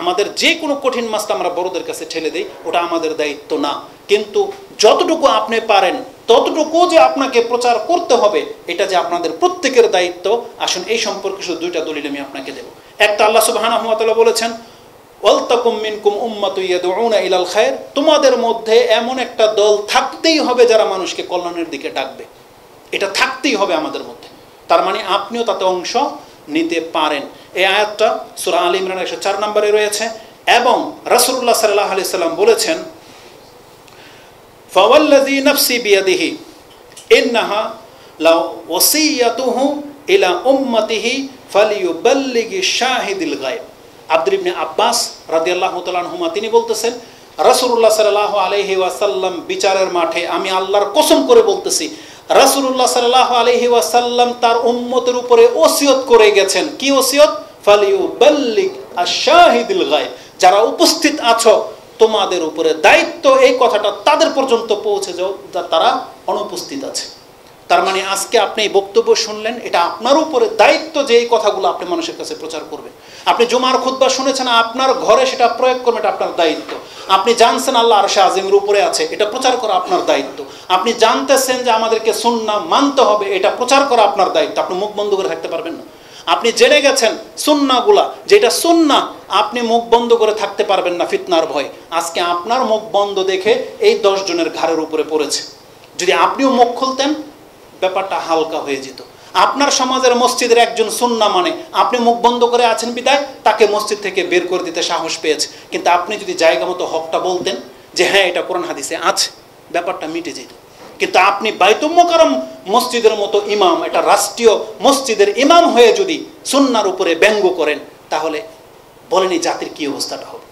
আমাদের যে কোনো কঠিন মাসটা আমরা বড়দের কাছে ঠেলে দেই, ওটা আমাদের দায়িত্ব না। কিন্তু যতটুকু আপনি পারেন ততটুকু যে আপনাকে প্রচার করতে হবে, এটা যে আপনাদের প্রত্যেকের দায়িত্ব। আসুন এই সম্পর্কে শুধু 2টা দলিল আমি আপনাকে দেব। একটা, আল্লাহ সুবহানাহু ওয়া তাআলা বলেছেন, ওয়ালতাকুম মিনকুম উম্মাতুন ইয়াদউনা ইলাল খায়র, তোমাদের মধ্যে এমন একটা দল থাকতেই হবে যারা মানুষকে কল্যাণের দিকে ডাকবে। এটা থাকতেই হবে আমাদের মধ্যে। তার মানে আপনিও তাতে অংশ নিতে পারেন। এই আয়াতটা সূরা আলে ইমরানের 104 নম্বরে রয়েছে। এবং রাসূলুল্লাহ সাল্লাল্লাহু আলাইহি সাল্লাম বলেছেন, ফাওয়াল্লাযী নাফসি বিয়াদিহি ইন্নাহা লাউ ওয়াসিয়াতুহু ইলা উম্মতিহি ফালিয়ুবাল্লিগি শাহিদুল গায়ব। আব্দুল ইবনে আব্বাস রাদিয়াল্লাহু তাআলা আনহুমা তিনি বলতেছেন, রাসূলুল্লাহ সাল্লাল্লাহু আলাইহি ওয়াসাল্লাম বিচারের মাঠে, আমি আল্লাহর কসম করে বলতেছি, রাসূলুল্লাহ সাল্লাল্লাহু আলাইহি ওয়াসাল্লাম তার উম্মতের উপরে ওসিয়ত করে গেছেন। কি ওসিয়ত? ফালিয়ুবাল্লিগ আশ-শাহিদুল গায়ব, যারা উপস্থিত আছো তোমাদের উপরে দায়িত্ব এই কথাটা তাদের পর্যন্ত পৌঁছে যাও যা তারা অনুপস্থিত আছে। তার মানে আজকে আপনি এই বক্তব্য শুনলেন, এটা আপনার উপরে দায়িত্ব যে এই কথাগুলো আপনি মানুষের কাছে প্রচার করবেন। আপনি জুমার খুতবা শুনেছেন, আপনার ঘরে সেটা প্রয়োগ করবেন, এটা আপনার দায়িত্ব। আপনি জানছেন আল্লাহ আরশে আজিমের উপরে আছে, এটা প্রচার করা আপনার দায়িত্ব। আপনি জানতেছেন যে আমাদেরকে সুন্নাহ মানতে হবে, এটা প্রচার করা আপনার দায়িত্ব। আপনি মুখ বন্ধ করে থাকতে পারবেন না। আপনি জেনে গেছেন সুন্নাহগুলা, যেটা সুন্নাহ, আপনি মুখ বন্ধ করে থাকতে পারবেন না ফিতনার ভয়। আজকে আপনার মুখ বন্ধ দেখে এই 10 জনের ঘাড়ের উপরে পড়েছে। যদি আপনিও মুখ খুলতেন ব্যাপারটা হালকা হয়ে যেত। আপনার সমাজের মসজিদের একজন সুন্নাহ মানে, আপনি মুখ বন্ধ করে আছেন বিদায় তাকে মসজিদ থেকে বের করে দিতে সাহস পেয়েছে। কিন্তু আপনি যদি জায়গা মতো হকটা বলতেন যে হ্যাঁ এটা কোরআন হাদিসে আছে, ব্যাপারটা মিটে যেত। কিন্তু আপনি বাইতুল মুকাররম মসজিদের মতো ইমাম, এটা রাষ্ট্রীয় মসজিদের ইমাম হয়ে যদি সুন্নাহর উপরে ব্যঙ্গ করেন, তাহলে বলেনি জাতির কি অবস্থাটা হবে।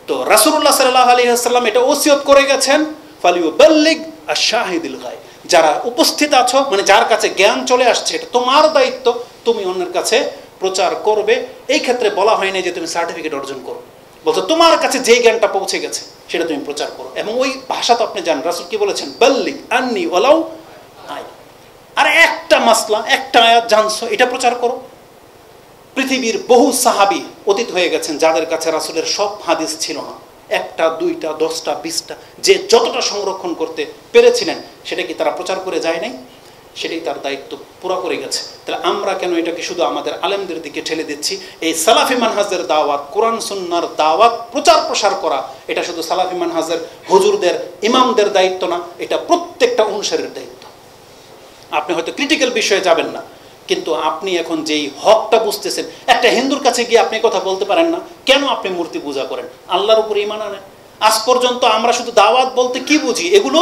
তো রাসূলুল্লাহ সাল্লাল্লাহু আলাইহি ওয়াসাল্লাম এটা ওসিয়ত করে গেছেন, ফালিয়ুবাল্লিগ আশ-শাহিদুল গায়ব, যারা উপস্থিত আছো, মানে যার কাছে জ্ঞান চলে আসছে, এটা তোমার দায়িত্ব, তুমি অন্যের কাছে প্রচার করবে। এই ক্ষেত্রে বলা হয়নি যে তুমি সার্টিফিকেট অর্জন করো, বলছো তোমার কাছে যে জ্ঞানটা পৌঁছে গেছে সেটা তুমি প্রচার করো। এবং ওই ভাষা তো আপনি জানেন, রাসূল কি বলেছেন? বাল্লিগ আন্নি ওয়ালাউ আয়া। আর একটা মাসলা, একটা আয়াত জানছো, এটা প্রচার করো। পৃথিবীর বহু সাহাবী অতীত হয়ে গেছেন যাদের কাছে রাসূলের সব হাদিস ছিল না, 1টা 2টা 10টা 20টা, যে যতটা সংরক্ষণ করতে পেরেছিলেন সেটা কি তারা প্রচার করে যায় নাই? সেটাই তার দায়িত্ব পুরো করে গেছে। তাহলে আমরা কেন এটাকে শুধু আমাদের আলেমদের দিকে ঠেলে দিচ্ছি? এই সালাফি মানহাজের দাওয়াত, কোরআন সুন্নাহর দাওয়াত প্রচার প্রসার করা, এটা শুধু সালাফি মানহাজের হুজুরদের, ইমামদের দায়িত্ব না, এটা প্রত্যেকটা অনুসারীর দায়িত্ব। আপনি হয়তো ক্রিটিক্যাল বিষয়ে যাবেন না, কিন্তু আপনি এখন যেই হকটা বুঝতেছেন, একটা হিন্দুর কাছে গিয়ে আপনি কথা বলতে পারেন না, কেন আপনি মূর্তি পূজা করেন? আল্লাহর উপর ঈমান আনেন। আজ পর্যন্ত আমরা শুধু দাওয়াত বলতে কি বুঝি এগুলো।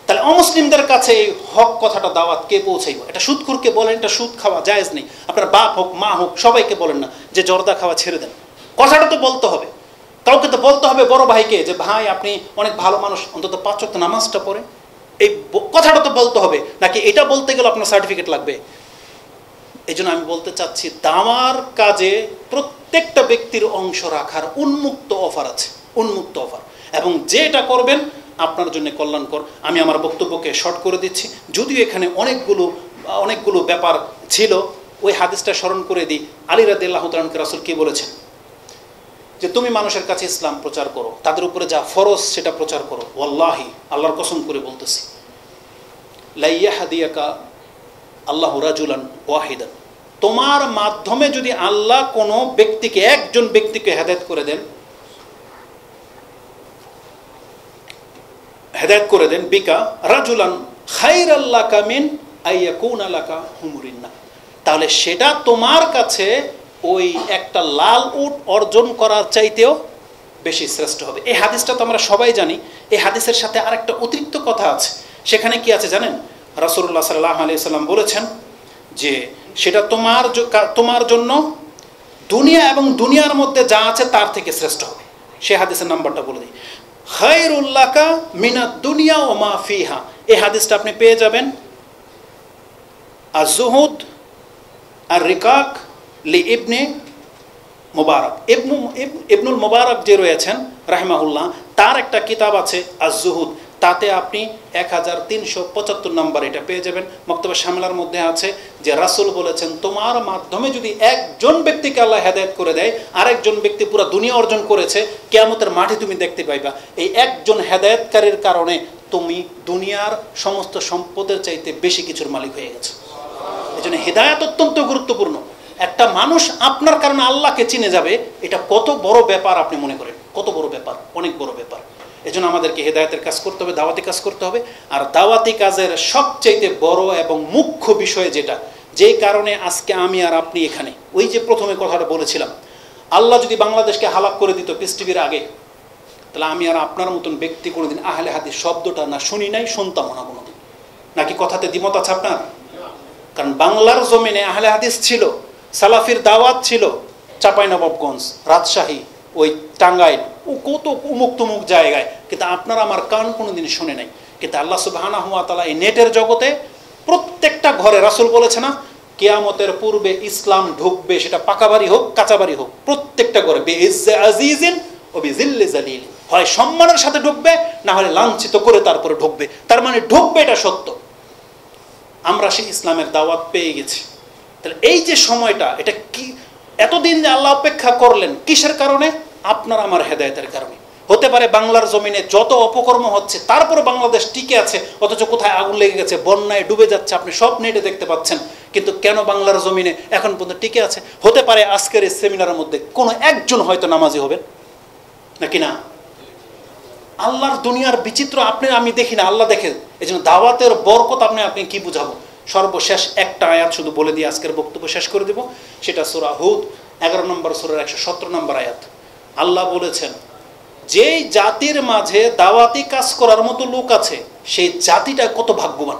তাহলে অমুসলিমদের কাছে এই হক কথাটা দাওয়াত কে পৌঁছাইব? এটা সুদখোরকে বলেন এটা সুদ খাওয়া জায়েজ নেই, আপনার বাপ হোক মা হোক সবাইকে বলেন না যে জর্দা খাওয়া ছেড়ে দেন। কথাটা তো বলতে হবে, কাউকে তো বলতে হবে, বড় ভাইকে, যে ভাই আপনি অনেক ভালো মানুষ, অন্তত 5 ওয়াক্ত নামাজটা পড়ে, এই কথাটা তো বলতে হবে। নাকি এটা বলতে গেলে আপনার সার্টিফিকেট লাগবে? এই জন্য আমি বলতে চাচ্ছি, দাওয়ার কাজে প্রত্যেকটা ব্যক্তির অংশ রাখার উন্মুক্ত অফার আছে, উন্মুক্ত অফার। এবং যেটা করবেন আপনার জন্য কল্যাণকর। আমি আমার বক্তব্যকে শর্ট করে দিচ্ছি, যদিও এখানে অনেকগুলো ব্যাপার ছিল। ওই হাদিসটা স্মরণ করে দিই। আলী রাদিয়াল্লাহু তাআলা আনহু রাসূল কি বলেছেন? যে তুমি মানুষের কাছে ইসলাম প্রচার করো, তাদের উপরে যা ফরজ সেটা প্রচার করো। ওয়াল্লাহি, আল্লাহর কসম করে বলতেছি, লা ইয়াহদিয়াকা আল্লাহু রাজুলান ওয়াহিদান, তোমার মাধ্যমে যদি আল্লাহ কোনো ব্যক্তিকে, একজন ব্যক্তিকে হেদায়েত করে দেন, হেদায়েত করে দেন, বিকা রাজুলান খায়রাল লাকা মিন আইয়াকুনা লাকা হুমুরিন নাম, তাহলে সেটা তোমার কাছে ওই একটা লাল উট অর্জন করার চাইতেও বেশি শ্রেষ্ঠ হবে। এই হাদিসটা তো আমরা সবাই জানি। এই হাদিসের সাথে আরেকটা অতিরিক্ত কথা আছে। সেখানে কি আছে জানেন? রাসূলুল্লাহ সাল্লাল্লাহু আলাইহি সাল্লাম বলেছেন যে সেটা তোমার জন্য দুনিয়া এবং দুনিয়ার মধ্যে যা আছে তার থেকে শ্রেষ্ঠ হবে। সে হাদিসের নাম্বারটা বলে দিই, খায়রুল লাকা মিনাদ দুনিয়া ওয়া মা ফিহা। এই হাদিসটা আপনি পেয়ে যাবেন আজ-জুহুদ আর-রিকাক লি ইবনে মুবারক। ইবনুল মুবারক যে রয়েছেন রাহিমাহুল্লাহ, তার একটা কিতাব আছে আজ-জুহুদ, তাতে আপনি 1375 নম্বর এটা পেয়ে যাবেন। মক্তবে শামিলার মধ্যে আছে যে রাসূল বলেছেন, তোমার মাধ্যমে যদি একজন ব্যক্তিকে আল্লাহ হেদায়েত করে দেয়, আরেকজন ব্যক্তি পুরো দুনিয়া অর্জন করেছে, কিয়ামতের মাঠে তুমি দেখতে পাইবা এই একজন হেদায়েতকারীর কারণে তুমি দুনিয়ার সমস্ত সম্পদের চাইতে বেশি কিছুর মালিক হয়ে গেছো। এই জন্য হেদায়েত অত্যন্ত গুরুত্বপূর্ণ। একটা মানুষ আপনার কারণে আল্লাহকে চিনে যাবে, এটা কত বড় ব্যাপার আপনি মনে করেন? কত বড় ব্যাপার, অনেক বড় ব্যাপার। এজন্য আমাদেরকে হেদায়েতের কাজ করতে হবে, দাওয়াতি কাজ করতে হবে। আর দাওয়াতি কাজের সবচেয়ে বড় এবং মুখ্য বিষয় যেটা, যেই কারণে আজকে আমি আর আপনি এখানে, ওই যে প্রথমে কথাটা বলেছিলাম, আল্লাহ যদি বাংলাদেশকে হালাক করে দিত পিস টিভির আগে, তাহলে আমি আর আপনার মতন ব্যক্তি কোনোদিন আহলে হাদিস শব্দটা না শুনি নাই, শুনতাম না কোনোদিন। নাকি কথাতে দ্বিমত আছে আপনার? কারণ বাংলার জমিনে আহলে হাদিস ছিল, সালাফির দাওয়াত ছিল চাঁপাইনবাবগঞ্জ, রাজশাহী, ওই টাঙ্গাইল, ও কত উমুক তুমুক জায়গায়, কিন্তু আপনার আমার কান কোনোদিন শুনে নাই। কিন্তু আল্লাহ সুবহানাহু ওয়া তাআলা এই নেটের জগতে প্রত্যেকটা ঘরে, রাসূল বলেছে না, কিয়ামতের পূর্বে ইসলাম ঢুকবে, সেটা পাকা বাড়ি হোক কাঁচা বাড়ি হোক, প্রত্যেকটা ঘরে বিইজ্জে আজিজিন ও বিজিল্লি জালিল, হয় সম্মানের সাথে ঢুকবে, না হলে লাঞ্ছিত করে তারপরে ঢুকবে। তার মানে ঢুকবে, এটা সত্য। আমরা সেই ইসলামের দাওয়াত পেয়ে গেছি। তাহলে এই যে সময়টা, এটা কি এতদিন যে আল্লাহ অপেক্ষা করলেন, কিসের কারণে? আপনার আমার হেদায়েতের কারণে। হতে পারে বাংলার জমিনে যত অপকর্ম হচ্ছে, তারপরে বাংলাদেশ টিকে আছে, অথচ কোথায় আগুন লেগে গেছে, বন্যায় ডুবে যাচ্ছে, আপনি সব নেটে দেখতে পাচ্ছেন। কিন্তু কেন বাংলার জমিনে এখন পর্যন্ত টিকে আছে? হতে পারে আজকের এই সেমিনারের মধ্যে কোনো একজন হয়তো নামাজি হবেন, নাকি না? আল্লাহর দুনিয়ার বিচিত্র আপনি আমি দেখি না, আল্লাহ দেখে। এই জন্য দাওয়াতের বরকত আপনি কি বুঝাবো? সর্বশেষ একটা আয়াত শুধু বলে দিয়ে আজকের বক্তব্য শেষ করে দেব। সেটা সূরা হুদ 11 নম্বর সূরার 117 নম্বর আয়াত। আল্লাহ বলেছেন, যেই জাতির মাঝে দাওয়াতি কাজ করার মতো লোক আছে, সেই জাতিটা কত ভাগ্যবান।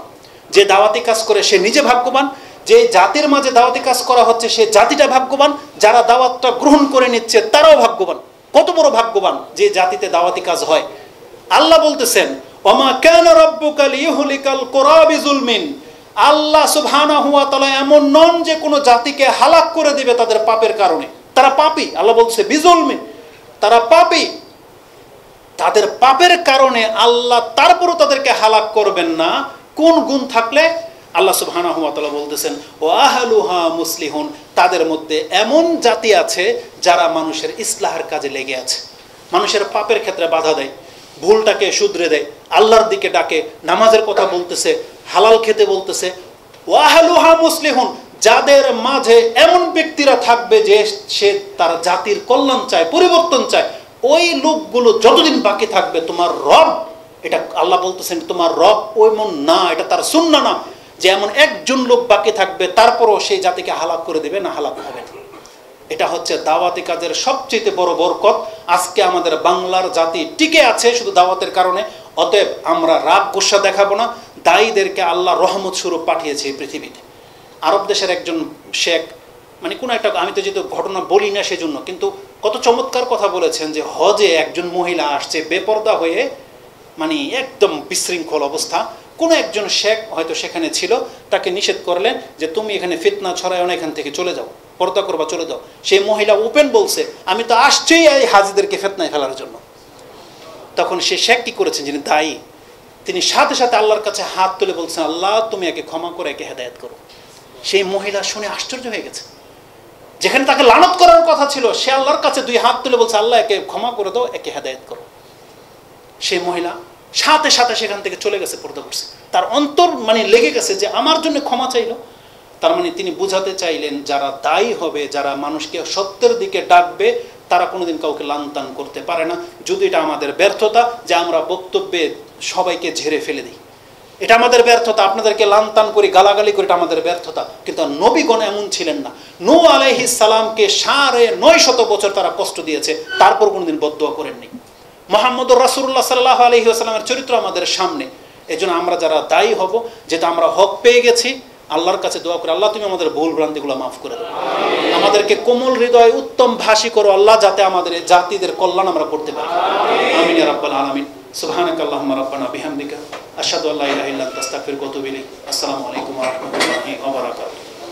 যে দাওয়াতি কাজ করে সে নিজে ভাগ্যবান, যে জাতির মাঝে দাওয়াতি কাজ করা হচ্ছে সে জাতিটা ভাগ্যবান, যারা দাওয়াতটা গ্রহণ করে নিচ্ছে তারাও ভাগ্যবান। কত বড় ভাগ্যবান যে জাতিতে দাওয়াতি কাজ হয়। আল্লাহ বলতেছেন, ওমা কানা রাব্বুকা লিইহলিকাল কুরা বিজুলমিন, আল্লাহ সুবহানাহু ওয়া তাআলা এমন নন যে কোনো জাতিকে হালাক করে দিবে তাদের পাপের কারণে। তারা পাপী, আল্লাহ বলছে বিজুলমিন, তারা পাপী। তাদের পাপের কারণে আল্লাহ তারপরও তাদেরকে হালাক করবেন না। কোন গুণ থাকলে? আল্লাহ সুবহানাহু ওয়া তাআলা বলতেছেন, ওয়া আহলুহা মুসলিহুন, তাদের মধ্যে এমন জাতি আছে যারা মানুষের ইসলাহের কাজে লেগে আছে, মানুষের পাপের ক্ষেত্রে বাধা দেয়, ভুলটাকে শুধরে দেয়, আল্লাহর দিকে ডাকে, নামাজের কথা বলতেছে, হালাল খেতে বলতেছে। ওয়া আহলুহা মুসলিহুন, যাদের মাঝে এমন ব্যক্তিরা থাকবে যে সে তার জাতির কল্যাণ চায়, পরিবর্তন চায়, ওই লোকগুলো যতদিন বাকি থাকবে, তোমার রব, এটা আল্লাহ বলতেছেন, তোমার রব ওই মন না, এটা তার সুন্নাহ না যে এমন একজন লোক বাকি থাকবে তারপরও সেই জাতিকে হালাক করে দেবে না, হালাক হবে না। এটা হচ্ছে দাওয়াতি কাজের সবচেয়ে বড় বরকত। আজকে আমাদের বাংলার জাতি টিকে আছে শুধু দাওয়াতের কারণে। অতএব আমরা রাগ গোসা দেখাবো না, দায়ীদেরকে আল্লাহ রহমত স্বরূপ পাঠিয়েছে এই পৃথিবীতে। আরব দেশের একজন শেখ, মানে কোনো একটা, আমি তো যেহেতু ঘটনা বলি না সেজন্য, কিন্তু কত চমৎকার কথা বলেছেন যে হজে একজন মহিলা আসছে বেপরদা হয়ে, মানে একদম বিশৃঙ্খল অবস্থা। কোনো একজন শেখ হয়তো সেখানে ছিল, তাকে নিষেধ করলেন যে তুমি এখানে ফিতনা ছড়ায় না, এখান থেকে চলে যাও, পর্দা করবা, চলে যাও। সেই মহিলা ওপেন বলছে, আমি তো আসছেই এই হাজিদেরকে ফিতনায় ফেলার জন্য। তখন সে শেখ কি করেছেন, যিনি দায়ী, তিনি সাথে সাথে আল্লাহর কাছে হাত তুলে বলছেন, আল্লাহ তুমি একে ক্ষমা করে একে হেদায়েত করো। সেই মহিলা শুনে আশ্চর্য হয়ে গেছে, যেখানে তাকে লানত করার কথা ছিল, সে আল্লাহর কাছে 2 হাত তুলে বলছে, আল্লাহ একে ক্ষমা করে দাও, একে হেদায়েত করো। সেই মহিলা সাথে সাথে সেখান থেকে চলে গেছে, পর্দা করছে। তার অন্তর মানে লেগে গেছে যে আমার জন্য ক্ষমা চাইলো। তার মানে তিনি বুঝাতে চাইলেন, যারা দায়ী হবে, যারা মানুষকে সত্যের দিকে ডাকবে, তারা কোনোদিন কাউকে লানতান করতে পারে না। যদি এটা আমাদের ব্যর্থতা যে আমরা বক্তব্যে সবাইকে ঝেড়ে ফেলে দিই, এটা আমাদের ব্যর্থতা। আপনাদেরকে লানতান করি, গালাগালি করি, এটা আমাদের ব্যর্থতা। কিন্তু নবীগণ এমন ছিলেন না। নূহ আলাইহিস সালামকে 950 বছর তারা কষ্ট দিয়েছে, তারপর কোনোদিন বদদুয়া করেননি। মুহাম্মদুর রাসূলুল্লাহ সাল্লাল্লাহু আলাইহি ওয়াসাল্লামের চরিত্র আমাদের সামনে। এজন্য আমরা যারা দায়ী হব, যেটা আমরা হক পেয়ে গেছি, আল্লাহর কাছে দোয়া করে, আল্লাহ তুমি আমাদের ভুল ভ্রান্তিগুলো মাফ করে দাও, আমাদেরকে কোমল হৃদয় উত্তম ভাষী করো আল্লাহ, যাতে আমাদের জাতিদের কল্যাণ আমরা করতে পারি। আমিন ইয়া রাব্বাল আলামিন। সুবহানাকাল্লাহুম্মা রাব্বানা বিহামদিকা আশহাদু আল্লা ইলাহা ইল্লা আনতা আস্তাগফিরুকা ওয়া আতুবু ইলাইক। আসসালামু আলাইকুম ওয়া রাহমাতুল্লাহি ওয়া বারাকাতুহু।